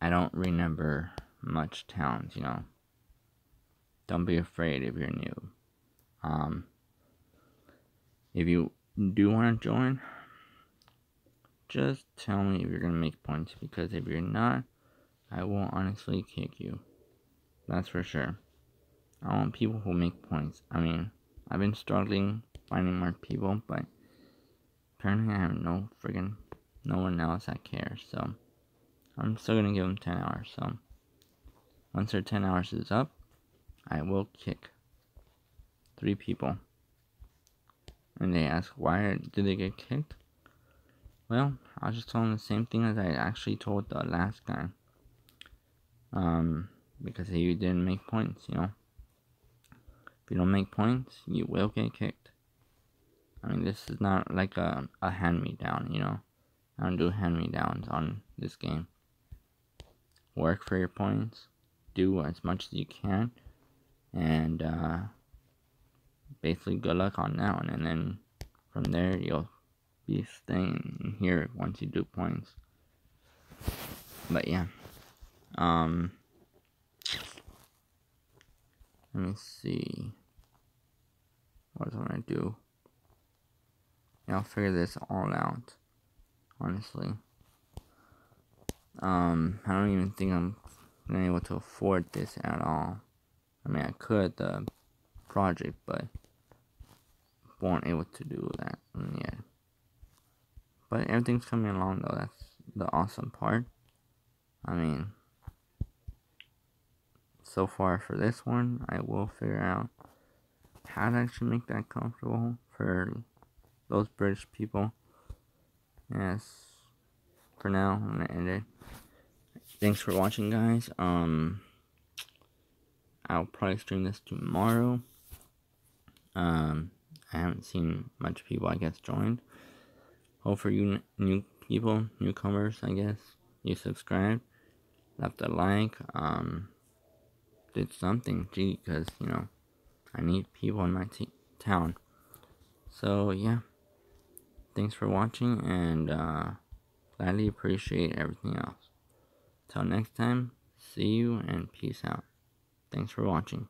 I don't remember much towns, you know. Don't be afraid if you're new. If you do want to join, just tell me if you're going to make points, because if you're not, I will honestly kick you. That's for sure. I want people who make points. I mean, I've been struggling finding more people, but apparently I have no one else that cares, so I'm still going to give them 10 hours, so once their 10 hours is up, I will kick 3 people. And they ask, why did they get kicked? Well, I'll just tell them the same thing as I actually told the last guy. Because you didn't make points, you know. If you don't make points, you will get kicked. I mean, this is not like a hand-me-down, you know. I don't do hand-me-downs on this game. Work for your points. Do as much as you can. And, basically good luck on that one. And then from there, you'll be staying here once you do points. But yeah. Let me see. What am I gonna do? Yeah, I'll figure this all out. Honestly. I don't even think I'm gonna be able to afford this at all. I mean, I could the project, but won't able to do that yet. But everything's coming along though. That's the awesome part. I mean, so far for this one, I will figure out how to actually make that comfortable for those British people. Yes. For now, I'm gonna end it. Thanks for watching, guys. I'll probably stream this tomorrow. I haven't seen much people, I guess, joined. Hope for you new people, newcomers, I guess, you subscribed, left a like, did something, gee, because, you know, I need people in my town. So, yeah, thanks for watching, and, gladly appreciate everything else. Till next time, see you, and peace out. Thanks for watching.